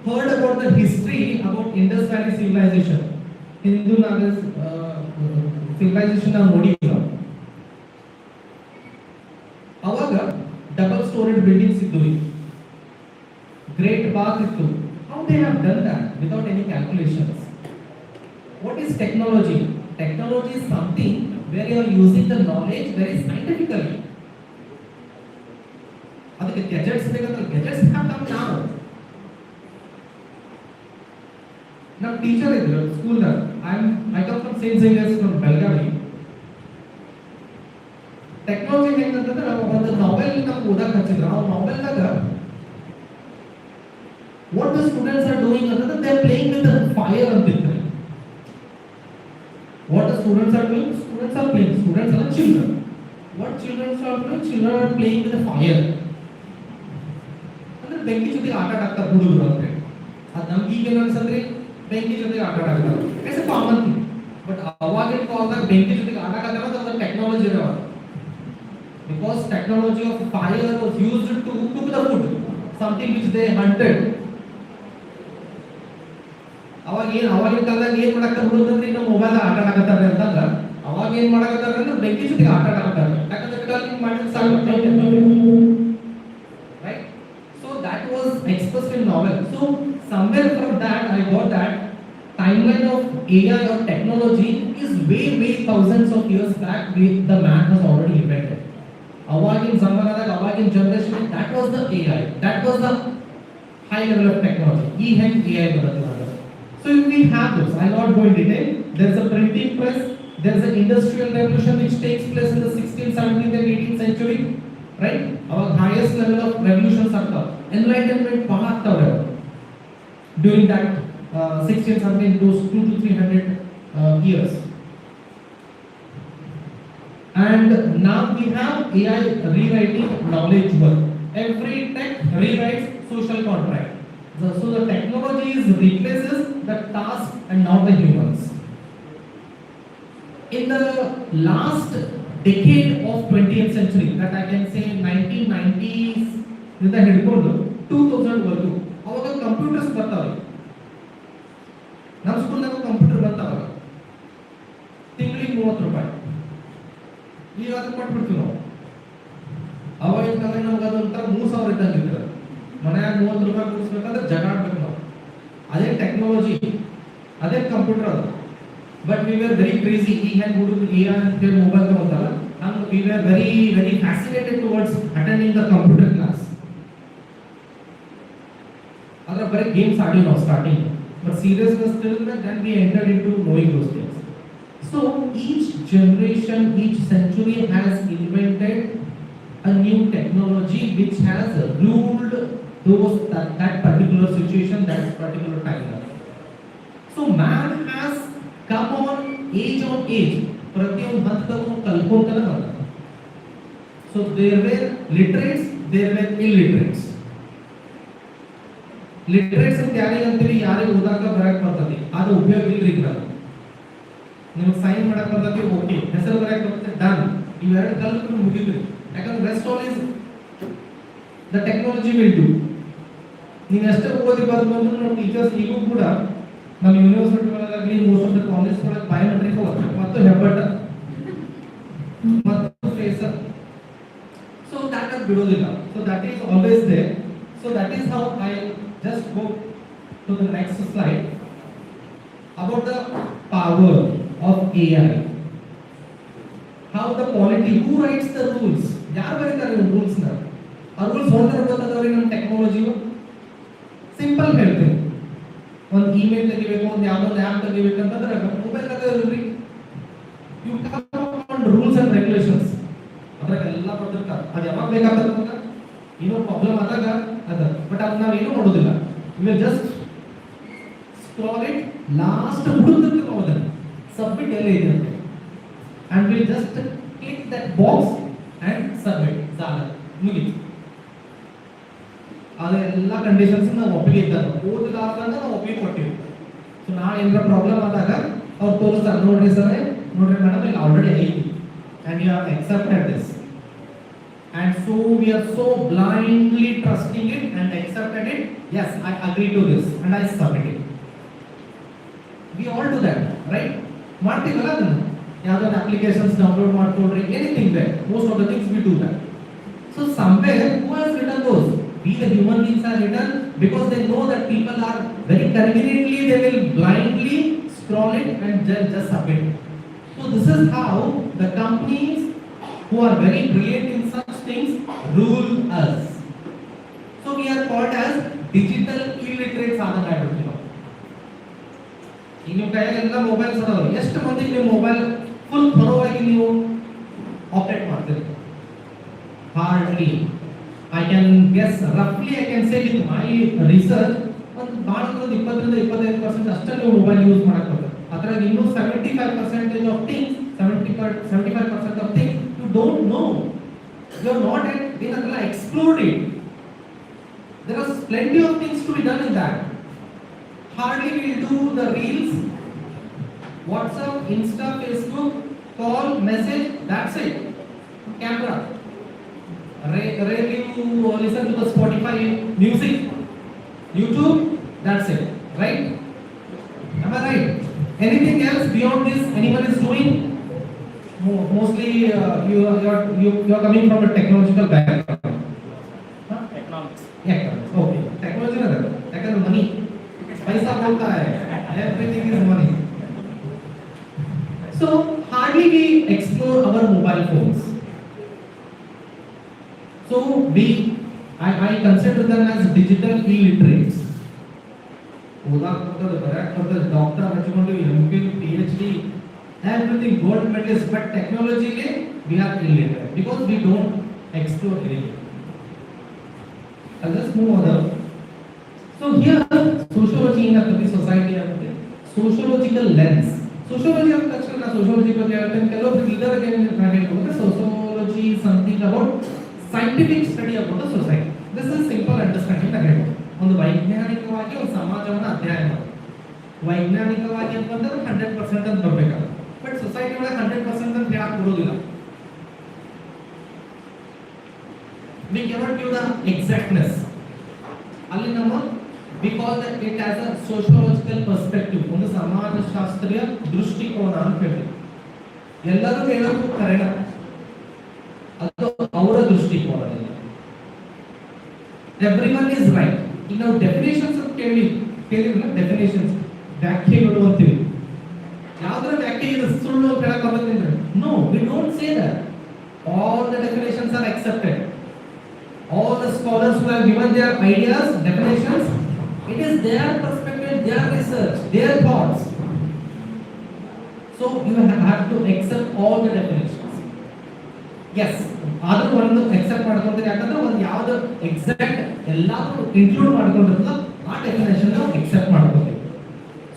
heard about the history about Indus Valley civilization. Hindu Nagas civilization ನಾವು ನೋಡಿಲ್ಲ. ಅವಾಗ double storeyed buildings ಇದ್ದವು, ಗ್ರೇಟ್ ಬಾತ್ ಇತ್ತು. How they have done that without any calculations? What is technology? Technology is something where you are using the knowledge very scientifically. ಅದಕ್ಕೆ gadgets ಬೇಕಂದ್ರೆ gadgets have come now. ನಮ್ಮ teacher ಇದ್ರು ಸ್ಕೂಲ್ದಾಗ. I come from St. Xavier's from Belgavi. Technology ಹೆಂಗಂತಂದ್ರೆ ಒಂದು ನಾವೆಲ್ ನಮ್ಗೆ ಓದಕ್ಕೆ ಹಚ್ಚಿದ್ರು. ಆ ನಾವೆಲ್ದಾಗ what the students are doing ಅಂತಂದ್ರೆ they are playing with the fire ಅಂತಿದ್ರು. What the students are doing? Students are playing. Students are children. What children are doing? Children are playing with the fire. ಅಂದ್ರೆ ಬೆಂಕಿ ಜೊತೆಗೆ ಆಟ ಆಡ್ತಾರೆ ಹುಡುಗರು ಅಂದ್ರೆ. ಅದು ನಮ್ಗೆ ಈಗ ಏನು ಅನ್ಸಂದ್ರೆ ಬೆಂಕಿ ಜೊತೆಗೆ ಆಟ ಆಡ್ತಾರೆ. It's A common thing. But ಅವಾಗಿನ ಕಾಲದಾಗ ಬೆಂಕಿ ಜೊತೆಗೆ ಆಟ ಆಡ್ತಾರೆ ಅದು ಟೆಕ್ನಾಲಜಿ ಇರವ. Because technology of fire was used to cook the food, something which they hunted. ಅವಾಗಿನ ಕಾಲದಾಗ ಏನ್ ಮಾಡಾಕತ್ತಾರ ಹುಡುಗರು ಇನ್ನು ಮೊಬೈಲ್ ಆಟ ಆಡಕತ್ತಾರೆ ಅಂತಂದ್ರ ಅವಾಗ ಏನ್ ಮಾಡಾಕತ್ತಾರ ಅಂದ್ರೆ ಬೆಂಕಿ ಜೊತೆಗೆ ಆಟ ಆಡಕತ್ತಾರೆ. ಯಾಕಂದ್ರೆ ಮಾಡಿದ್ರೆ ಸಾಕು, right? So that was expressed in novel. So somewhere from that I got that timeline of AI or technology is way thousands of years back the man has already invented. Awagin Zamanadag, Awagin generation, that was the AI. That was the high level of technology. AI. So we have those. I will not go in detail. There is a printing press. There is an industrial revolution which takes place in the 16th, 17th and 18th century. Right? Our highest level of revolutions are the enlightenment path during that 16th, 17th, those 200 to 300 years. And now we have AI rewriting knowledge work. Every tech rewrites social contract. So the technology replaces the task and not the humans. In the last decade of 20th century, that I can say 1990s with the headphone 2000 ವರೆಗೂ ಅವಾಗ computers ಬರ್ತಾವೆ. ನಮ್ಮ ಸ್ಕೂಲ್ನಾಗ computer ಬರ್ತಾವ ತಿಂಗಳಿಗೆ ₹30. ಈಗ ಅದಕ್ಕೆ ಕೊಟ್ಬಿಡ್ತೀವಿ ನಾವು. ಅವಾಗಿನ ಕಾಲ ನಮ್ಗೆ ಅದೊಂಥರ 3000 ಇದ್ದಂಗೆ ಇರ್ತದೆ. ಮನ್ಯಾಗ ₹30 ಕೊಡಿಸ್ಬೇಕಂದ್ರೆ ಜಗ ಆಡ್ಬೇಕು ನಾವು. ಅದೇ ಟೆಕ್ನಾಲಜಿ, ಅದೇ ಕಂಪ್ಯೂಟರ್ ಅದು. But we were very crazy. ಈಗ ಹೆಂಗೆ ಹುಡುಗರು AI ಅಂತೇಳಿ ಮೊಬೈಲ್ ತಗೊಂತಾರ, ನಮ್ಗೆ we were very fascinated towards attending the computer class. ಅದ್ರ ಬರೀ ಗೇಮ್ಸ್ ಆಡಿ ನಾವು ಸ್ಟಾರ್ಟಿಂಗ್, ಬಟ್ ಸೀರಿಯಸ್ನೆಸ್ ತಿಳಿದ್ರೆ then we entered into knowing those things. So each generation, each century has invented a new technology which has ruled that particular situation, that particular time. So man has come on age. ಪ್ರತಿಯೊಂದು ಹಂತದಲ್ಲೂ ಕಲ್ಕೊಂತಾನೆ ಬಂದ. So there were literates, there were illiterates. Literates ಅಂತ ಯಾರಿಗೆ ಅಂತೀವಿ? ಯಾರಿಗೆ ಓದಾಕ ಬರಕ್ ಬರ್ತದೆ, ಅದು ಉಪಯೋಗ ಇಲ್ರಿ. ಈಗ ನಿಮ್ಗೆ ಸೈನ್ ಮಾಡಕ್ ಬರ್ತದೆ, ಓಕೆ. ಹೆಸರು ಬರಕ್ ಬರ್ತದೆ, ಡನ್. ಇವೆರಡು ಕಲ್ತ್ರು ಮುಗಿದ್ರಿ. ಯಾಕಂದ್ರೆ rest all is the technology will do. ನೀವು ಎಷ್ಟೇ ಓದಿ ಬರ್ದು ಅಂದ್ರೆ ನಾವು ಟೀಚರ್ಸ್ ಈಗೂ ಕೂಡ ನಮ್ಮ ಯೂನಿವರ್ಸಿಟಿಗಳಾಗಲಿ ಮೋಸ್ಟ್ ಆಫ್ ದ ಕಾಲೇಜ್ಗಳಲ್ಲಿ ಬಯೋಮೆಟ್ರಿಕ್ ಮತ್ತು ಹೆಬ್ಬಟ್ಟ ಮತ್ತು ಫೇಸರ್. ಸೊ ದಟ್ ಅದು ಬಿಡೋದಿಲ್ಲ. So that is always there. So that is how I just go to the next slide about the power of AI. How the polity, who writes the rules? ಯಾರು ಬರೀತಾರೆ rules ನ? ಅವ್ರಿಗೆ phone ಗೊತ್ತಾದವ್ರಿಗೆ ನಮ್ಮ ಟೆಕ್ನಾಲಜಿಯು simple ಹೇಳ್ತೀನಿ. ಒಂದು email ತೆಗಿಬೇಕು, ಒಂದು ಯಾವುದೋ ಒಂದು ಆ್ಯಪ್ ತೆಗಿಬೇಕಂತಂದ್ರೆ ಮೊಬೈಲ್ ತೆಗೆದ್ರಿ you come rules and regulations ಅದ್ರಾಗ ಎಲ್ಲ ಬರ್ತಿರ್ತಾರೆ. ಅದು ಯಾವಾಗ ಬೇಕಾಗ್ತದೆ ಏನೋ ಪ್ರಾಬ್ಲಮ್ ಆದಾಗ ಅದ, ಬಟ್ ಅದು ನಾವೇನು ಮಾಡೋದಿಲ್ಲ. Will just scroll it, last ಹುಡುಕ್ತಿರ್ತೀವಿ ನಾವು ಅದನ್ನು ಸಬ್ಮಿಟ್ ಎಲ್ಲ ಇದೆ ಅಂತ, and will just click that box and submit. ಸಾಲ ಮುಗೀತು. ಅದೆಲ್ಲ ಕಂಡೀಷನ್ಸ್ ನಾವು ಒಪ್ಪಿಗೆ ಇದ್ದಾಗ ಓದಿದಾರ್ದಂಗ ನಾವು ಒಪ್ಪಿಗೆ ಕೊಟ್ಟಿವಿ. ಸೊ ನಾಳೆ ಏನಾರ ಪ್ರಾಬ್ಲಮ್ ಆದಾಗ ಅವ್ರು ತೋರಿಸ್ತಾರೆ, ನೋಡ್ರಿ ಸರ್, ನೋಡ್ರಿ ಮೇಡಮ್, ಇಲ್ಲಿ ಆಲ್ರೆಡಿ ಐತಿ and you have accepted this, and so we are so blindly trusting it and accepted it. Yes, I agree to this and I submit it. We all do that, right? ಮಾಡ್ತೀವಲ್ಲ ಅದನ್ನು, ಯಾವುದೋ applications download ಮಾಡ್ಕೊಂಡ್ರೆ anything there, most of the things we do that. So somewhere who has written those? We the human beings are written because they know that people are very conveniently, they will blindly scroll it and just submit. So this is how the companies who are very brilliant in such things rule us. So we are called as digital illiterate ಸಾಧನಗಾರರು. ಈಗ ನಿಮ್ಮ ಕೈಯಾಗೆಲ್ಲ mobiles ಅದಾವ, ಎಷ್ಟು ಮಂದಿ ನಿಮ್ಮ mobile full ಥರೋವಾಗಿ ನೀವು operate ಮಾಡ್ತೀರಿ? Hardly. I can guess, roughly I can say with my research, ಒಂದು ಭಾರತದ 20-25% ಅಷ್ಟೇ ನೀವು ಮೊಬೈಲ್ ಯೂಸ್ ಮಾಡಕ್ ಬರ್ತದೆ. ಅದ್ರಾಗ ಇನ್ನೂ 75% of things, 75% of things you don't know. You are not at explored it. There are plenty of things to be done in that. Hardly we do the reels, WhatsApp, Insta, Facebook, call, message, that's it. Camera. Rarely you listen to the Spotify music, YouTube, that's it, right? Am I right? Anything else beyond this anyone is doing? Mostly you are coming from a technological background. Huh? Economics. Economics. Okay. Technology na that. Because money. Paisa bolta hai. Everything is money. So hardly we explore our mobile phones. So I consider them as digital illiterates. Doctor, MPhil, PhD, everything gold medalist, but technologically we are illiterate because we don't explore anything. I'll just move on. So here, sociology in a society, sociological lens. Sociology of sociology, sociology is something about scientific study about the society. This is simple understanding agreement. ಒಂದು ವೈಜ್ಞಾನಿಕವಾಗಿ ಒಂದು ಸಮಾಜವನ್ನು ಅಧ್ಯಯನ ಮಾಡಿ, ವೈಜ್ಞಾನಿಕವಾಗಿ ಅಂತಂದ್ರೆ 100% ಅಂತ ಬರಬೇಕಾಗುತ್ತೆ, ಬಟ್ ಸೊಸೈಟಿ ಒಳಗೆ 100% ಅಂತ ಯಾಕೆ ಬರೋದಿಲ್ಲ? We cannot give the exactness. ಅಲ್ಲಿ ನಮ್ಮ we call that it as a sociological perspective, ಒಂದು ಸಮಾಜಶಾಸ್ತ್ರೀಯ ದೃಷ್ಟಿಕೋನ ಅಂತ ಹೇಳ್ತೀವಿ. ಎಲ್ಲರೂ ಹೇಳೋದು ಕರೆನ, ಅದು ಅವರ ದೃಷ್ಟಿಕೋನದಿಂದ. Everyone is right. ಈಗ ನಾವು ಡೆಫಿನೇಷನ್ಸ್ ಅಂತ ಕೇಳಿದ್ರೆ ಡೆಫಿನೇಷನ್ಸ್ ವ್ಯಾಖ್ಯೆಗಳು ಅಂತೀವಿ. ಯಾವ್ದ್ರ ವ್ಯಾಖ್ಯೆ ಇದು ಸುಳ್ಳು ಅಂತ ಹೇಳಕ್ ಆಗುತ್ತೆ? No, we don't say that. All the definitions are accepted. All the scholars who have given their ideas, definitions, it is their perspective, their research, their thoughts. So you have to accept all the definitions. Yes, ಆದರೂ ಒಂದು accept ಮಾಡ್ಕೊಂತೀರಿ, ಯಾಕಂದ್ರೆ ಒಂದು ಯಾವ್ದು exact ಎಲ್ಲಾದ್ರೂ include ಮಾಡ್ಕೊಂಡಿರ್ತದ ಆ definition ನಾವು accept ಮಾಡ್ಕೊತೀವಿ.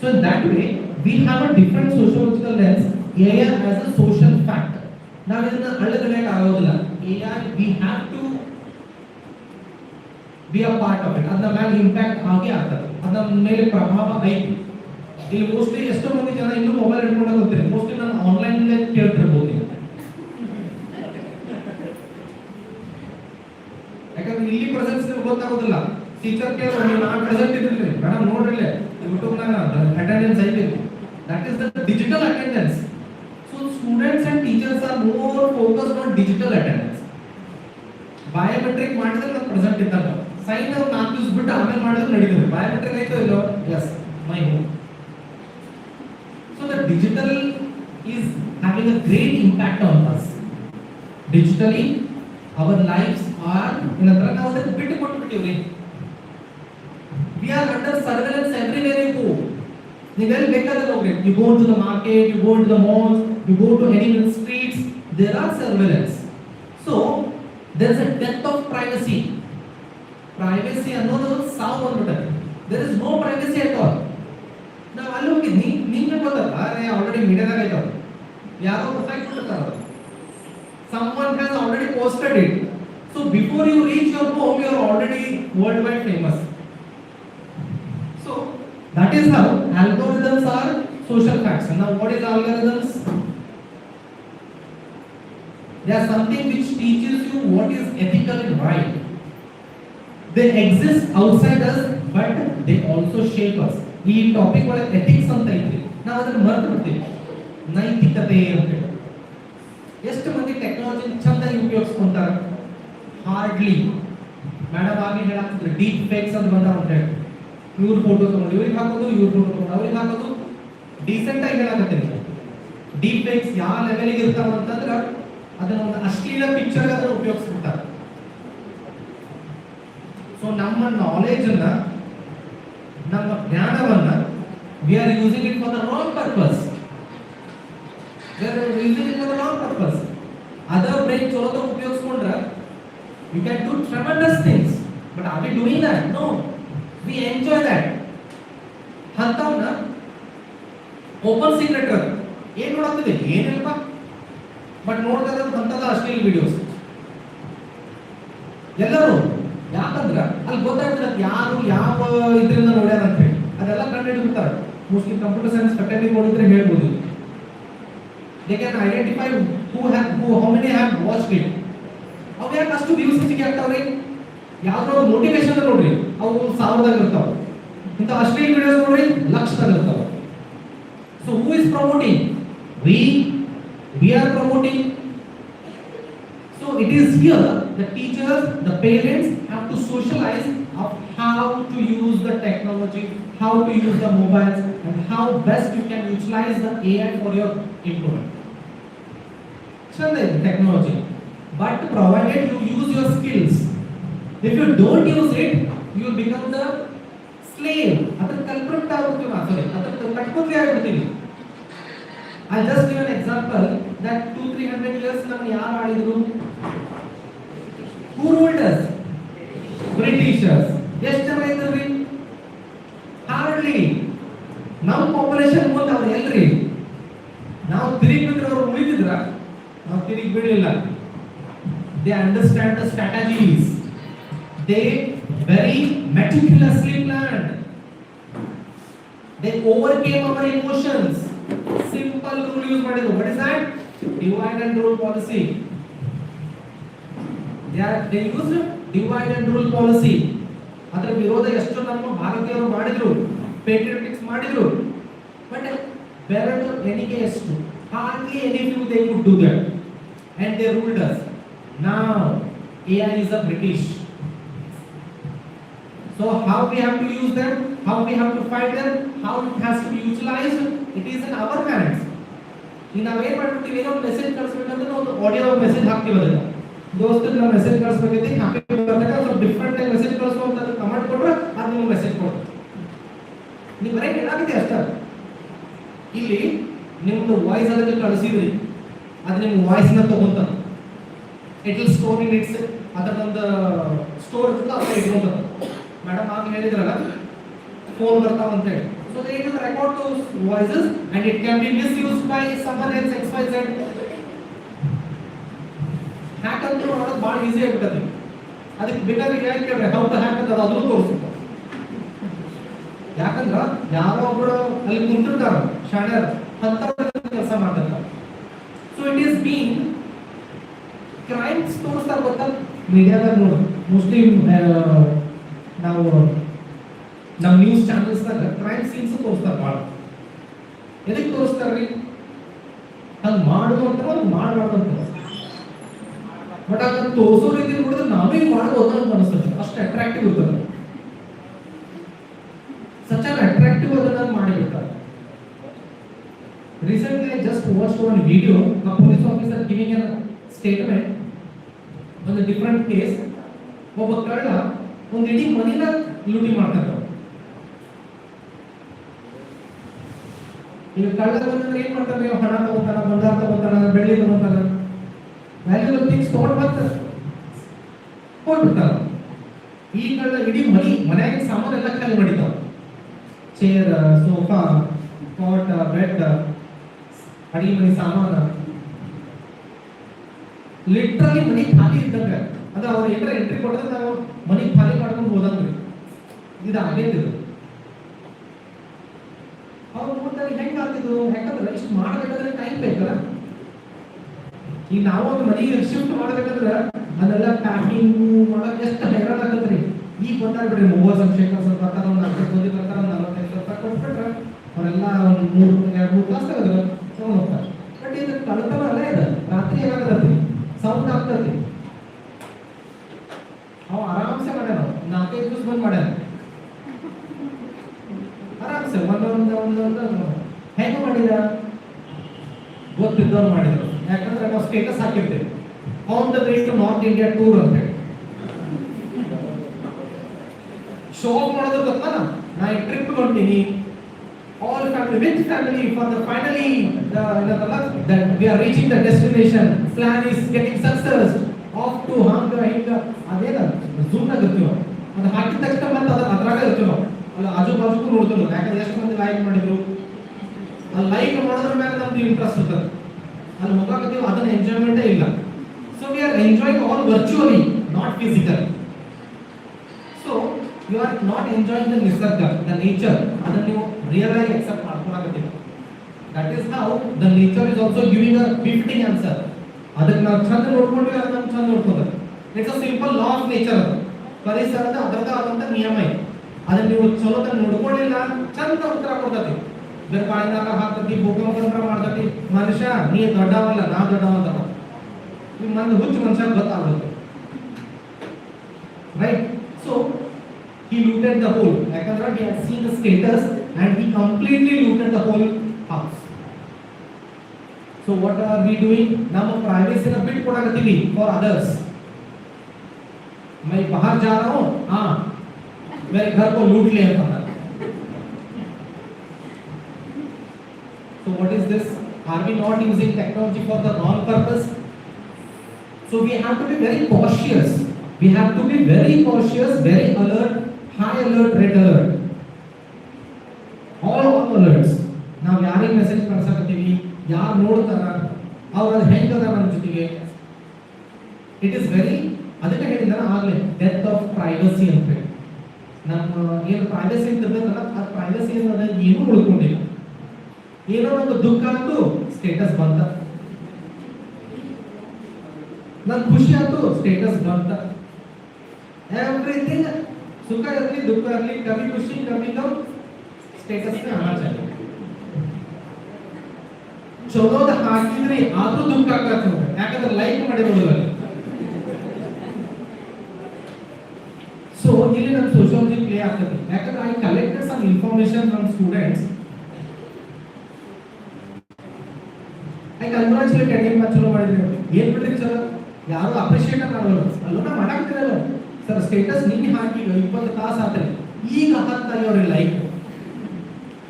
So in that way we have a different sociological lens. AI as a social fact. ನಾವು ಇದನ್ನ ಅಳ್ಳಗಳೆಯಕ್ಕೆ ಆಗೋದಿಲ್ಲ. AI we have to be a part of it. ಅದರ ಮೇಲೆ ಇಂಪ್ಯಾಕ್ಟ್ ಆಗೇ ಆಗ್ತದೆ, ಅದರ ಮೇಲೆ ಪ್ರಭಾವ ಐತಿ. ಇಲ್ಲಿ ಮೋಸ್ಟ್ಲಿ ಎಷ್ಟೋ ಮಂದಿ ಜನ ಇನ್ನೂ ಮೊಬೈಲ್ ಇಟ್ಕೊಂಡು ಹೋಗ್ತೀರಿ, ಮೋಸ್ಟ್ಲಿ ನಾನು ಆನ್ಲೈನ್ ಕೇಳ್ತಿರ್ಬೋದು. ಯಾಕಂದ್ರೆ ಇಲ್ಲಿ ಪ್ರೆಸೆನ್ಸ್ ಗೊತ್ತಾಗೋದಿಲ್ಲ. ಟೀಚರ್ ಕೇಳೋ ನೀವು ನಾನು ಪ್ರೆಸೆಂಟ್ ಇದ್ರಿ ಮೇಡಮ್ ನೋಡ್ರಿ ಯೂಟ್ಯೂಬ್ ನಾಗ ಅಟೆಂಡೆನ್ಸ್ ಐತಿ. That is the digital attendance. So students and teachers R more focused on digital attendance. Biometric ಮಾಡಿದ್ರೆ ನಾನು ಪ್ರೆಸೆಂಟ್ ಇದ್ದಾಗ ಸೈನ್ ನಾಲ್ಕು ದಿವಸ ಬಿಟ್ಟು ಆಮೇಲೆ ಮಾಡಿದ್ರೆ ನಡೀತದೆ. ಬಯೋಮೆಟ್ರಿಕ್ ಆಯ್ತು ಇಲ್ಲೋ, as my home. So the digital is having a great impact on us. Digitally, our lives are ಏನಂದ್ರೆ ನಾವು ಅದಕ್ಕೆ ಬಿಟ್ಟು ಕೊಟ್ಬಿಟ್ಟಿವ್ರಿ. We are under surveillance everywhere you go. ನೀವೆಲ್ಲಿ ಬೇಕಾದ್ರೆ ಹೋಗ್ರಿ, you go to the market, you go to the mall, you go to any streets, there are surveillance. So there is a death of privacy. Privacy ಅನ್ನೋದು ಸಾವು ಬಂದ್ಬಿಟ್ಟೆ. There is no privacy at all. ನಾವು ಅಲ್ಲಿ ಹೋಗಿದ್ನಿ, ನಿಮ್ಗೆ ಗೊತ್ತಲ್ಲ, already ಮೀಡಿಯಾದಾಗ ಐತವ, ಯಾರೋ ಗೊತ್ತಾಗ್ಬಿಟ್ಟಿರ್ತಾರ, someone has already posted it. So before you reach your home, you are already worldwide famous. So that is how algorithms are social facts. Now what is algorithms? They are something which teaches you what is ethical and right. They exist outside us, but they also shape us. ಈ topic ಒಳಗೆ ethics ಅಂತ ಐತ್ರಿ, ನಾವು ಅದನ್ನ ಮರೆತು ಬಿಡ್ತೀವಿ. ನೈತಿಕತೆ ಅಂತ ಎಷ್ಟು ಮಂದಿ ಟೆಕ್ನಾಲಜಿ ಚಂದಾಗಿ ಉಪಯೋಗಿಸ್ಕೊಂತಾರ? ಹಾರ್ಡ್ಲಿ. ಮೇಡಮ್ ಆಗಿ ಹೇಳಾಕ್ತಿದ್ರು ಡೀಪ್ ಫೇಕ್ಸ್ ಅಂತ ಬಂದಾವ ಅಂತ ಹೇಳಿ, ಇವ್ರ ಫೋಟೋ ತಗೊಂಡು ಇವ್ರಿಗೆ ಹಾಕೋದು, ಇವ್ರ ಫೋಟೋ ತಗೊಂಡು ಅವ್ರಿಗೆ ಹಾಕೋದು. ಡೀಸೆಂಟ್ ಆಗಿ ಹೇಳಾಕತ್ತೀನಿ, ಡೀಪ್ ಫೇಕ್ಸ್ ಯಾವ ಲೆವೆಲ್ಗೆ ಇರ್ತಾವ ಅಂತಂದ್ರ ಅದನ್ನ ಒಂದು ಅಶ್ಲೀಲ ಪಿಕ್ಚರ್ ಅದನ್ನ ಉಪಯೋಗಿಸ್ಬಿಡ್ತಾರೆ. ಸೊ ನಮ್ಮ ನಾಲೆಜ್ ಅನ್ನ, ನಮ್ಮ ಜ್ಞಾನವನ್ನ we are using it for the wrong purpose. We are using it for the wrong purpose. Other brain ಚಲೋದ ಉಪಯೋಗಿಸ್ಕೊಂಡ್ರೆ you can do tremendous things, but are we doing that? No, we enjoy that. ಅಂತವನ್ನ open secret ಏನ್ ನೋಡ್ತಿದೆ ಏನಿಲ್ಲಪ್ಪ, but ನೋಡ್ತಾ ಇರೋದು ಅಂತದ ಅಶ್ಲೀಲ videos ಎಲ್ಲರೂ. ಯಾಕಂದ್ರ ಅಲ್ಲಿ ಗೊತ್ತಾಗ್ತದೆ ಯಾರು ಯಾವ ಇದರಿಂದ ನೋಡ್ಯಾರ ಅಂತ ಹೇಳಿ, ಅದೆಲ್ಲ ಕಂಡು ಹಿಡಿದುಬಿಡ್ತಾರೆ. ಮೋಸ್ಟ್ಲಿ ಕಂಪ್ಯೂಟರ್ ಸೈನ್ಸ್ ಫೆಕಲ್ಟಿ ನೋಡಿದ್ರೆ ಹೇಳ್ಬೋದು, they can identify how many have watched it. ಅವು ಯಾಕೆ ಅಷ್ಟು ವ್ಯೂಸ್ ಹೆಚ್ಚಿಗೆ ಆಗ್ತಾವ್ರಿ? ಯಾವ್ದೋ ಮೋಟಿವೇಶನ್ ನೋಡ್ರಿ, ಅವು 1000ದಾಗ ಇರ್ತಾವ. ಇಂಥ ಅಶ್ಲೀಲ ವಿಡಿಯೋಸ್ ನೋಡ್ರಿ ಲಕ್ಷದಾಗ ಇರ್ತಾವ. So who is promoting? we are promoting. So it is here the teachers, the parents have to socialize of how to use the technology, how to use the mobiles, and how best you can utilize the AI for your improvement. Chanda technology, but provided you use your skills. If you don't use it, you will become the slave. Adar culprit aguttu sorry, adar katputri agutini. I'll just give an example that 200-300 years namu yaar aadidru. Who ruled us? Britishers. ಎಷ್ಟು ಜನ ಇದ್ರಿ? Hardly. ನಮ್ಮ population ಮುಂದೆ ಅವ್ರು ಎಲ್ರಿ? ನಾವು ತಿರುಗಿ ಬಿಟ್ಟರೆ ಅವ್ರು ಉಳಿದಿದ್ರ? ನಾವು ತಿರುಗಿ ಬಿಡಲಿಲ್ಲ. They understand the strategies. They very meticulously planned. They overcame our emotions. Simple rule use ಮಾಡಿದ್ರು. What is that? Divide and rule policy. They used divide and rule policy. ಅದರ ವಿರೋಧ ಎಷ್ಟು ನಮ್ಮ ಭಾರತೀಯರು ಮಾಡಿದ್ರು, ಪೇಟ್ರಿಯಾಟಿಕ್ಸ್ ಮಾಡಿದ್ರು, ಬಟ್ ಬೆರಳು ಎಣಿಕೆ ಎಷ್ಟು? hardly any few they could do that, and they ruled us. Now AI is a British. So how we have to use them, how we have to fight them, how it has to be utilized, it is in our hands. ಈಗ ನಾವೇನ್ ಮಾಡ್ಬಿಡ್ತೀವಿ, ಏನೋ message ಕಳಿಸ್ಬೇಕಂದ್ರೆ ನಾವು audio message ಹಾಕ್ತೀವಿ. ಅದನ್ನ ದೋಸ್ತರಿಗೆ ನಾವು message ಕಳಿಸ್ಬೇಕೈತಿ, happy birthday ಸ್ವಲ್ಪ different ಆಗಿ message ಕಳಿಸೋ ಅಂತ ಕಮೆಂಟ್ ಕೊಟ್ರೆ ಅದು ನಿಮಗೆ ಮೆಸೇಜ್ ಕೊಡ್ತಾರೆ. ನೀವು ಬರೀ ಏನಾಗಿದೆ ಅಷ್ಟೇ. ಇಲ್ಲಿ ನಿಮ್ದು ವಾಯ್ಸ್ ಅದಕ್ಕೆ ಕಳಿಸಿದ್ರಿ, ಅದು ನಿಮ್ಮ ವಾಯ್ಸ್ನ ತಗೊಂತ it will store in its, ಅದರದೊಂದು ಸ್ಟೋರ್ ಇರ್ತದೆ, ಅದನ್ನ ಇಟ್ಕೊಂತ. ಮೇಡಮ್ ಆಗ ಹೇಳಿದ್ರಲ್ಲ ಫೋನ್ ಬರ್ತಾವ ಅಂತ ಹೇಳಿ. So they will record those voices and it can be misused by someone else XYZ. Hack ಅಂತ ಮಾಡೋದು ಭಾಳ ಈಸಿ ಆಗಿಬಿಟ್ಟದೆ. ಅದಕ್ಕೆ ಬೇಕಾದ್ರೆ ಕೇಳಿದ್ರೆ ಹೌ ಟು ಹ್ಯಾಕ್ ಅಂತ ಅದನ್ನು ತೋರಿಸುತ್ತೆ. ಯಾಕಂದ್ರೆ ಯಾರೋ ಒಬ್ಬರು ಅಲ್ಲಿ ಕುಂತಿರ್ತಾರ ಶಾಣ್ಯರ ಅಂತ ಕೆಲಸ ಮಾಡ್ತಿರ್ತಾರೆ. So it is been crimes ತೋರಿಸ್ತಾರೆ ಗೊತ್ತಾ ಮೀಡಿಯಾದಾಗ ನೋಡಿ. ಮೋಸ್ಟ್ಲಿ ನಾವು ನಮ್ಮ ನ್ಯೂಸ್ ಚಾನಲ್ಸ್ದಾಗ ಕ್ರೈಮ್ ಸೀನ್ಸ್ ತೋರಿಸ್ತಾರೆ ಭಾಳ. ಎದಕ್ಕೆ ತೋರಿಸ್ತಾರ್ರಿ? ಹಂಗೆ ಮಾಡುದು ಅಂತ ಒಂದು ಮಾಡಬಾರ್ದು ಅಂತ. ಬಟ್ ಅದನ್ನು ತೋರಿಸೋ ರೀತಿ ನೋಡಿದ್ರೆ ನಾವೇ ಮಾಡ್ಬೋದು ಅಂತ ಅನಿಸ್ತದೆ. ಅಷ್ಟು ಅಟ್ರಾಕ್ಟಿವ್ ಇರ್ತದೆ. ಸಚ್ ಆನ್ ಅಟ್ರಾಕ್ಟಿವ್ ಅದನ್ನ ಮಾಡಿಬಿಡ್ತಾರೆ. Recently I just watched one video, a police officer giving a statement on a different case. ಒಬ್ಬ ಕಳ್ಳ ಒಂದು ಇಡೀ ಮನಿನ ಲೂಟಿ ಮಾಡ್ತಾರೆ. ಈಗ ಕಳ್ಳ ಬಂದ್ರೆ ಏನ್ ಮಾಡ್ತಾರೆ? ಹಣ ತಗೋತಾನ, ಬಂಗಾರ ತಗೋತಾನ, ಬೆಳ್ಳಿ ತಗೋತಾನ, ವ್ಯಾಲ್ಯೂಬಲ್ ಥಿಂಗ್ಸ್ ತಗೊಂಡು ಬರ್ತಾರೆ, ಹೋಗ್ಬಿಡ್ತಾರ. ಈ ಕಳ್ಳ ಇಡೀ ಮನೆಯಾಗಿನ ಸಾಮಾನು ಎಲ್ಲ ಖಾಲಿ ಮಾಡಿದಾವ. ಚೇರ್, ಸೋಫಾ, ಕಾಟ್, ಬೆಡ್, ಅಡಿಗೆ ಮನೆ ಸಾಮಾನು, ಲಿಟ್ರಲಿ ಮನಿ ಖಾಲಿ ಇದ್ದಂಗ. ಅಂದ್ರೆ ಅವ್ರು ಏನಾರ ಎಂಟ್ರಿ ಕೊಡಿದ್ರೆ ನಾವು ಮನಿ ಖಾಲಿ ಮಾಡ್ಕೊಂಡು ಹೋದಂಗ್ರಿ. ಇದು ಆಗೇದಿದು. ಅವ್ರು ನೋಡ್ತಾರೆ ಹೆಂಗ್ ಆಗ್ತಿದ್ರು, ಯಾಕಂದ್ರೆ ಇಷ್ಟು ಮಾಡಬೇಕಾದ್ರೆ ಟೈಮ್ ಬೇಕಲ್ಲ. ಈಗ ನಾವು ಒಂದು ಮನೆಗೆ ಶಿಫ್ಟ್ ಮಾಡ್ಬೇಕಂದ್ರೆ ಅದೆಲ್ಲ ಪ್ಯಾಕಿಂಗ್ ಮಾಡೋಕೆ ಎಷ್ಟು ಹೈರಾಣ ಆಗತ್ರಿ. ಈಗ ಗೊತ್ತಾಗ್ಬಿಡ್ರಿ, 30 ಸಂಶಯಕರು ಬರ್ತಾರ, ಒಂದು 40 ಮಂದಿ ಬರ್ತಾರ, 45 ರೂಪಾಯಿ ಕೊಟ್ಬಿಟ್ರೆ ಅವರೆಲ್ಲ ಒಂದು 2-3 ತಾಸು ತೆಗೆದ್ರೆ ತಗೊಂಡು ಹೋಗ್ತಾರೆ. ಬಟ್ ಇದು ಕಳ್ತನ ಅಲ್ಲ, ಇದು ರಾತ್ರಿ ಏನಾಗತ್ತಿ ಸೌಂಡ್ ಆಗ್ತತಿ. ಅವ ಆರಾಮ್ಸೆ ಮಾಡ್ಯಾನ, 4-5 ದಿವಸ ಬಂದ್ ಮಾಡ್ಯಾನ ಆರಾಮ್ಸೆ. ಒಂದೊಂದು ಹೆಂಗ್ ಮಾಡಿದ ಗೊತ್ತಿದ್ದವ್ರು ಮಾಡಿದ್ರು. ಯಾಕಂದ್ರೆ ನಾವು ಸ್ಟೇಟಸ್ ಹಾಕಿರ್ತೇವೆ, on the way to North India tour ಅಂತ ಹೇಳಿ. ಶೋ ಆಫ್ ಮಾಡೋದು ಗೊತ್ತಾ? ನಾ ಈ ಟ್ರಿಪ್ ಹೊಂಟೀನಿ, all family, with family, for the finally that we are reaching the destination, plan is getting success, off to hang ಅದೇನ zoom ಆಗುತ್ತೀವಿ. ಅದು ಹಾಕಿದ ತಕ್ಷಣ ಮತ್ತೆ ಅದ್ರಾಗ ಇರ್ತೀವಿ ನಾವು. ಅಲ್ಲ ಆಜು ಬಾಜುಗೂ ನೋಡ್ತೀವಿ, ಯಾಕಂದ್ರೆ ಎಷ್ಟು ಮಂದಿ ಲೈಕ್ ಮಾಡಿದ್ರು. ಅಲ್ಲಿ ಲೈಕ್ ಮಾಡೋದ್ರ ಮೇಲೆ ನಮ್ದು ಇಂಟ್ರೆಸ್ಟ್ ಇರ್ತದೆ, ಅಲ್ಲಿ ಹೋಗಾಕತ್ತೀವಿ, ಅದನ್ನ ಎಂಜಾಯ್ಮೆಂಟೇ ಇಲ್ಲ. So we are enjoying all virtually, not physical. So you are not enjoying the ನಿಸರ್ಗ, ದ ನೇಚರ್. ಅದನ್ನ ನೀವು ರಿಯಲ್ ಆಗಿ ಅಕ್ಸೆಪ್ಟ್ ಮಾಡ್ಕೊಳಕತ್ತೀವಿ. That is how the nature is also giving a befitting answer. ಅದಕ್ಕೆ ನಾವು ಚಂದ ನೋಡ್ಕೊಂಡ್ವಿ, ಅದನ್ನ ನಾವು ಚಂದ ನೋಡ್ಕೋಬೇಕು. It's a simple law of nature. ಅದು ಪರಿಸರದ ಅದರದ ಆದಂತ ನಿಯಮ ಇದೆ. ಅದನ್ನ ನೀವು ಚಲೋತನ ನೋಡ್ಕೊಳ್ಳಿಲ್ಲ, ಚಂದ ಉತ್ತರ ಕೊಡ್ತತಿ. ಬೆರಕಾಳಿನಾಗ ಹಾಕ್ತತಿ, ಭೂಕಂಪ ಮಾಡ್ತತಿ. ಮನುಷ್ಯ ನೀ ದೊಡ್ಡವಲ್ಲ, ನಾ ದೊಡ್ಡವಂತ ನಿಮ್ಮ ಮಂದಿ ಹುಚ್ಚು ಮನುಷ್ಯ ಗೊತ್ತಾಗುತ್ತೆ, right? So he looted the whole, ಯಾಕಂದ್ರೆ he had seen the status and he completely looted the whole house. So what are we doing? ನಮ್ಮ privacy ನ ಬಿಟ್ಟು ಕೊಡಕತ್ತೀವಿ for others. मैं बाहर जा रहा हूं, हाँ मेरे घर को लूट लिया था. So what is this? Are we not using technology for the wrong purpose? So we have to be very cautious. We have to be very cautious, very alert, high alert, red alert. All alerts. ನಾವು ಯಾರಿಗೆ message ಕಳ್ಸಕತ್ತೀವಿ, ಯಾರು ನೋಡ್ತಾರ, ಅವ್ರ ಹೆಂಗದ ನಮ್ಮ ಜೊತೆಗೆ. It is very, ಅದಕ್ಕೆ ಹೇಳಿದಾರ ಆಗಲೇ ಡೆತ್ ಆಫ್ ಪ್ರೈವಸಿ ಅಂತ ಹೇಳಿ. ನಮ್ಮ ಏನು ಪ್ರೈವಸಿ ಅಂತ ಇರ್ತದಲ್ಲ, ಆ ಪ್ರೈವಸಿ ಅನ್ನೋದು ಏನೂ ಉಳ್ಕೊಂಡಿಲ್ಲ. ಏನೋ ಒಂದು ದುಃಖ ಅಂತೂ ಸ್ಟೇಟಸ್ ಬಂತ, ನನ್ ಖುಷಿ ಆಯ್ತು ಸ್ಟೇಟಸ್ ಬಂತ. ಎವ್ರಿಥಿಂಗ್, ಸುಖ ಇರಲಿ ದುಃಖ ಇರಲಿ, ಕವಿ ಖುಷಿ ಕವಿ ಗಮ್, ಸ್ಟೇಟಸ್ ಆना चाहिए. ಚಲೋದ ಹಾಕಿದ್ರಿ ಆದ್ರೂ ದುಃಖ ಆಗ್ತದೆ, ಯಾಕಂದ್ರೆ ಲೈಕ್ ಮಾಡಿರೋದಿಲ್ಲ. ಸೊ ಇಲ್ಲಿ ನಮ್ಮ ಸೋಶಿಯಾಲಜಿ ಪ್ಲೇ ಆಗ್ತದೆ, ಯಾಕಂದ್ರೆ I collected some information from students. I congratulated, ಏನ್ ಚಲೋ ಮಾಡಿದ್ರಿ, ಏನ್ ಬಿಡ್ರಿ ಚಲೋ, ಯಾರು ಅಪ್ರಿಶಿಯೇಟ್ ಮಾಡೋಲ್ಲ. ಅಲ್ಲೋನ ಮಾಡಾಕ್ತಿರಲ್ಲ ಸರ್, ಸ್ಟೇಟಸ್ ನಿನ್ನೆ ಹಾಕಿ 20 ತಾಸು ಆತ್ರಿ, ಈಗ 10 ಅವ್ರಿಗೆ ಲೈಕ್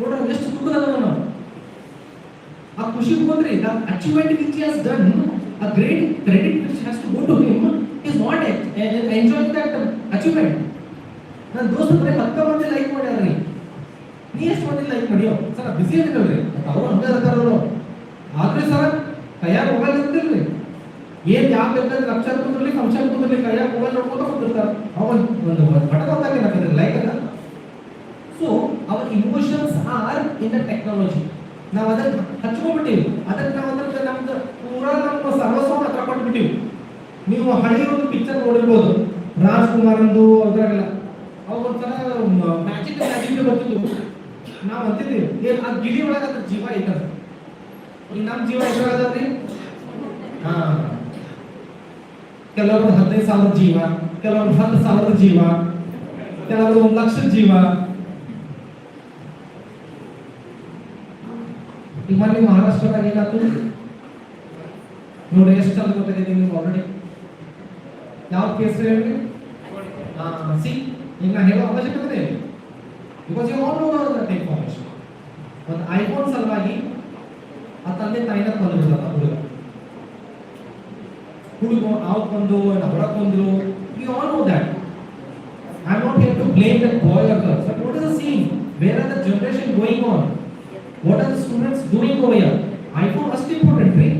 ನೋಡ್ರಿ, ಎಷ್ಟು ದುಃಖದ ನಾವು. ಆ ಖುಷಿ ಹೋದ್ರಿ, the achievement which has done, a great credit which has to go to him is not enjoying that achievement. ನನ್ನ ದೋಸ್ತ ಬರೀ 10 ಮಂದಿ ಲೈಕ್ ಮಾಡ್ಯಾರ್ರಿ, ನೀ ಎಷ್ಟು ಮಂದಿ ಲೈಕ್ ಮಾಡಿಯೋ ಸರ್, ಬಿಸಿ ಆಗಿರಲ್ರಿ, ಅವ್ರು ಹಂಗ ಇರ್ತಾರಲ್ಲ. ಆದ್ರೆ ಸರ್ ಕೈಯಾಗ ಮೊಬೈಲ್ ಇರ್ತಿಲ್ರಿ, ಏನ್ ಯಾವ ಬೇಕಾದ್ರೆ ಲಕ್ಷ ಕುಂದ್ರಲಿ ಫಂಕ್ಷನ್ ಕುಂದ್ರಲಿ ಕೈಯಾಗ ಮೊಬೈಲ್ ನೋಡ್ಕೊಂತ ಕುಂದಿರ್ತಾರ. ಅವನ್ ಒಂದು ಬಟನ್ ಹೊತ್ತಾಗಿ ನಾಕಿದ್ರೆ ಲೈಕ್ ಅಲ್ಲ. So our emotions are in the technology. ನಾವು ಅದಕ್ಕೆ ಹಚ್ಕೊಂಡ್ಬಿಟ್ಟಿವಿ, ಅದಕ್ಕೆ ನಾವು ಅದಕ್ಕೆ ನಮ್ದು ಪೂರಾ ನಮ್ಮ ಸರ್ವಸ್ವವನ್ನು ಹತ್ರ ಕೊಟ್ಬಿಟ್ಟಿವಿ. ನೀವು ಹಳೆಯ ಒಂದು ಪಿಕ್ಚರ್ ನೋಡಿರ್ಬೋದು, ರಾಜ್ಕುಮಾರ್ ಅಂದು ಅದ್ರಾಗಲ್ಲ, ಅವಾಗ ಒಂಥರ ಮ್ಯಾಜಿಕ್ ಬರ್ತಿದ್ವು. ನಾವು ಅಂತಿದ್ದೀವಿ ಆ ಗಿಳಿ ಒಳಗೆ ಅದ್ರ ಜೀವ ಐತದ. ಈಗ ನಮ್ಮ ಜೀವ ಎಷ್ಟಾಗದ್ರಿ? ಹಾ, ಕೆಲವರು 15,000 ಜೀವ, ಕೆಲವರು 10,000 ಜೀವ, ಕೆಲವರು 1,00,000 ಜೀವ. ಈಗ ಮೊನ್ನೆ ಮಹಾರಾಷ್ಟ್ರದಾಗ ಏನಾಯ್ತು ನೋಡಿ, ಎಷ್ಟು ಚಂದ ಗೊತ್ತಾಗಿದೆ ನಿಮ್ಗೆ ಆಲ್ರೆಡಿ. ಯಾವ ಕೇಸ್ ಹೇಳಿ? ಸಿ ಈಗ ನಾನು ಹೇಳೋ ಅವಶ್ಯಕತೆ ಇಲ್ಲ because you all know that information. ಒಂದು ಐಫೋನ್ ಸಲುವಾಗಿ ಆ ತಂದೆ ತಾಯಿನ ಕೊಂದ್ಬಿಡಲ್ಲ ಹುಡುಗ ಕೊಂದು ಹೊಡಕೊಂಡ್ರು, you all know that. I am not here to blame that boy or girl, but what is the scene, where are the generation going on, what are the students doing over here. IPhone ಅಷ್ಟು important ರೀ.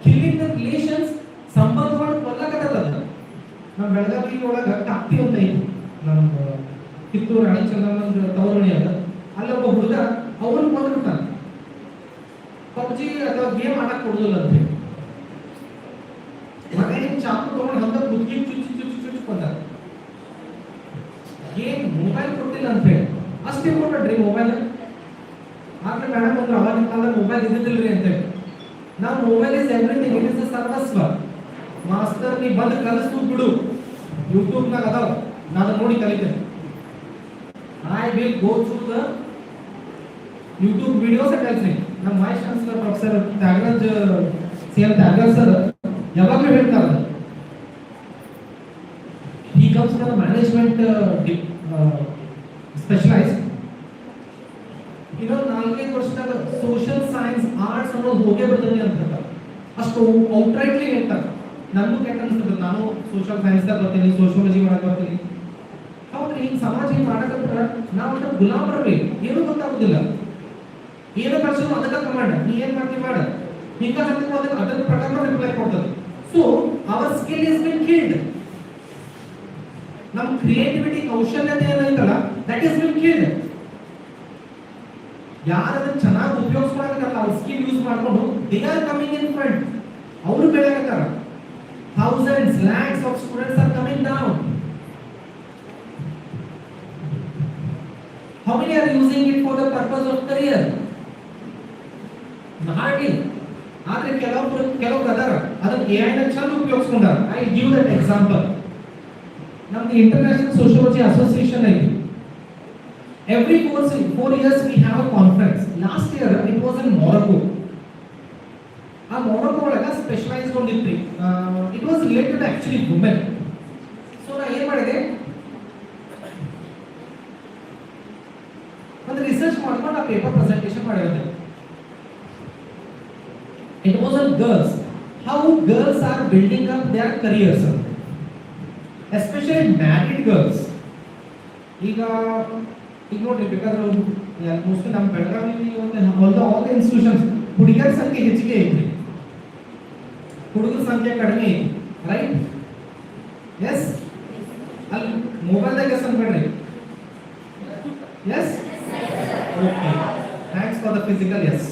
Killing the relations, ಸಂಬಂಧಗಳು ಕೊಲ್ಲಕತ್ತದ. ನಮ್ಮ ಬೆಳಗಾವಿ ಒಳಗ ಕಾಕ್ತಿ ಅಂತ ಐತಿ, ನಮ್ಮ ಕಿತ್ತೂರು ರಾಣಿ ಚೆನ್ನಮ್ಮನ ತವರಣಿ ಅದ, ಅಲ್ಲೊಬ್ಬ ಹುಡುಗ ಅವನು ಕೊಂದ್ಬಿಟ್ಟಾನ. ಪಬ್ಜಿ ಅಥವಾ ಗೇಮ್ ಆಡಕ್ ಕೊಡುದಿಲ್ಲ ಅಂತ ಹೇಳಿ ಮಗ ಹಿಂಗ್ ಚಾಕು ತಗೊಂಡು ಹಂಗ ಕುದ್ಗಿ ಚುಚ್ಚಿ ಚುಚ್ಚಿ ಚುಚ್ಚಿ ಕೊಂದ. ಗೇಮ್ ಮೊಬೈಲ್ ಕೊಟ್ಟಿಲ್ಲ ಅಂತ ಹೇಳಿ ಅಷ್ಟು ಇಂಪಾರ್ಟೆಂಟ್ ರೀ ಮೊಬೈಲ್. ಆದ್ರೆ ಮೇಡಮ್ ಅಂದ್ರೆ ಅವಾಗಿನ ಕಾಲ ಮೊಬೈಲ್ ಇದ್ದಿದ್ದಿಲ್ರಿ ಅಂತ ಹೇಳಿ. ನಾವು mobile is everything, it is the ಸರ್ವಸ್ವ. ಮಾಸ್ತರ್ ನೀ ಬಂದು ಕಲಿಸ್ತು ಬಿಡು, ಯೂಟ್ಯೂಬ್ ನಾಗ ಅದಾವ, ನಾನು ನೋಡಿ ಕಲಿತೇನೆ. I will go through the YouTube videos and tells. ನಮ್ಮ vice chancellor professor Tyagaraj Tyagaraj sir ಯಾವಾಗಲೂ ಹೇಳ್ತಾರೆ, he comes from management specialized. ನಾಲ್ಕೈದು ವರ್ಷದಾಗ ಸೋಷಿಯಲ್ ಸೈನ್ಸ್ ಆರ್ಟ್ಸ್ ಅನ್ನೋದು ಹೋಗೇ ಬರ್ತದೆ ಅಂತ ಅಷ್ಟು ಔಟ್ರೈಟ್ಲಿ ಹೇಳ್ತಾರೆ. ನನಗೂ ಕೆಟ್ಟ ಅನಿಸ್ತದೆ, ನಾನು ಸೋಷಿಯಲ್ ಸೈನ್ಸ್ದಾಗ ಬರ್ತೀನಿ, ಸೋಷಿಯಾಲಜಿ ಮಾಡಕ್ ಬರ್ತೀನಿ. ಹೌದ್ರಿ, ಹಿಂಗೆ ಸಮಾಜ ಹಿಂಗೆ ಮಾಡಕಂದ್ರೆ ನಾವು ಅಂತ ಗುಲಾಮರವಿ, ಏನೂ ಗೊತ್ತಾಗೋದಿಲ್ಲ. ಏನು ಕಳ್ಸೋದು ಅದಕ್ಕೆ ಕಮಾಂಡ್, ನೀ ಏನ್ ಮಾಡ್ತೀವಿ ಮಾಡ, ಹಿಂಗ ಅದಕ್ಕೆ ಅದರ ಪ್ರಕಾರ ರಿಪ್ಲೈ ಕೊಡ್ತದೆ. So our skill is been killed. ನಮ್ಮ ಕ್ರಿಯೇಟಿವಿಟಿ ಕೌಶಲ್ಯತೆ ಏನೈತಲ್ಲ, ದಟ್ ಇಸ್ ಬಿನ್ ಕಿಲ್ಡ್. ಯಾರು ಅದನ್ನ ಚೆನ್ನಾಗಿ ಉಪಯೋಗಿಸ್ಕೊಳಕಲ್ಲ, ಅವ್ರ ಸ್ಕಿಲ್ ಯೂಸ್ ಮಾಡ್ಕೊಂಡು they are coming in front. ಅವರು ಬೆಳೆಯಕತ್ತಾರ. Thousands lakhs of students are coming down. How many are using it for the purpose of career? Hardly. ಆದ್ರೆ ಕೆಲವರು ಅದಾರ ಅದನ್ನ AI ನ ಚಂದ ಉಪಯೋಗಿಸ್ಕೊಂಡಾರ. I give that example. ನಮ್ದು ಇಂಟರ್ನ್ಯಾಷನಲ್ ಸೋಶಿಯಾಲಜಿ ಅಸೋಸಿಯೇಷನ್ ಐತಿ. Every 4 years we have a conference. Last year it was in Morocco. ಆ ಮೊರೊಕೊ ಒಳಗ ಸ್ಪೆಷಲೈಸ್ಡ್ ಒಂದಿತ್ರಿ. It was related actually women. So ನಾ ಏನ್ ಮಾಡಿದೆ, ಒಂದು ರಿಸರ್ಚ್ ಮಾಡ್ಕೊಂಡು ಆ ಪೇಪರ್ ಪ್ರೆಸೆಂಟೇಷನ್ ಮಾಡಿದೆ. It was on girls, how girls are building up their careers, especially married girls. ಈಗ ನೋಡ್ರಿ, ಬೇಕಾದ್ರೆ ಮೋಸ್ಟ್ಲಿ ನಮ್ಮ ಬೆಳಗಾವಿ ಆಲ್ ಇನ್ಸ್ಟಿಟ್ಯೂಷನ್ಸ್ ಹುಡುಗಿಯರ ಸಂಖ್ಯೆ ಹೆಚ್ಚಿಗೆ ಐತ್ರಿ, ಹುಡುಗರ ಸಂಖ್ಯೆ ಕಡಿಮೆ ಐತಿ, ರೈಟ್? ಎಸ್. ಅಲ್ಲಿ ಮೊಬೈಲ್ದಾಗ ಎಸ್ ಅನ್ಬೇಡ್ರಿ. Yes, okay, thanks for the physical yes.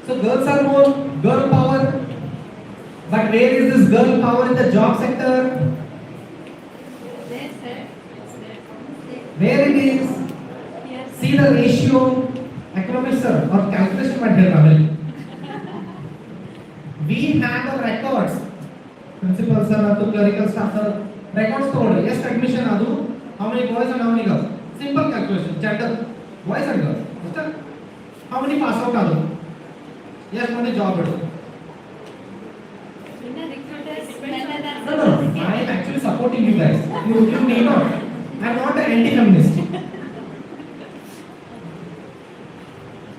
So girls are more girl power, but where is this girl power in the job sector? There, sir. Where it is? Yes. See the ratio, economics sir, or calculation material. We have the records. Principal sir, to clerical staff sir, records told. Yes, admission adu. How many boys and how many girls? Simple calculation. Gender, boys and girls. Understand? How many pass out adu? Yes, only job it. No, I am actually supporting you guys. You need not. I am not an anti-feminist.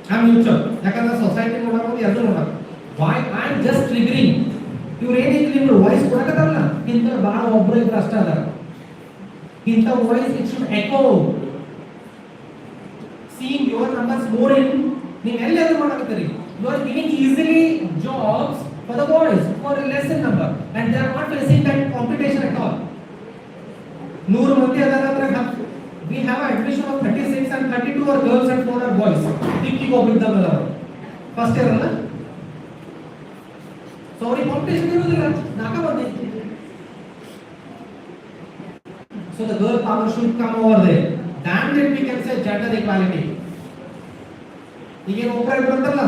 I am neutral. ಯಾಕಂದ್ರೆ society ನೋಡಬಹುದು, ಎಲ್ಲರೂ ನೋಡಬಹುದು. Why I am just triggering. ಇವ್ರು ಏನಿದ್ರು ನಿಮ್ಗೆ voice ಕೊಡಕತ್ತಾರಲ್ಲ, ಇಂಥ ಭಾಳ ಒಬ್ಬರು ಇದ್ರು ಅಷ್ಟೇ ಅದಾರ. ಇಂಥ voice it should echo. Seeing your numbers more in, ನೀವು ಎಲ್ಲೆಲ್ಲೂ ಮಾಡಕತ್ತೀರಿ. You are giving easily jobs for the boys for a lesser number, and they are not facing that competition at all. 100 ಮಂದಿ ಅದರ we have an admission of 36 and 32 are girls and 4 are boys. Tikki go with them all. First year alla. Sorry, competition irudilla. Naka bande. So the girl power should come over there. Damn it, we can say gender equality. Again,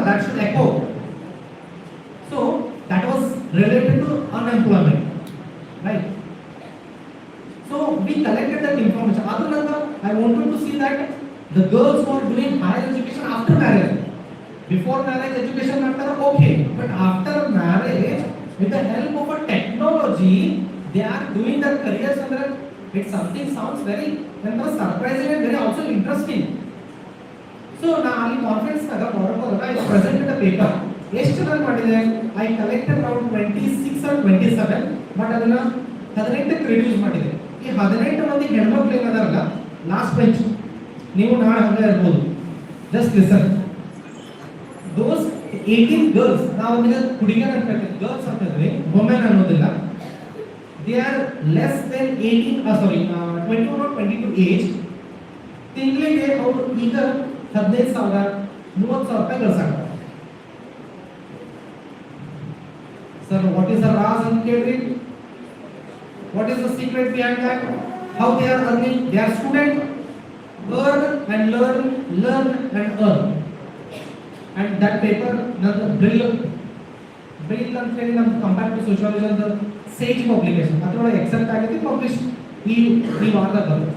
that should echo. So that was related to unemployment, right? So we collected that information. Other than that, I wanted to see that the girls who are doing higher education after marriage, before marriage education matter okay, but after marriage, with the help of a technology, they are doing their careers under it. Something sounds very surprising and very also interesting. So now I conference I presented a paper. I collected around 26 or 27, but ಅದನ್ನ 18 reduce ಮಾಡಿದೆ. ಈ 18 ಮಂದಿ ಹೆಣ್ಮಕ್ಳು ಏನದಾರಲ್ಲ last bench, ನೀವು ನಾಳೆ ಹಂಗೆ ಇರ್ಬೋದು. Just listen. Those 18 girls, ನಾವು ಅದನ್ನ ಹುಡುಗಿಯರ ಅಂತ ಹೇಳ್ತೀವಿ, ಗರ್ಲ್ಸ್ ಅಂತ ಹೇಳ್ತೀವಿ, ವುಮೆನ್ ಅನ್ನೋದಿಲ್ಲ. They are less than 21 or 22 age. ತಿಂಗಳಿಗೆ ಅವರು ಈಗ 15,000 30,000 ರೂಪಾಯಿ ಗಳಿಸ್ತಾರೆ. Sir, what is the Raz and Kedri? What is the secret behind that? How they are earning? They are students, earn and learn and earn. And that paper, the Brill and training of compared to sociology and the Sage publication. That's accept agadi published. He are the girls.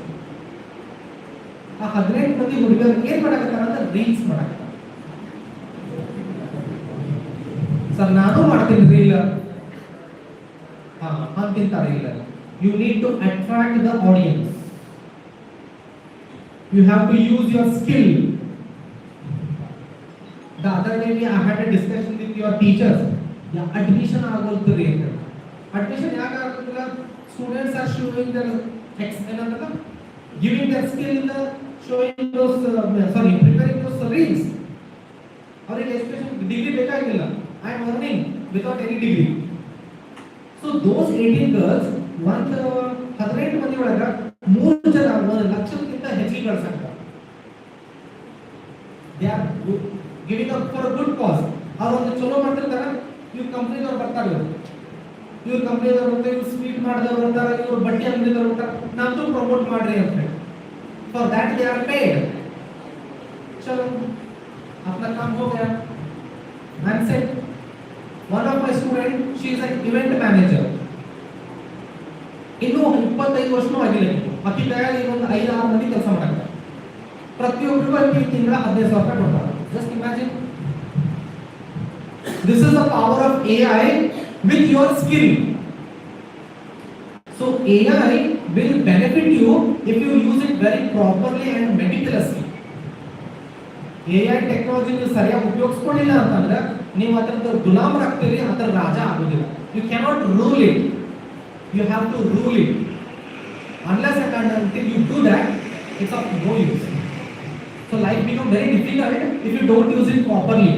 ಆ 18 ಮಂದಿ ಹುಡುಗರು ಏನ್ ಮಾಡಕತ್ತಾರ ಅಂತ reels ಮಾಡಕತ್ತಾರ. Sir ನಾನು ಮಾಡ್ತೀನಿ reel, ಅಂತಿಂತ reel. You need to attract the audience. You have to use your skill. The other day I had a discussion with your teachers. Admission ಆಗೋಲ್ತರಿ ಅಂತ. Admission ಯಾಕೆ ಆಗೋದಿಲ್ಲ? Students are showing their giving their skill in the showing those preparing those reels. ಅವರಿಗೆ education degree ಬೇಕಾಗಿಲ್ಲ. I am earning without any degree. So those 18 girls, 18 ಮಂದಿ ಒಳಗ 3 ಜನ 1 ಲಕ್ಷಕ್ಕಿಂತ ಹೆಚ್ಚಿಗೆ ಗಳಿಸ್ತಾರೆ. They are giving up for a good cause. ಅವರು ಒಂದು ಚಲೋ ಮಾಡ್ತಿರ್ತಾರೆ, ಇವ್ರ ಕಂಪನಿದವ್ರು ಬರ್ತಾರೆ, ಇವ್ರ ಕಂಪನಿದವ್ರು ಬರ್ತಾರೆ, ಇವ್ರು ಸ್ವೀಟ್ ಮಾಡಿದವ್ರು ಬರ್ತಾರೆ, ಇವ್ರು ಬಟ್ಟೆ ಅಂಗಡಿದವ್ರು ಬರ್ತಾರೆ, ನಮ್ದು ಪ್ರಮೋಟ್ ಮಾಡ್ರಿ ಅಂತ ಹೇಳಿ. For that they are paid. चलो अपना काम हो गया. I'm said one of my student, she is an event manager. ಇನ್ನು 25 ವರ್ಷನೂ ಆಗಿಲ್ಲ. ಅಕ್ಕಿ ಕೈಯಲ್ಲಿ ಒಂದು 5-6 ಮಂದಿ ಕೆಲಸ ಮಾಡ್ತಾರೆ. ಪ್ರತಿಯೊಬ್ಬರಿಗೂ ಅಕ್ಕಿ ತಿಂಗಳ 15,000 ರೂಪಾಯಿ ಕೊಡ್ತಾರೆ. Just imagine. This is the power of AI with your skill. So AI will benefit you if you use it very properly and meticulously. AI technology ನೀವು ಸರಿಯಾಗಿ ಉಪಯೋಗಿಸ್ಕೊಳ್ಳಿಲ್ಲ ಅಂತಂದ್ರೆ ನೀವು ಅದರ ಗುಲಾಮರಾಗ್ತೀರಿ, ಅದರ ರಾಜ ಆಗೋದಿಲ್ಲ. You cannot rule it. You have to rule it. Unless and until you do that, it's of no use. So life becomes very difficult if you don't use it properly.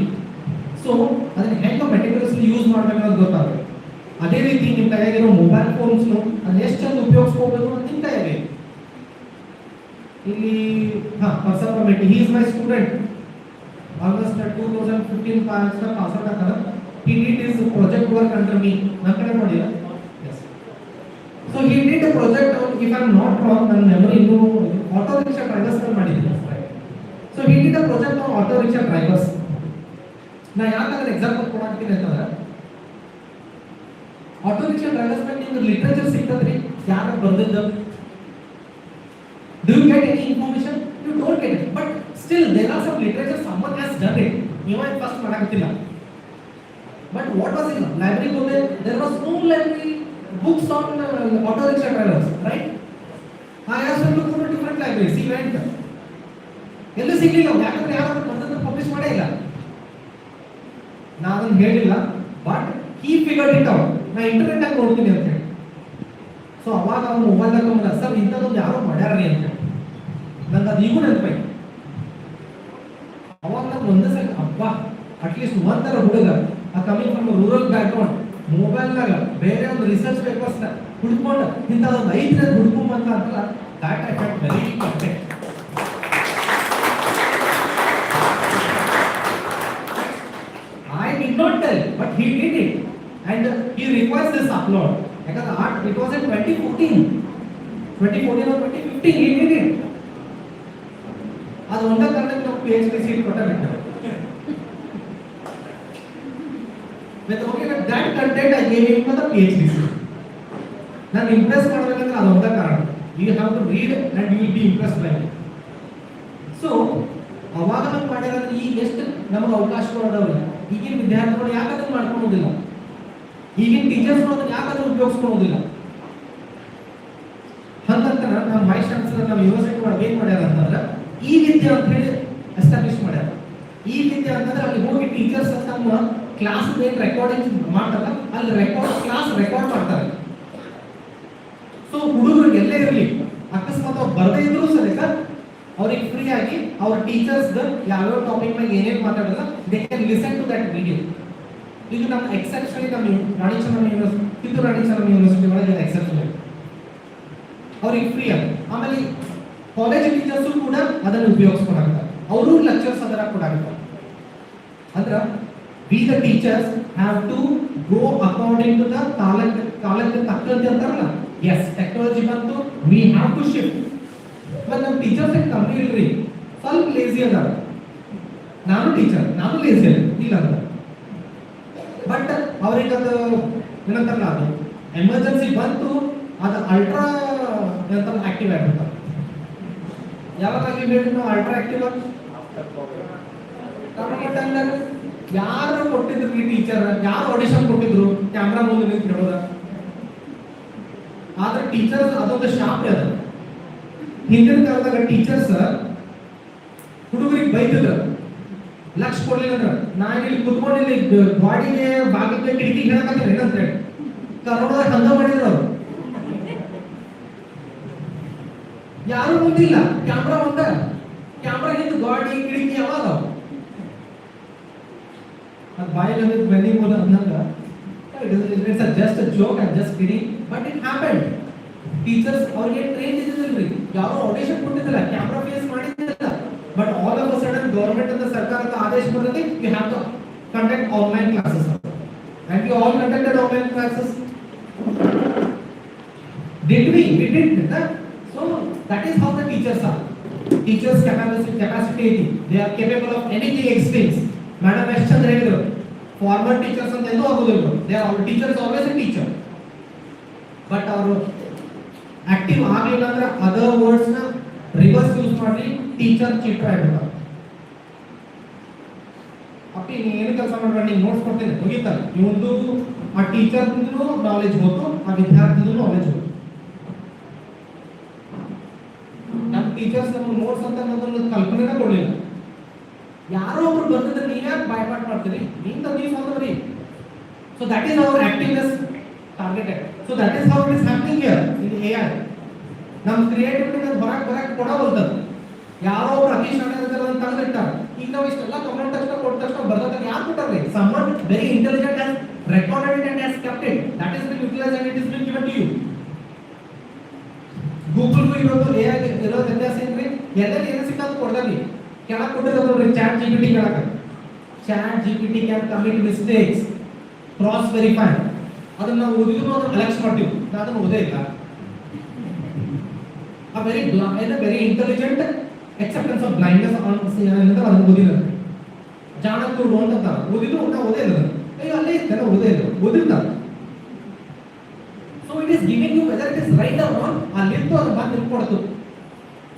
So ಅದನ್ನ ಹೆಂಗೆ ಮೆಟಿಕ್ಯುಲಸ್ಲಿ use ಮಾಡಬೇಕು ಅಂತ ಗೊತ್ತಾಗುತ್ತೆ. ಅದೇ ರೀತಿ ನಿಮ್ಮ ಕೈಯಾಗಿರೋ mobile ಫೋನ್ಸ್ನು ಅದನ್ನ ಎಷ್ಟು ಚಂದ ಉಪಯೋಗಿಸ್ಕೋಬೇಕು ಅಂತ ನಿಮ್ಮ ಕೈಯಾಗಿದೆ. ಇಲ್ಲಿ person he is my student. August 2015 pass out agada. He did his project work under me. Nakade nodiya. Yes. So he did a project on, if I am not wrong, ನನ್ನ memory ಇನ್ನೂ auto rickshaw drivers ನ ಮಾಡಿದ್ದೀನಿ. So he did a project on auto rickshaw drivers. ನಾ ಯಾಕಂದ್ರೆ example ಕೊಡಾಕ್ತೀನಿ ಅಂತಂದ್ರೆ auto rickshaw drivers ಬಗ್ಗೆ ನಿಮಗೆ literature ಸಿಗ್ತದ್ರಿ, ಯಾರು ಬರ್ದಿದ್ದು? Do you get any information? You don't get it. But still there are some literature, someone has done it. Even first ಮಾಡಾಕತ್ತಿಲ್ಲ. But what was in library ಹೋದೆ? There was no library books on auto rickshaw drivers, right? I asked them to go to different libraries. He went. ಎಲ್ಲೂ ಸಿಗ್ಲಿಲ್ಲ. ಯಾಕಂದ್ರೆ ಯಾರು ಅದನ್ನ publish ಮಾಡೇ ಇಲ್ಲ. ನಾನು ಹೇಳಿಲ್ಲ, but he figured it out. ನಾ ಇಂಟರ್ನೆಟ್ ಆಗಿ ನೋಡ್ತೀನಿ ಅಂತ ಹೇಳಿ. ಸೊ ಅವಾಗ ಅವನು ಮೊಬೈಲ್ ತಗೊಂಡ ಸರ್ ಇಂಥದ್ದೊಂದು ಯಾರೋ ಮಾಡ್ಯಾರ್ರಿ ಅಂತ ನಂಗೆ ಅದು ಈಗೂ ನೆನಪಾಯ್ತು. ಅವಾಗ ನಾನು ಒಂದೇ ಸಲ ಅಪ್ಪ ಅಟ್ಲೀಸ್ಟ್ ಒಂಥರ ಹುಡುಗ ಕಮಿಂಗ್ ಫ್ರಮ್ ರೂರಲ್ ಬ್ಯಾಕ್ಗ್ರೌಂಡ್ ಮೊಬೈಲ್ನಾಗ ಬೇರೆ ಒಂದು ರಿಸರ್ಚ್ ಪೇಪರ್ಸ್ನ ಹುಡ್ಕೊಂಡು ಇಂಥದ್ದೊಂದು 5 ಹುಡ್ಕೊಂಬಂತ ಅಂತಲ್ಲ, that I felt very perfect. I did not tell, but he did it, and he requires this upload. Because it was in 2014 or 2015 he did it. ಅದು ಒಂದೇ ಕಾರಣಕ್ಕೆ ನಾವು PhD ಸೀಟ್ ಕೊಟ್ಟಬಿಟ್ಟು. With okay with that content I gave him for the PhD seat. ನಾನು Impress ಮಾಡಬೇಕಂದ್ರೆ ಅದು ಒಂದೇ ಕಾರಣ. You have to read and you will be impressed by it. So ಅವಾಗ ನಾವು ಮಾಡಿದ್ರೆ ಈಗ ಎಷ್ಟು ನಮಗೆ ಅವಕಾಶಗಳು ಅದಾವೆ. ಈಗಿನ ವಿದ್ಯಾರ್ಥಿಗಳು ಯಾಕೆ ಅದನ್ನ ಮಾಡ್ಕೊಳ್ಳೋದಿಲ್ಲ? ಈಗಿನ ಟೀಚರ್ಸ್ ಅದನ್ನ ಯಾಕಾದ್ರೂ ಉಪಯೋಗಿಸ್ಕೊಳ್ಳೋದಿಲ್ಲ. ಹಂಗಂತ ನಮ್ಮ ವೈಸ್ ಚಾನ್ಸಲರ್ ನಮ್ಮ ಯೂನಿವರ್ಸಿಟಿ ಒಳಗೆ ಏನ್ ಮಾಡ್ಯಾರ ಅಂತಂದ್ರೆ ಈ ವಿದ್ಯೆ ಅಂತ ಹೇಳಿ ಎಸ್ಟಾಬ್ಲಿಷ್ ಮಾಡ್ಯಾರ. ಈ ವಿದ್ಯೆ ಅಂತಂದ್ರೆ ಅಲ್ಲಿ ಹೋಗಿ ಟೀಚರ್ಸ್ ತಮ್ಮ ಕ್ಲಾಸ್ ಏನ್ ರೆಕಾರ್ಡಿಂಗ್ ಮಾಡ್ತಾರಲ್ಲ ಅಲ್ಲಿ ಕ್ಲಾಸ್ ರೆಕಾರ್ಡ್ ಮಾಡ್ತಾರೆ. ಸೊ ಹುಡುಗರಿಗೆ ಎಲ್ಲೇ ಇರಲಿ ಅಕಸ್ಮಾತ್ ಅವ್ರು ಬರದೇ ಇದ್ರು ಸರಿಕ ಅವ್ರಿಗೆ ಫ್ರೀ ಆಗಿ ಅವ್ರ ಟೀಚರ್ಸ್ ಯಾವ್ಯಾವ ಟಾಪಿಕ್ ಮೇಲೆ ಏನೇನು ಮಾತಾಡಲ್ಲ they can listen to that video. ಇದು ನಮ್ಮ ಎಕ್ಸೆಪ್ಷನ್ ನಮ್ಮ ರಾಣಿ ಚೆನ್ನಮ್ಮ ಯೂನಿವರ್ಸಿಟಿ ಕಿತ್ತೂರು ರಾಣಿ ಚೆನ್ನಮ್ಮ ಯೂನಿವರ್ಸಿಟಿ ಒಳಗೆ ಎಕ್ಸೆಪ್ಷನ್ ಅವ್ರಿಗೆ ಫ್ರೀ ಆಗಿ. ಆಮೇಲೆ ಕಾಲೇಜ್ ಟೀಚರ್ಸು ಕೂಡ ಅದನ್ನು ಉಪಯೋಗಿಸ್ಕೊಳಾಗ್ತಾರೆ. ಅವರು ಲೆಕ್ಚರ್ಸ್ ಅದರ ಕೂಡ ಆಗ್ತಾರೆ. ಅಂದ್ರೆ we the teachers have to go according to the ಕಾಲಕ್ಕೆ ತಕ್ಕಂತೆ ಅಂತಾರಲ್ಲ. ಎಸ್ ಟೆಕ್ನಾಲಜಿ ಬಂತು, we have to shift. But ನಮ್ಮ ಟೀಚರ್ಸ್ ಕಮ್ಮಿ ಇಲ್ರಿ, ಸ್ವಲ್ಪ ಲೇಜಿ ಅದಾರ. ನಾನು ಟೀಚರ್, ನಾನು ಲೇಜಿ ಇಲ್ಲ ಅಂತ. ಬಟ್ ಅವ್ರಿಗೆ ಅದು ಏನಂತಾರಲ್ಲ ಅದು ಎಮರ್ಜೆನ್ಸಿ ಬಂತು ಅದು ಅಲ್ಟ್ರಾ ಏನಂತಾರ ಆಕ್ಟಿವ್ ಆಗಿರ್ತಾರೆ. ಯಾವಾಗ ಆಕ್ಟಿವ್ ನಾವು ಅಲ್ಟ್ರಾ ಆಕ್ಟಿವ್ ಯಾರು ಕೊಟ್ಟಿದ್ರು ಈ ಟೀಚರ್, ಯಾರು ಆಡಿಷನ್ ಕೊಟ್ಟಿದ್ರು ಕ್ಯಾಮ್ರಾ ಮುಂದೆ ನಿಂತು ಹೇಳೋದ. ಆದ್ರೆ ಟೀಚರ್ಸ್ ಅದೊಂದು ಶಾಪ್ ಅದ. ಹಿಂದಿನ ಕಾಲದಾಗ ಟೀಚರ್ಸ್ ಹುಡುಗರಿಗೆ ಬೈತಿದ್ರು, ಲಕ್ಷ ಕೊಡ್ಲಿಲ್ಲ ಅಂದ್ರೆ ನಾನು ಇಲ್ಲಿ ಕುತ್ಕೊಂಡಿಲ್ಲಿ ಗಾಡಿಗೆ ಬಾಗಿಲಿಗೆ ಕಿಟಕಿ ಹೇಳಕತ್ತೀನಿ ಏನಂತ ಹೇಳಿ ಕರೋನಾದಾಗ ಹಂಗ ಮಾಡಿದ್ರು ಅವರು. ಯಾರು ಮುಂದಿಲ್ಲ, ಕ್ಯಾಮ್ರಾ ಒಂದ, ಕ್ಯಾಮ್ರಾ ಹಿಂದೆ ಗಾಡಿ ಕಿಟಕಿ ಯಾವಾಗ ಅದು ಬಾಯಲ್ಲಿ ಬೆನ್ನಿ ಮೂಲ ಅಂದಾಗ it's just joke and just kidding. But it happened. Teachers ಅವ್ರಿಗೆ ಟ್ರೈನ್ ಇದ್ದಿದ್ದಿಲ್ರಿ, ಯಾರೋ ಆಡಿಷನ್ ಕೊಟ್ಟಿದ್ದಿಲ್ಲ, ಕ್ಯಾಮ್ರಾ ಫೇಸ್ ಮಾಡಿದ್ದಿಲ್ಲ. But all of a sudden government ಅಂತ ಸರ್ಕಾರದ ಆದೇಶ ಬರುತ್ತೆ, you have to conduct online classes and we all conducted online classes. Did we did that. So that is how the teachers are. Teachers capacity they are capable of anything extremes. Madam Ashchandra ಹೇಳಿದ್ರು farmer teachers ಅಂತ ಎಂದೂ ಆಗೋದಿಲ್ಲ. They are teachers always A teacher. But ಅವರು active ಆಗಲಿಲ್ಲ ಅಂದ್ರೆ other words ನ reverse use ಮಾಡಿ teacher cheater ಆಗಿರ್ತಾರೆ. ಅಪ್ಪಿ ನೀ ಏನು ಕೆಲಸ ಮಾಡ್ಬೇಡ, ನೀನು ನೋಟ್ಸ್ ಕೊಡ್ತೇನೆ ಮುಗಿತಾರೆ. ಇವೊಂದು ಆ ಟೀಚರ್ದು ನಾಲೆಜ್ ಹೋಯ್ತು, ಆ ವಿದ್ಯಾರ್ಥಿದು ನಾಲೆಜ್ ಹೋಯ್ತು. ನಮ್ಮ ಟೀಚರ್ಸ್ ನಮ್ಮ ನೋಟ್ಸ್ ಅಂತ ಅನ್ನೋದನ್ನ ಕಲ್ಪನೆನ ಕೊಡಲಿಲ್ಲ. ಯಾರೋ ಒಬ್ರು ಬಂದಿದ್ರೆ ನೀವ್ಯಾಕೆ ಬಾಯ್ಪಾಟ್ ಮಾಡ್ತೀರಿ, ನಿಂದ ನೀವು ಸಾಲ್ವ್ ಬರೀ. So that is our activeness targeted. So that is how it is happening here in AI. ನಮ್ಮ ಕ್ರಿಯೇಟಿವಿಟಿ ಬರಕ್ ಕೊಡಬಲ್ತದ. ಯಾರೋ ಒಬ್ರು ಅತಿ ಶಾಣೆ ಇರ್ತಾರೆ ಅಂತ ತಂದಿರ್ತಾರೆ. ಈಗ ನಾವು ಇಷ್ಟೆಲ್ಲ ಕಮೆಂಟ್ ತಕ್ಷಣ ಕೊಟ್ಟ ತಕ್ಷಣ ಬರ್ದಾಗ ಯಾರು ಕೊಟ್ಟಾರೆ? someone very intelligent has recorded it and has kept it. That is been utilized and it is been given to you. Google ಗೂ ಇರೋದು AI ಇರೋ ವ್ಯತ್ಯಾಸ ಏನ್ರಿ? ಎಲ್ಲೆಲ್ಲಿ ಏನು ಸಿಕ್ಕಾದ್ರು ಕೊಡ್ದಾರಿ ಕೆಳಗೆ ಕೊಟ್ಟಿರೋದು ನೋಡ್ರಿ. ಚಾಟ್ ಜಿಪಿಟಿ ಕೆಳಗೆ chat GPT can commit mistakes, cross verify. ಅದನ್ನ ನಾವು ಓದಿದ್ರು ಅದನ್ನ ಅಲೆಕ್ಸ್ ಮಾಡ್ತೀವಿ, ನಾನು ಅದನ್ನ ಓದೇ ಇಲ್ಲ. a very intelligent acceptance of blindness on ಏನಂತ ಅದನ್ನ ಓದಿಲ್ಲ. ಜಾಣಕರು ಅಂತ ಓದಿದ್ರು ನಾವು ಓದೇ ಇಲ್ಲ. ಅಯ್ಯೋ ಅಲ್ಲೇ ಇತ್ತಲ್ಲ ಓದಿಲ್ಲ. So it is giving you whether it is right or wrong. ಅಲ್ಲಿಂದ ಅದು ಬಂದು ನಿಂತ್ಕೊಡ್ತು.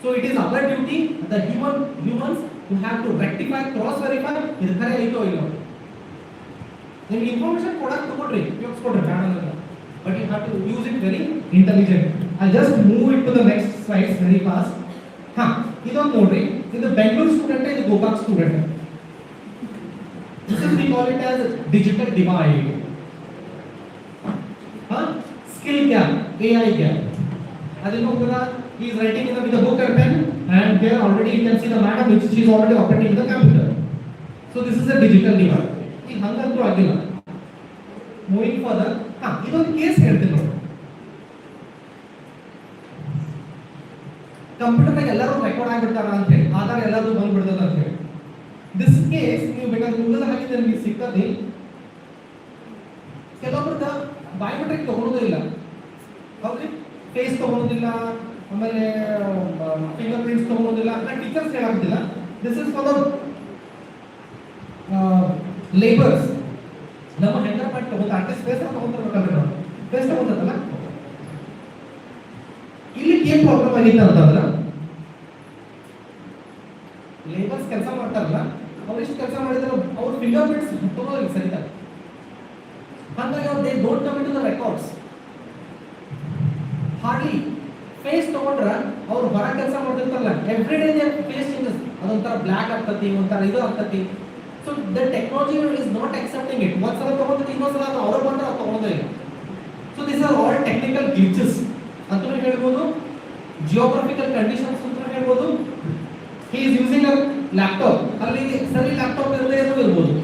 So it is our duty, the humans, to have to rectify, cross verify ಇದು ಖರೆ ಐತೋ ಇಲ್ಲೋ. ನಿಮಗೆ ಇನ್ಫಾರ್ಮೇಶನ್ ಕೊಡಕ್ಕೆ ತಗೊಂಡ್ರಿ ಉಪಯೋಗಿಸ್ಕೊಡ್ರಿ ಬೇಡ ಅನ್ನಲ್ಲ. But you have to use it very intelligent. I'll just move it to the next slides very fast. ಇದೊಂದು ನೋಡ್ರಿ, ಇದು ಬೆಂಗಳೂರು ಸ್ಟೂಡೆಂಟ್, ಇದು Gokak student. This is we call it as digital divide. Skill gap, AI gap. Adino pura he is writing with a book and pen, and there already you can see the madam which she is already operating the computer. So this is a digital divide. ಈ ಹಂಗಂತೂ ಆಗಿಲ್ಲ. Moving further, ಇದೊಂದು case ಹೇಳ್ತೀನಿ ನೋಡಿ. ಕಂಪ್ಯೂಟರ್ನಾಗ ಎಲ್ಲರೂ record ಆಗಿಬಿಡ್ತಾರ ಅಂತ ಹೇಳಿ, ಆಧಾರ ಎಲ್ಲರೂ ಬಂದ್ಬಿಡ್ತದ ಅಂತ ಹೇಳಿ. ದಿಸ್ ಕೇಸ್ ನೀವು ಬೇಕಾದ್ರೆ ಗೂಗಲ್ ಹಾಕಿದ್ರೆ ನಿಮಗೆ ಸಿಗ್ತದೆ. ಕೆಲವೊಬ್ರದ ಬಯೋಮೆಟ್ರಿಕ್ ತಗೊಳ್ಳೋದೇ ಇಲ್ಲ, ಹೌದ್ರಿ, ಫೇಸ್ ತಗೊಳ್ಳೋದಿಲ್ಲ, ಆಮೇಲೆ ಫಿಂಗರ್ ಪ್ರಿಂಟ್ಸ್ ತಗೊಳ್ಳೋದಿಲ್ಲ. ನಾನು ಟೀಚರ್ಸ್ ಹೇಳಾಗ್ತಿಲ್ಲ. This is for the labours. ನಮ್ಮ ಹೈದರಾಬಾದ್ ತಗೊಂಡು ಆರ್ಟಿಸ್ಟ್ ಫೇಸ್ ತಗೊಂಡ್ಬರ್ಬೇಕಲ್ರಿ, ನಾವು ಫೇಸ್ ತಗೊಂಡಲ್ಲ. ಇಲ್ಲಿ ಏನ್ ಪ್ರಾಬ್ಲಮ್ ಆಗಿತ್ತು ಅಂತಂದ್ರೆ ಲೇಬರ್ಸ್ ಕೆಲಸ ಮಾಡ್ತಾರಲ್ಲ, ಅವ್ರು ಎಷ್ಟು ಕೆಲಸ ಮಾಡಿದ್ರು ಅವ್ರ ಫಿಂಗರ್ ಪ್ರಿಂಟ್ಸ್ ತಗೊಳ್ಳೋದಿಲ್ಲ ಸರಿತಾ. ಹಾಗಾಗಿ ಅವ್ರು they come into the records. Hardly. Face ತಗೊಂಡ್ರ ಅವ್ರು ಹೊರ ಕೆಲಸ ಮಾಡ್ತಿರ್ತಾರಲ್ಲ every day they face changes ಅದೊಂಥರ ಬ್ಲ್ಯಾಕ್ ಆಗ್ತತಿ ಒಂಥರ ಇದು ಆಗ್ತತಿ so the technology is not accepting it ಒಂದ್ಸಲ ತಗೊಂಡ್ರೆ ಇನ್ನೊಂದ್ಸಲ ಅದು ಅವ್ರು ಬಂದ್ರೆ ಅದು ತಗೊಂಡೇ ಇಲ್ಲ so this are all technical glitches ಅಂತಲೂ ಹೇಳ್ಬೋದು ಜಿಯೋಗ್ರಫಿಕಲ್ ಕಂಡೀಷನ್ಸ್ ಅಂತ ಹೇಳ್ಬೋದು he is using a laptop ಅಲ್ಲಿ ಸರಿ ಲ್ಯಾಪ್ಟಾಪ್ ಇರದೇ ಇರ್ಬೋದು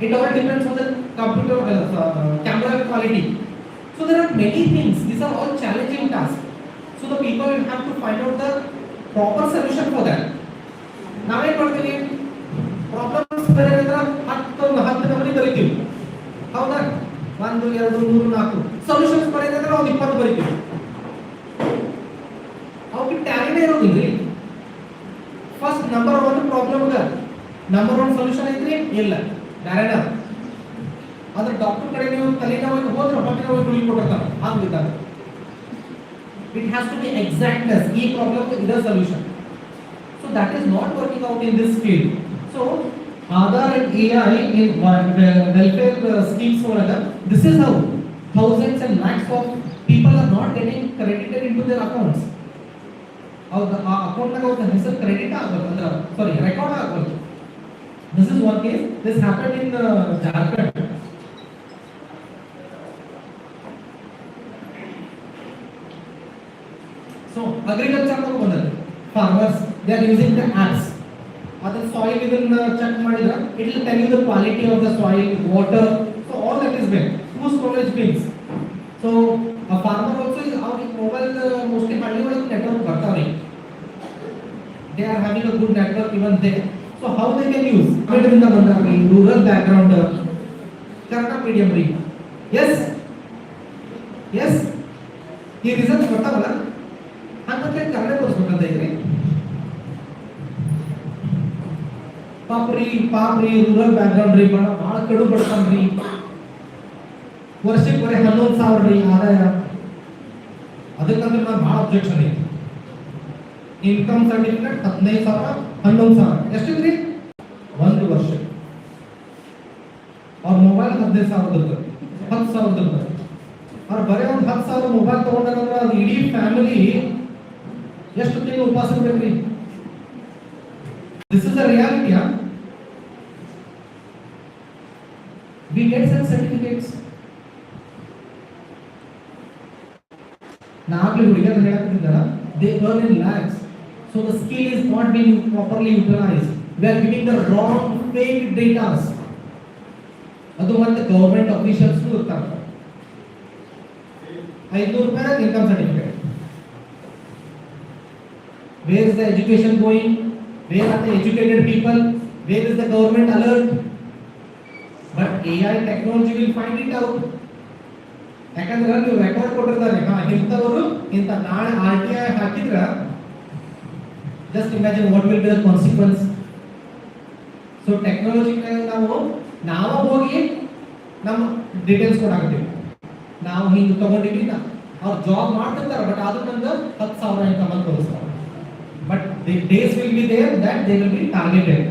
it all depends on the computer camera quality. So there are many things. These are all challenging tasks. So the people will have to find out the proper solution for that. ನಾವೇ ಮಾಡ್ತೀವಿ problems ಬೇರೆ ಇದ್ರೆ 10 ನಮೂನಿ ಬರೀತೀವಿ ಹೌದಾ 1 2 3 4 solutions ಬರೆಯೋದ್ರೆ ನಾವು 20 ಬರೀತೀವಿ ಅವಕ್ಕೆ ಟ್ಯಾಲಿನೇ ಇರೋದಿಲ್ಲ first number 1 problem ಇದೆ ನಂಬರ್ 1 ಸೊಲ್ಯೂಷನ್ ಐತ್ರಿ ಇಲ್ಲ ಬೇರೆನ ಅದ್ರ ಡಾಕ್ಟರ್ ಕಡೆ ನೀವು ತಲೆನೋವಿಗೆ ಹೋದ್ರೆ ಹೊಟ್ಟೆ ನೋವು ಗುಳಿಗೆ ಕೊಡ್ತಾರೆ ಆಗ್ಬಿಡ್ತಾರೆ ಇಟ್ ಹ್ಯಾಸ್ ಟು ಬಿ ಎಕ್ಸಾಕ್ಟ್ನೆಸ್ ಈ ಪ್ರಾಬ್ಲಮ್ ಇದರ solution so that is not working out in this field so Aadhaar and AI in welfare schemes ಒಳಗ this is how thousands and lakhs of people are not getting credited into their accounts ಅವ್ರ account ನಾಗ ಅವ್ರ ಹೆಸರು credit ಆಗಬೇಕು ಅಂದ್ರೆ ಸಾರಿ record ಆಗಬೇಕು. This is one case. This happened in Jharkhand. So agriculture ko bandha farmers they are using the apps. Other soil even check madidra it will tell you the quality of the soil, water, so all that is there. Two storage bins. So a farmer also is our mobile mostly halli ಒಳಗೆ network ಬರ್ತಾವ್ರಿ. They are having a good network even there. So how they can use Amerinda Mandari rural background Kannada medium read. Yes ಈ results ಬರ್ತಾವಲ್ಲ ಹಂಗಂದ್ರೆ ಕನ್ನಡ ತೋರಿಸ್ಬೇಕಂತ ಇದ್ರಿ papri rural background ರೀ ಭಾಳ ಕಡು ಬಡ್ತಾನ್ರಿ ವರ್ಷಕ್ಕೆ ಬರೀ 11,000 ರೀ ಆದಾಯ ಅದಕ್ಕಂದ್ರೆ ನಾನು ಭಾಳ ಅಬ್ಜೆಕ್ಷನ್ ಐತಿ ಇನ್ಕಮ್ ಸರ್ಟಿಫಿಕೇಟ್ 15,000 11,000 ಎಷ್ಟಿದ್ರಿ ಒಂದು ವರ್ಷ ಅವ್ರ ಮೊಬೈಲ್ 15,000 10,000 ಅವ್ರು ಬರೀ ಒಂದು 10,000 ಮೊಬೈಲ್ ತಗೊಂಡ್ರೆ ಅದು ಇಡೀ ಫ್ಯಾಮಿಲಿ ಎಷ್ಟು ತಿಂಗಳು ಉಪವಾಸ ಇರ್ಬೇಕ್ರಿ this is the reality we get some certificates ನಾಗ್ಲಿ ಹುಡುಗಿಯರು ಹೇಳಕ್ತಿದ್ದಾರ they earn in lakhs. So the skill is not being properly utilized. We are giving the wrong fake data. ಅದು ಮತ್ತೆ ಗವರ್ಮೆಂಟ್ ಅಫಿಷಿಯಲ್ಸ್ ಇರ್ತಾರೆ 500 ರೂಪಾಯಿ income certificate. Where is the education going? Where are the educated people? Where is the government alert? But AI technology will find it out. ಯಾಕಂದ್ರೆ ನೀವು record ಕೊಟ್ಟಿರ್ತಾರೆ ಇಂಥವರು ಇಂಥ ನಾಳೆ RTI ಹಾಕಿದ್ರ just imagine what will be the consequence. So technology ನಾವು ಹೋಗಿ ನಮ್ಮ ಡೀಟೇಲ್ಸ್ ಕೊಡಾಕತ್ತೀವಿ ನಾವು ಹಿಂಗೆ ತಗೊಂಡಿವಿ ಅವ್ರು ಜಾಬ್ ಮಾಡ್ತಿರ್ತಾರೆ ಬಟ್ ಅದು ನಂದು 10,000 ಇನ್ಕಮ್ ಅಂತ ತೋರಿಸ್ತಾರೆ but the days will be there that they will be targeted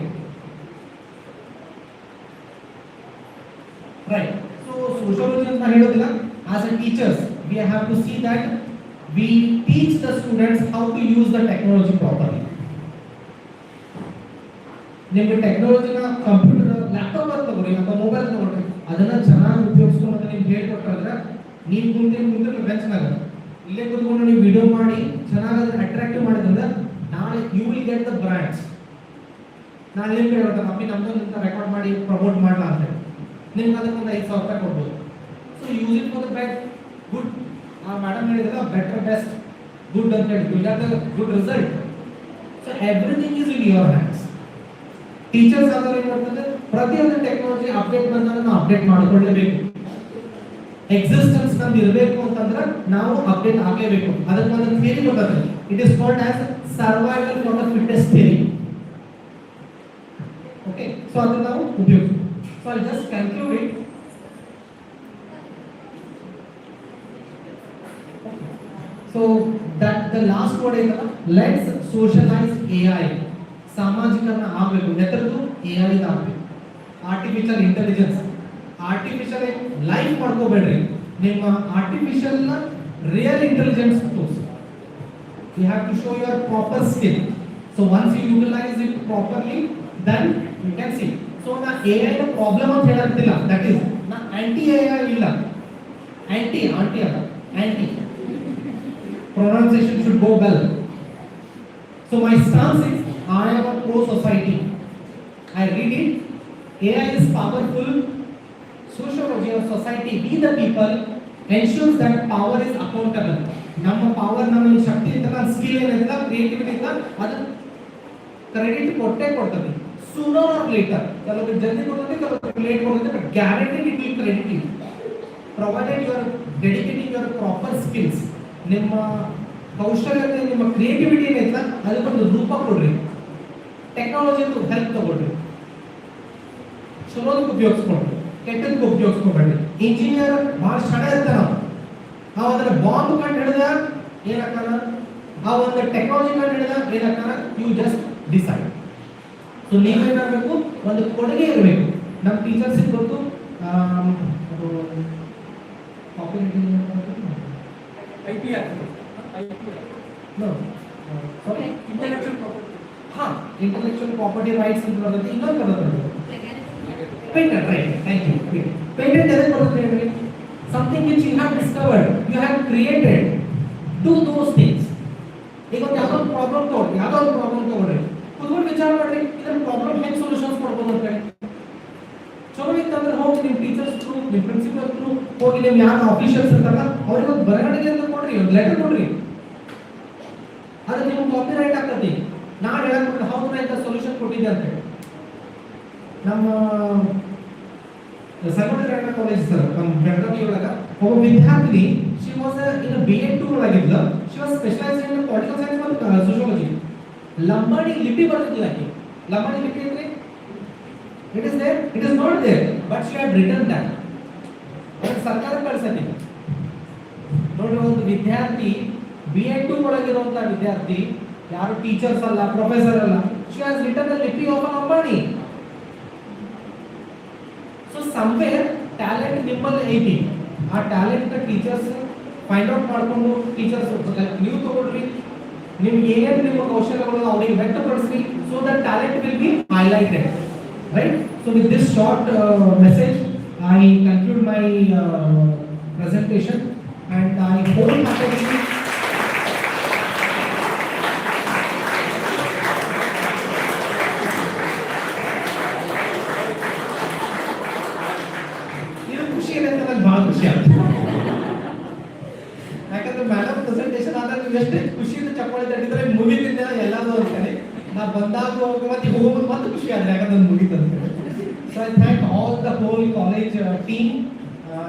right. So sociology ಅಂತ ಹೇಳೋದಿಲ್ಲ as a teachers we have to see that we teach the students how to use the technology properly. ನಿಮಗೆ ಟೆಕ್ನಾಲಜಿನ computer laptop ಅಂತ ತಗೊಳ್ಳಿ ಅಥವಾ mobile ತಗೊಳ್ಳಿ ಅದನ್ನ ಚೆನ್ನಾಗಿ ಉಪಯೋಗಿಸ್ಕೊಂಡು ಅಂತ ನಿಮ್ಗೆ ಹೇಳ್ಕೊಟ್ಟಾದ್ರೆ ನೀವು ಮುಂದೆ ಬೆಂಚ್ನಾಗ ಇಲ್ಲೇ ಕೂತ್ಕೊಂಡು ನೀವು ವಿಡಿಯೋ ಮಾಡಿ ಚೆನ್ನಾಗಿ ಅದನ್ನ ಅಟ್ರಾಕ್ಟಿವ್ ಮಾಡಿದ್ರೆ ನಾಳೆ you will get the brands. ನಾನು ನಿಮ್ಮ ಕಡೆ ಹೇಳ್ತಾರೆ ಅಪ್ಪಿ ನಮ್ದು ಅಂತ ರೆಕಾರ್ಡ್ ಮಾಡಿ ಪ್ರಮೋಟ್ ಮಾಡಲ್ಲ ಅಂತ ನಿಮ್ಗೆ ಅದಕ್ಕೆ ಒಂದು 5,000 ರೂಪಾಯಿ ಕೊಡ್ಬೋದು. So use it for the best good. ಆ ಮೇಡಮ್ ಹೇಳಿದ್ರೆ ಬೆಟರ್ ಬೆಸ್ಟ್ ಗುಡ್ ಅಂತ ಹೇಳಿ you get the good result. So everything is in your hands. Teachers ಆದ್ರೆ ಏನು ಮಾಡ್ತಾರೆ ಪ್ರತಿಯೊಂದು ಟೆಕ್ನಾಲಜಿ ಅಪ್ಡೇಟ್ ಬಂದಾಗ ನಾವು ಅಪ್ಡೇಟ್ ಮಾಡ್ಕೊಳ್ಳೇಬೇಕು. ಎಕ್ಸಿಸ್ಟೆನ್ಸ್ ನಮ್ದು ಇರಬೇಕು ಅಂತಂದ್ರೆ ನಾವು ಅಪ್ಡೇಟ್ ಆಗಲೇಬೇಕು. ಅದಕ್ಕೆ ಒಂದು ಥಿಯರಿ ಬರ್ತದೆ it is called as survival for the fittest theory. Okay so ಅದನ್ನ ನಾವು ಉಪಯೋಗಿಸ್ತೀವಿ. So I just conclude it. So that the last word is let's socialize AI. ಸಾಮಾಜಿಕರಣ ಆಗಬೇಕು. ನೆತರದ್ದು AI ಆಗಬೇಕು. ಆರ್ಟಿಫಿಷಿಯಲ್ ಇಂಟೆಲಿಜೆನ್ಸ್ ಆರ್ಟಿಫಿಷಿಯಲ್ ಲೈಫ್ ಮಾಡ್ಕೋಬೇಡ್ರಿ, ನಿಮ್ಮ artificial ನ real intelligence ತೋರಿಸಿ. You have to show your proper skill. So once you utilize it properly, then you can see. So na AI ನ problem ಅಂತ ಹೇಳಕ್ತಿಲ್ಲ, that is na anti AI ಇಲ್ಲ, anti ಅಲ್ಲ, anti pronunciation should go well. So my stance is I am a pro society. I read it. AI is powerful. Sociology of society, we the people, ensures that power is accountable. ನಮ್ಮ power, ನಮ್ಮ ಶಕ್ತಿ ಇತ್ತಲ್ಲ, skill ಏನಿಲ್ಲ, creativity ಇಲ್ಲ, ಅದು credit ಕೊಟ್ಟೆ ಕೊಡ್ತದೆ. Sooner R litre, ಕೆಲವರು ಜಲ್ದಿ ಕೊಡ್ತದೆ, ಕೆಲವರು ಲೇಟ್ ಕೊಡ್ತದೆ, but guaranteed it will credit you provided you are dedicating your proper skills. ನಿಮ್ಮ ಕೌಶಲ್ಯತೆ, ನಿಮ್ಮ ಕ್ರಿಯೇಟಿವಿಟಿ ಏನೈತಲ್ಲ ಅದಕ್ಕೊಂದು ರೂಪ ಕೊಡ್ರಿ. ಟೆಕ್ನಾಲಜಿದು ಹೆಲ್ಪ್ ತಗೊಳ್ರಿ, ಚಲೋದಕ್ಕೆ ಉಪಯೋಗಿಸ್ಕೊಳ್ರಿ, ಕೆಟ್ಟದಕ್ಕೆ ಉಪಯೋಗಿಸ್ಕೊಬೇಡ್ರಿ. ಇಂಜಿನಿಯರ್ ಭಾಳ ಸಡ ಇರ್ತಾರ, ನಾವು ಅದರ ಬಾಂಬ್ ಕಂಡು ಹಿಡಿದ ಏನಕ್ಕಾನ, ಆ ಒಂದು ಟೆಕ್ನಾಲಜಿ ಕಂಡು ಹಿಡಿದ ಏನಕ್ಕಾನ, ಯು ಜಸ್ಟ್ ಡಿಸೈಡ್. ಸೊ ನೀವೇನಾಗಬೇಕು, ಒಂದು ಕೊಡುಗೆ ಇರಬೇಕು. ನಮ್ಮ ಟೀಚರ್ಸಿಗೆ ಗೊತ್ತು, ಇಂಟೆಲೆಕ್ಚುಯಲ್ ಪ್ರಾಪರ್ಟಿ ರೈಟ್ಸ್ ಅಂತ ಬರ್ತದೆ, ಇನ್ನೊಂದು ಬರ್ತದೆ patent right. Thank you. Patent ಎದಕ್ಕೆ ಬರುತ್ತೆ ಹೇಳ್ರಿ? Something which you have discovered, you have created, do those things. ಈಗ ಒಂದು ಯಾವುದೋ ಪ್ರಾಬ್ಲಮ್ ತಗೊಳ್ರಿ, ಕುತ್ಕೊಂಡು ವಿಚಾರ ಮಾಡ್ರಿ, ಇದರ ಪ್ರಾಬ್ಲಮ್ ಹೆಂಗೆ ಸೊಲ್ಯೂಷನ್ಸ್ ಕೊಡ್ಬೋದು ಅಂತ ಹೇಳಿ. ಚಲೋ ಇತ್ತಂದ್ರೆ ಹೋಗಿ ನಿಮ್ಮ ಟೀಚರ್ಸ್ ಥ್ರೂ, ನಿಮ್ಮ ಪ್ರಿನ್ಸಿಪಲ್ ಥ್ರೂ ಹೋಗಿ, ನೀವು ಯಾರು ಆಫೀಷಿಯಲ್ಸ್ ಇರ್ತಾರಲ್ಲ ಅವ್ರಿಗೆ ಒಂದು ಬರವಣಿಗೆ ಅಂತ ಕೊಡ್ರಿ, ಒಂದು ಲೆಟರ್ ಕೊಡ್ರಿ. ಅದು ನಿಮ್ಗೆ ಕಾಪಿ ರೈಟ್ ಆಗ್ತದೆ. ನಾನು ಹೇಳಕ್ ಹೌದು ನಾ ಇಂಥ ಸೊಲ್ಯೂಷನ್ ಕೊಟ್ಟಿದ್ದೆ ಅಂತ ಹೇಳಿ. ನಮ್ಮ ಸರ್ವೋದಯ ಕಾಲೇಜ್ ಸರ್, ನಮ್ಮ ಬೆಳಗಾವಿ ಒಳಗ ಒಬ್ಬ ವಿದ್ಯಾರ್ಥಿ, ಶಿ ವಾಸ್ ಇನ್ BA2 ಒಳಗಿದ್ಲ, she was specialised in political science ಮತ್ತು ಸೋಶಿಯಾಲಜಿ. ಲಂಬಾಣಿ ಲಿಪಿ ಬರ್ತಿದ್ದಿಲ್ಲ ಆಕೆ. ಲಂಬಾಣಿ ಲಿಪಿ ಅಂದ್ರೆ it is there, it is not there, but she had written that. ಅದಕ್ಕೆ ಸರ್ಕಾರ ಕಳಿಸತ್ತೆ. ನೋಡಿ, ಒಂದು ವಿದ್ಯಾರ್ಥಿ BA2 ಒಳಗಿರುವಂತ ವಿದ್ಯಾರ್ಥಿ, ಯಾರು ಟೀಚರ್ಸ್ ಅಲ್ಲ, ಪ್ರೊಫೆಸರ್ ಅಲ್ಲ, ಶಿ ಹ್ಯಾಸ್ ರಿಟನ್ ದ ಲಿಪಿ of Lambani. So somewhere talent ನಿಮ್ಮಲ್ಲಿ ಐತಿ. ಆ ಟ್ಯಾಲೆಂಟ್ ಟೀಚರ್ಸ್ ಫೈಂಡ್ ಔಟ್ ಮಾಡ್ಕೊಂಡು, ಟೀಚರ್ಸ್ ನೀವು ತಗೊಳ್ರಿ, ನಿಮ್ಗೆ ಏನೇನು ನಿಮ್ಮ ಕೌಶಲ್ಯಗಳು ಅವರಿಗೆ ವ್ಯಕ್ತಪಡಿಸ್ರಿ. So that talent will be highlighted, right? So with this short message I conclude my presentation and I wholeheartedly ಭಾಳ ಖುಷಿ ಆಗ್ತದೆ. ಯಾಕಂದ್ರೆ ಮೇಡಮ್ ಪ್ರೆಸೆಂಟೇಷನ್ ಆದಾಗ ಎಷ್ಟು ಖುಷಿಯಿಂದ ಚಪ್ಪಾಳೆ ತಟ್ಟಿದ್ರೆ ಮುಗಿತಿದ್ದ ಎಲ್ಲಾದ್ರು ಅಂತಾನೆ. ನಾ ಬಂದಾಗ ಮತ್ತೆ ಹೋಗೋದು ಮತ್ತೆ ಖುಷಿ ಆದ್ರೆ ಯಾಕಂದ್ರೆ ಮುಗಿತು ಅಂತ. So I thank all the whole college team,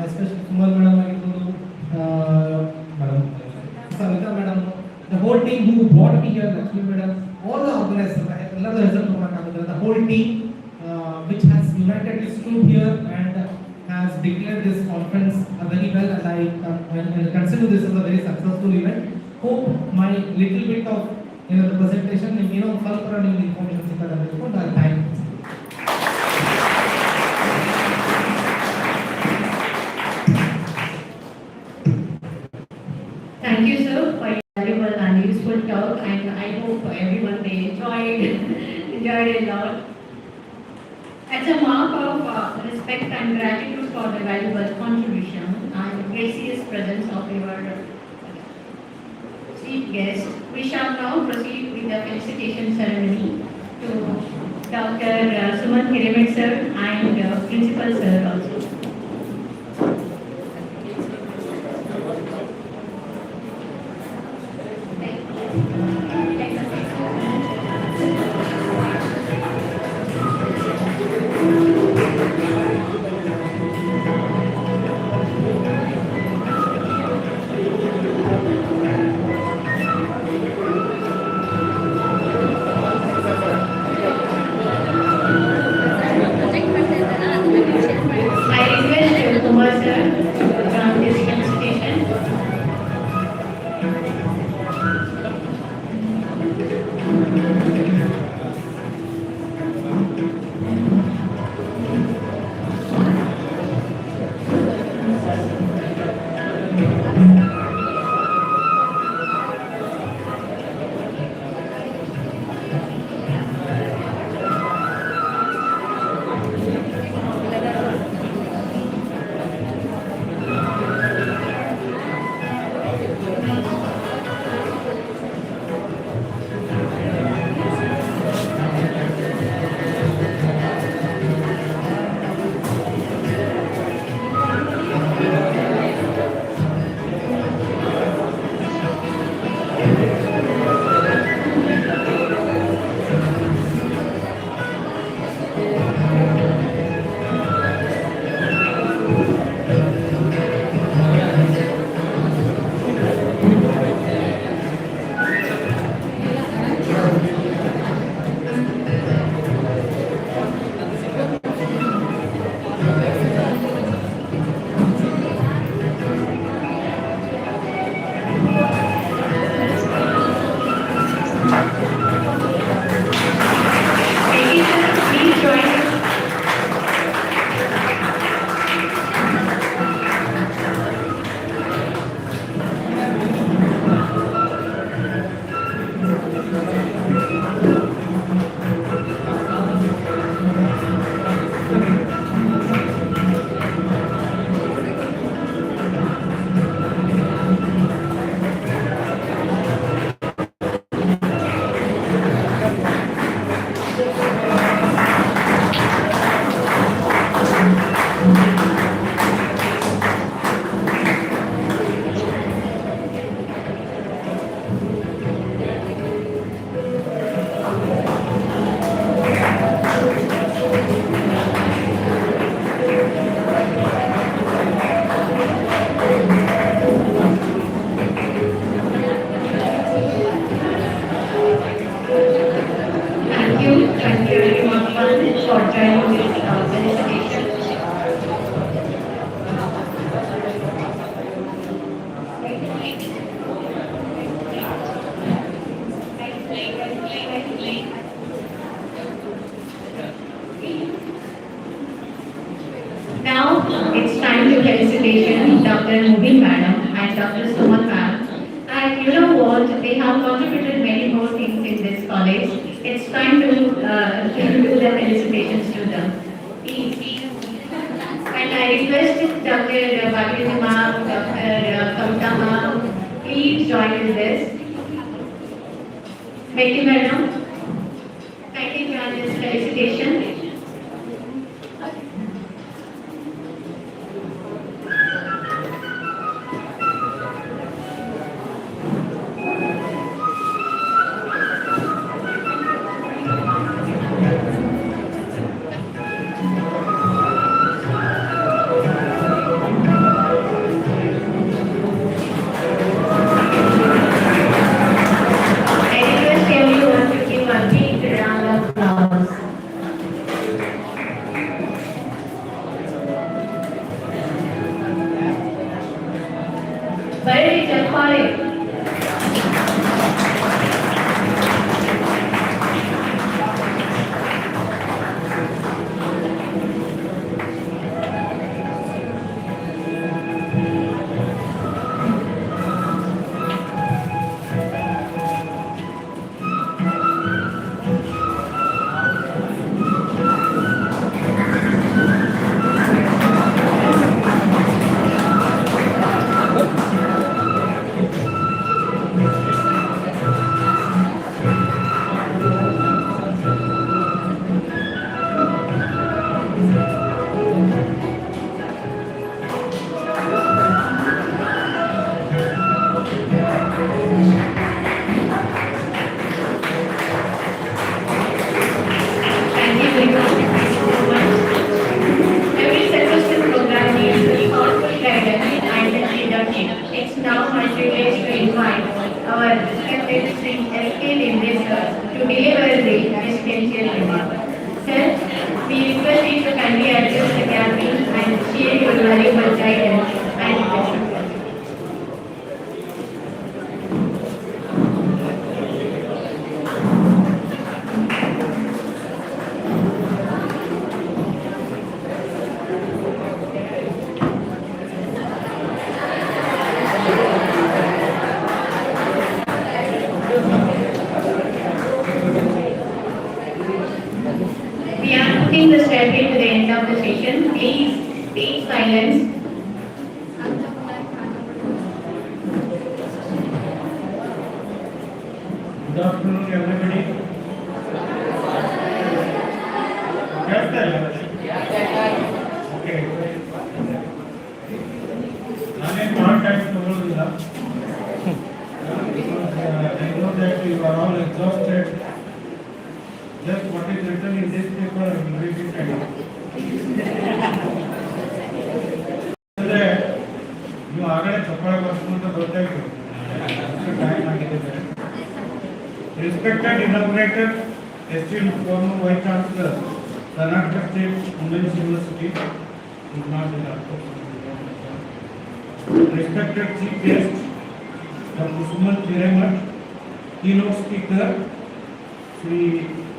especially Suman madam ಆಗಿರ್ಬೋದು, madam Savita madam, the whole team who brought me here, Lakshmi madam, all the organisers, ಎಲ್ಲರೂ ಹೆಸರು ನೋಡೋಕ್ಕಾಗುತ್ತೆ. The whole team which has united this group here and has declared this conference very well, and I consider this as a very successful event. Hope my little bit of the presentation, ಸ್ವಲ್ಪ ನಿಮಗೆ information ಸಿಕ್ಕದ ಅಂದ್ಕೊಂಡು I thank you. Thank you, sir, for your valuable and useful talk, and I hope everyone they enjoyed a lot. As a mark of respect and gratitude for the valuable contribution and gracious presence of your chief guest, we shall now proceed with the felicitation ceremony to Dr. Suman Hiremed sir and Principal sir also. Project ಮಾಡ್ತಾ ಇದ್ದಾರಾ, ಅದನ್ನ share ಮಾಡಿ. it's time to felicitation Dr. Mubin Madam and Dr. Suman Ma'am. And you know what? They have contributed many more things in this college. It's time to do the felicitations to them. Please. And I request Dr. Bhagirathi Ma'am, Dr. Kavita Ma'am, please join in this. Thank you, Madam. Thank you for this felicitation. I request everyone to give a big round of applause. Very Japare. Thank you very much. Every successful program needs a thoughtful guidance and leadership. It's now my privilege to invite our respected Sri S.K. Lindesar to deliver the presidential remark. Sir, we request you to kindly address the gathering and share your valuable guidance and leadership. We are putting the stairway to the end of the session. Please take silence. Good afternoon, everybody. Okay. ನಾನೇನು ಭಾಳ time ತಗೊಳ್ಳೋದಿಲ್ಲ I know that you are all exhausted. Just what is written in this paper, I will read it again. ಅಂದ್ರೆ ನೀವು ಆಗಲೇ ಚಪ್ಪಾಳೆ ಬರ್ಸ್ಕೊಂತ ಗೊತ್ತಾಯ್ತು time ಆಗಿದೆ. Respected inaugurator, esteemed former Vice Chancellor, Karnataka State Women's University, is not in our respected Chief Guest, Dr. Suman Hiremat, Keynote Speaker, Sri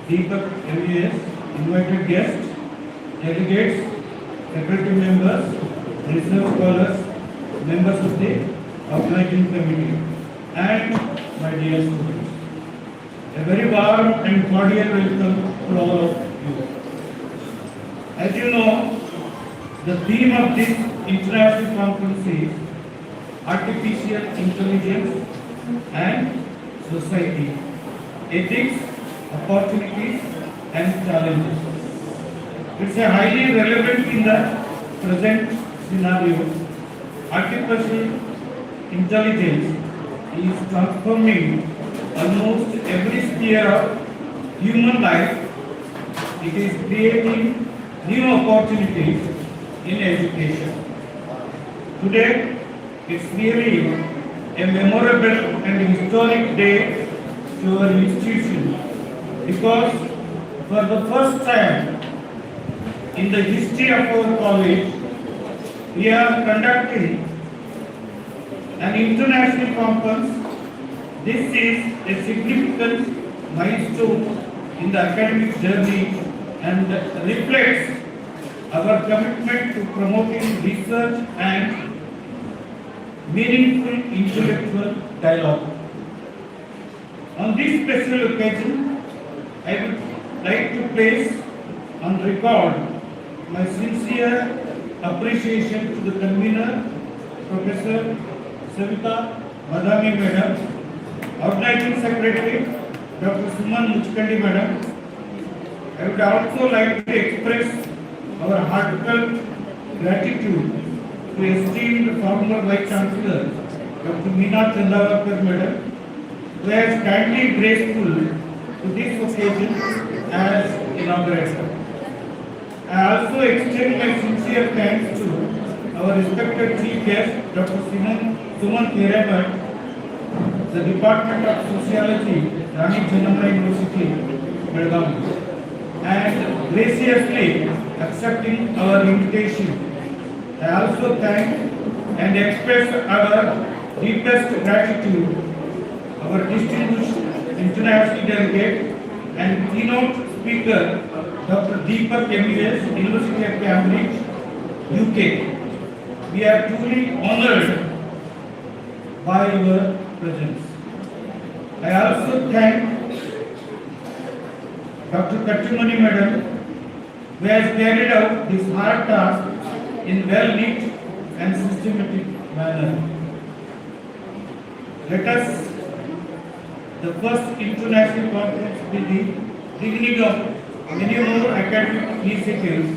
Deepak MAS, invited guests, delegates, faculty members, research scholars, members of the organizing committee, and my dear students. A very warm and cordial welcome to all of you. As you know, the theme of this international conference is Artificial Intelligence and Society, Ethics, Opportunities and Challenges. It's a highly relevant in the present scenario. Artificial intelligence is transforming almost every sphere of human life. It is creating new opportunities in education. Today, it's really a memorable and historic day to our institution because for the first time in the history of our college, we are conducting an international conference. This is a significant milestone in the academic journey and reflects our commitment to promoting research and meaningful intellectual dialogue. On this special occasion, I would like to place on record my sincere appreciation to the convener, Professor Savita Badami Madam, Organizing Secretary, Dr. Suman Muchkandi Madam. I would also like to express our heartfelt gratitude to esteemed former Vice Chancellor, Dr. Meena Chandavakar Madam, who has kindly graceful to this occasion as inaugurator. I also extend my sincere thanks to our respected Chief Guest, Dr. Sumant Hiremat, the Department of Sociology, Rani Chennamma University, Belgaum, and graciously accepting our invitation. I also thank and express our deepest gratitude our distinguished international delegate and keynote speaker, Dr. Deepak MBS, University of Cambridge, UK. We are truly honored by your presence. I also thank Dr. Katchumani Madam, who has carried out this hard task in well-lit and systematic manner. Let us, the first international conference, be the beginning of many more academic initiatives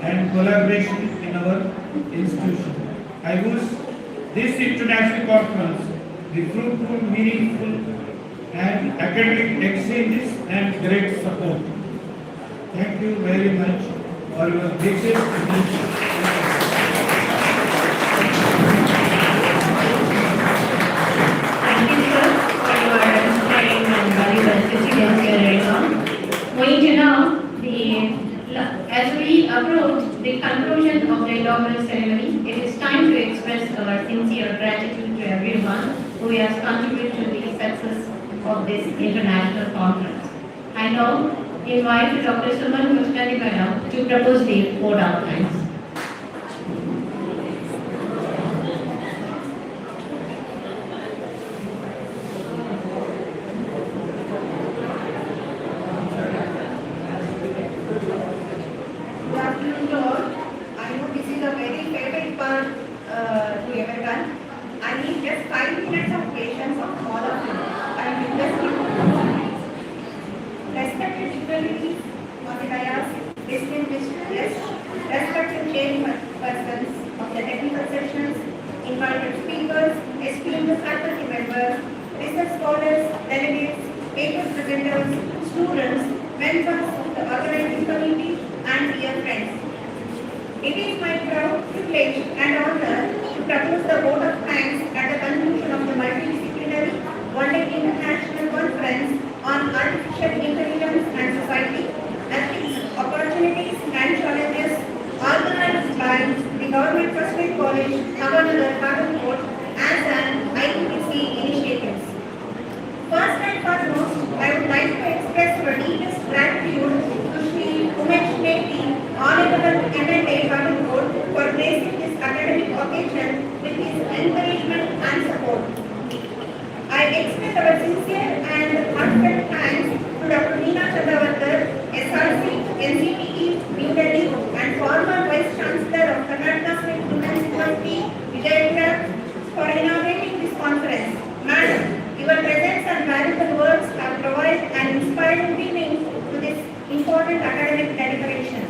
and collaboration in our institution. I wish this international conference be fruitful, meaningful, and academic exchanges and great support. Thank you very much for your gracious attention. Thank you, sir, for your inspiring and valuable experience here right now. Going to now, as we approach the conclusion of the inaugural ceremony, it is time to express our sincere gratitude to everyone who has contributed to the success of this international conference. I now invite Dr. Suman Muchkandi Madam to propose the board outlines. Good afternoon to all. I know this is a very favorite part to everyone. I need just 5 minutes of patience of all of you. I will just give respected dignitaries on the dais, distinguished guests, respected chairpersons of the technical sections, invited speakers, esteemed faculty members, research scholars, delegates, paper presenters, students, members of the organizing committee, and dear friends. It is my proud privilege and honor to propose the vote of thanks at the conclusion of the multidisciplinary one-day international conference on artificial intelligence and society, ethics, opportunities and challenges, organized by the Government First Aid College, NAVANAGAR, Patalkot, as an IPPC initiative. First and foremost, I would like to express our deepest gratitude to Shri Umesh Neti, Honorable MLA Patalkot, for gracing this academic occasion with his encouragement and support. I express our sincere and heartfelt thanks to Dr. Meena Chandavakar, SRC, NCTE, New Delhi, and former Vice Chancellor of Karnataka State Women's University, Vijayawada, for inaugurating this conference. Madam, your presence and valuable words have provided an inspiring beginning to this important academic deliberation.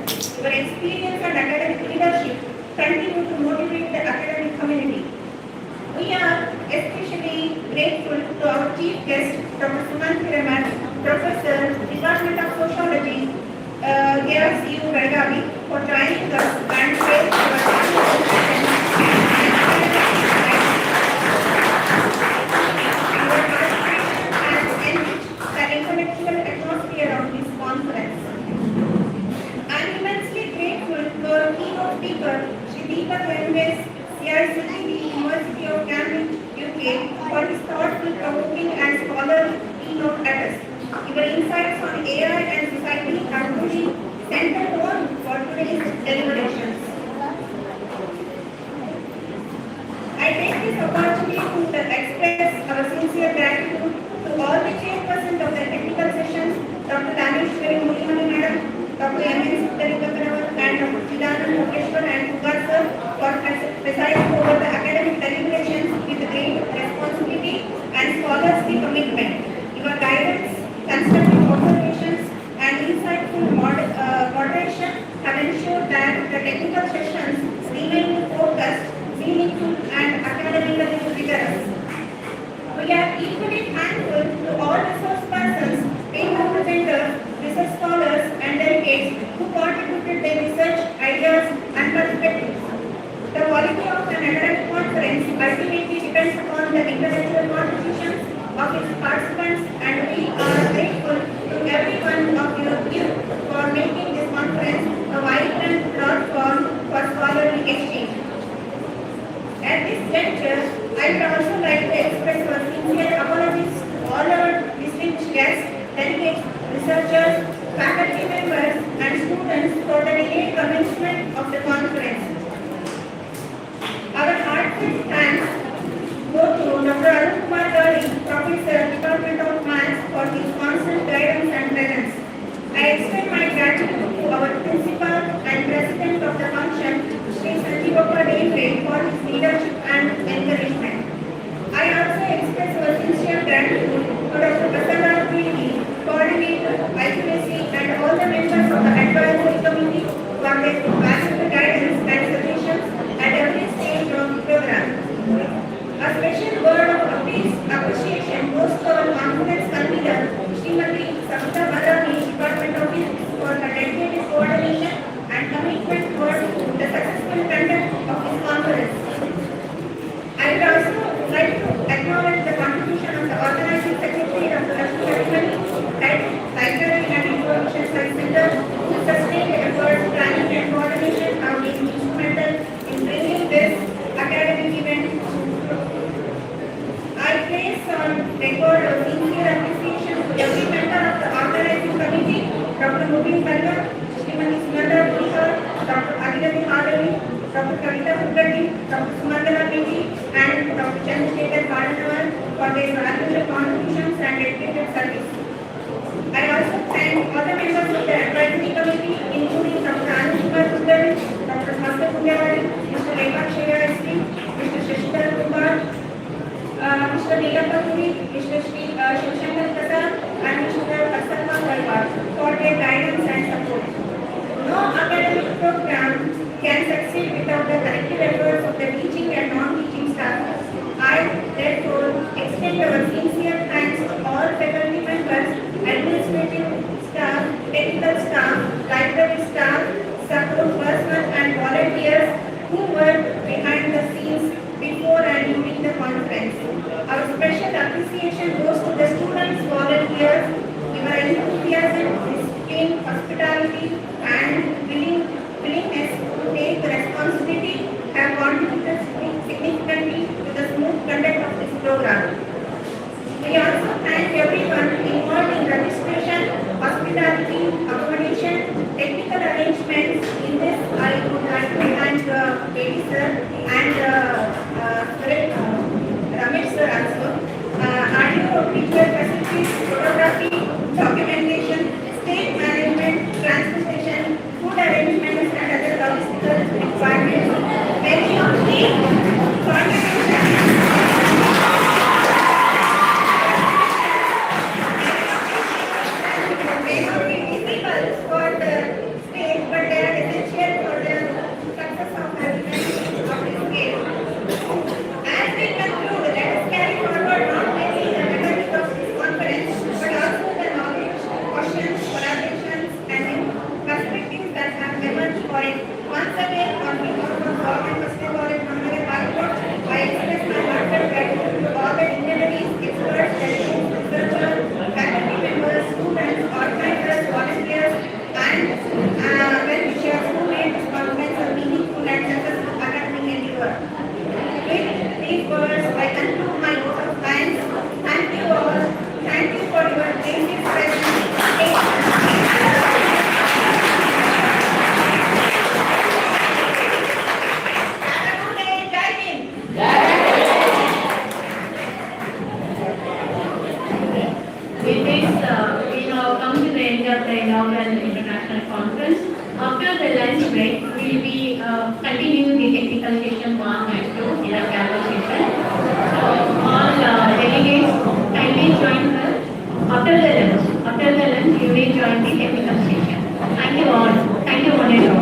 Your experience and academic leadership continue to motivate the academic community. We are especially grateful to our chief guest, Dr. Sumant Hiremat, Professor, Department of Sociology, GFGC NAVANAGAR, for joining us and sharing our participation has enriched the intellectual atmosphere of this conference. I am immensely grateful to our keynote speaker, Shri Deepak MBS, CICT, University of Cambridge, UK, for his thoughtful, provoking and scholarly keynote address. Your insights on AI and society have truly center home for today's deliberations. I take this opportunity to express our sincere gratitude to all the chairpersons of the technical sessions, Dr. Daneshwari Mulimani Madam, Dr. M.N. Suttari and Dr. Chidanand Mukeshwar and Kugar sir for presiding over the academic deliberations with great responsibility and scholarly commitment. Your guidance, constructive observations and insightful moderation have ensured that the technical sessions remain focused, meaningful and academically rigorous. We are equally thankful to all resource persons, paper presenters, research scholars and delegates who contributed their research ideas and perspectives. The quality of an academic conference ultimately depends upon the intellectual contributions of its participants, and we are grateful to every one of you for making this conference a vibrant platform for scholarly exchange. At this juncture, I would also like to express our sincere apologies to all our distinguished guests, delegates, researchers, faculty members and students for the delayed commencement of the conference. Our heartfelt thanks go to Dr. Arun Kumar Gari, Professor, Department of Maths, for his constant guidance and presence. I extend my gratitude to our principal and president of the function, Sri Sanjeevappa Devre, for his leadership and encouragement. I also express our sincere gratitude to Dr. Prasada Piri, coordinator, IQAC, and all the members of the advisory committee for their valuable guidance and suggestions at every stage of the program. A special word of appreciation goes to our conference convener, Srimati Savita Badami, Department of Physics, for her dedicated coordination and commitment towards the successful conduct of this conference. I would also like to acknowledge the contribution of the organizing secretary, Dr. Lakshmi Adhikari, Head, Library and Information Science Center, who sustained efforts, planning and coordination have been instrumental in bringing this academic event. I place on record a sincere appreciation to every member of the organizing committee, Dr. Mubin Parga, Srimati Sumata Purikar, Dr. Adilati Hadavi, Dr. Kavita Mukherjee, Dr. Sumandana Piji, and Dr. Chandrasekhar Bharanawal for their valuable contributions and dedicated service. I also thank other members of the advisory committee, including Dr. Anand Kumar Sundari, Dr. Bhaskar Punjawadi, Mr. Rekha Shreya SP, Mr. Shashidhar Kumar, Mr. Neelappa Puri, Mr. Shivshankar Prasad, and Mr. Asarma Garwar for their guidance and support. No academic program can succeed without the collective efforts of the teaching and non-teaching staff. I therefore extend our sincere thanks to all faculty members, administrative staff, technical staff, library staff, support personnel and volunteers who work behind the scenes before and during the conference. Our special appreciation goes to the students, volunteers. Your enthusiasm, discipline, hospitality and willingness to take responsibility have contributed significantly to the smooth conduct of this program. We also thank everyone involved in registration, hospitality, accommodation, technical arrangements. In this, I would like to thank KD sir and Ramesh sir also. Audio, visual facilities, photography, documentation, stage management, transportation, food arrangements, After the lunch, you may join the technical session. Thank you all. Thank you, one and all.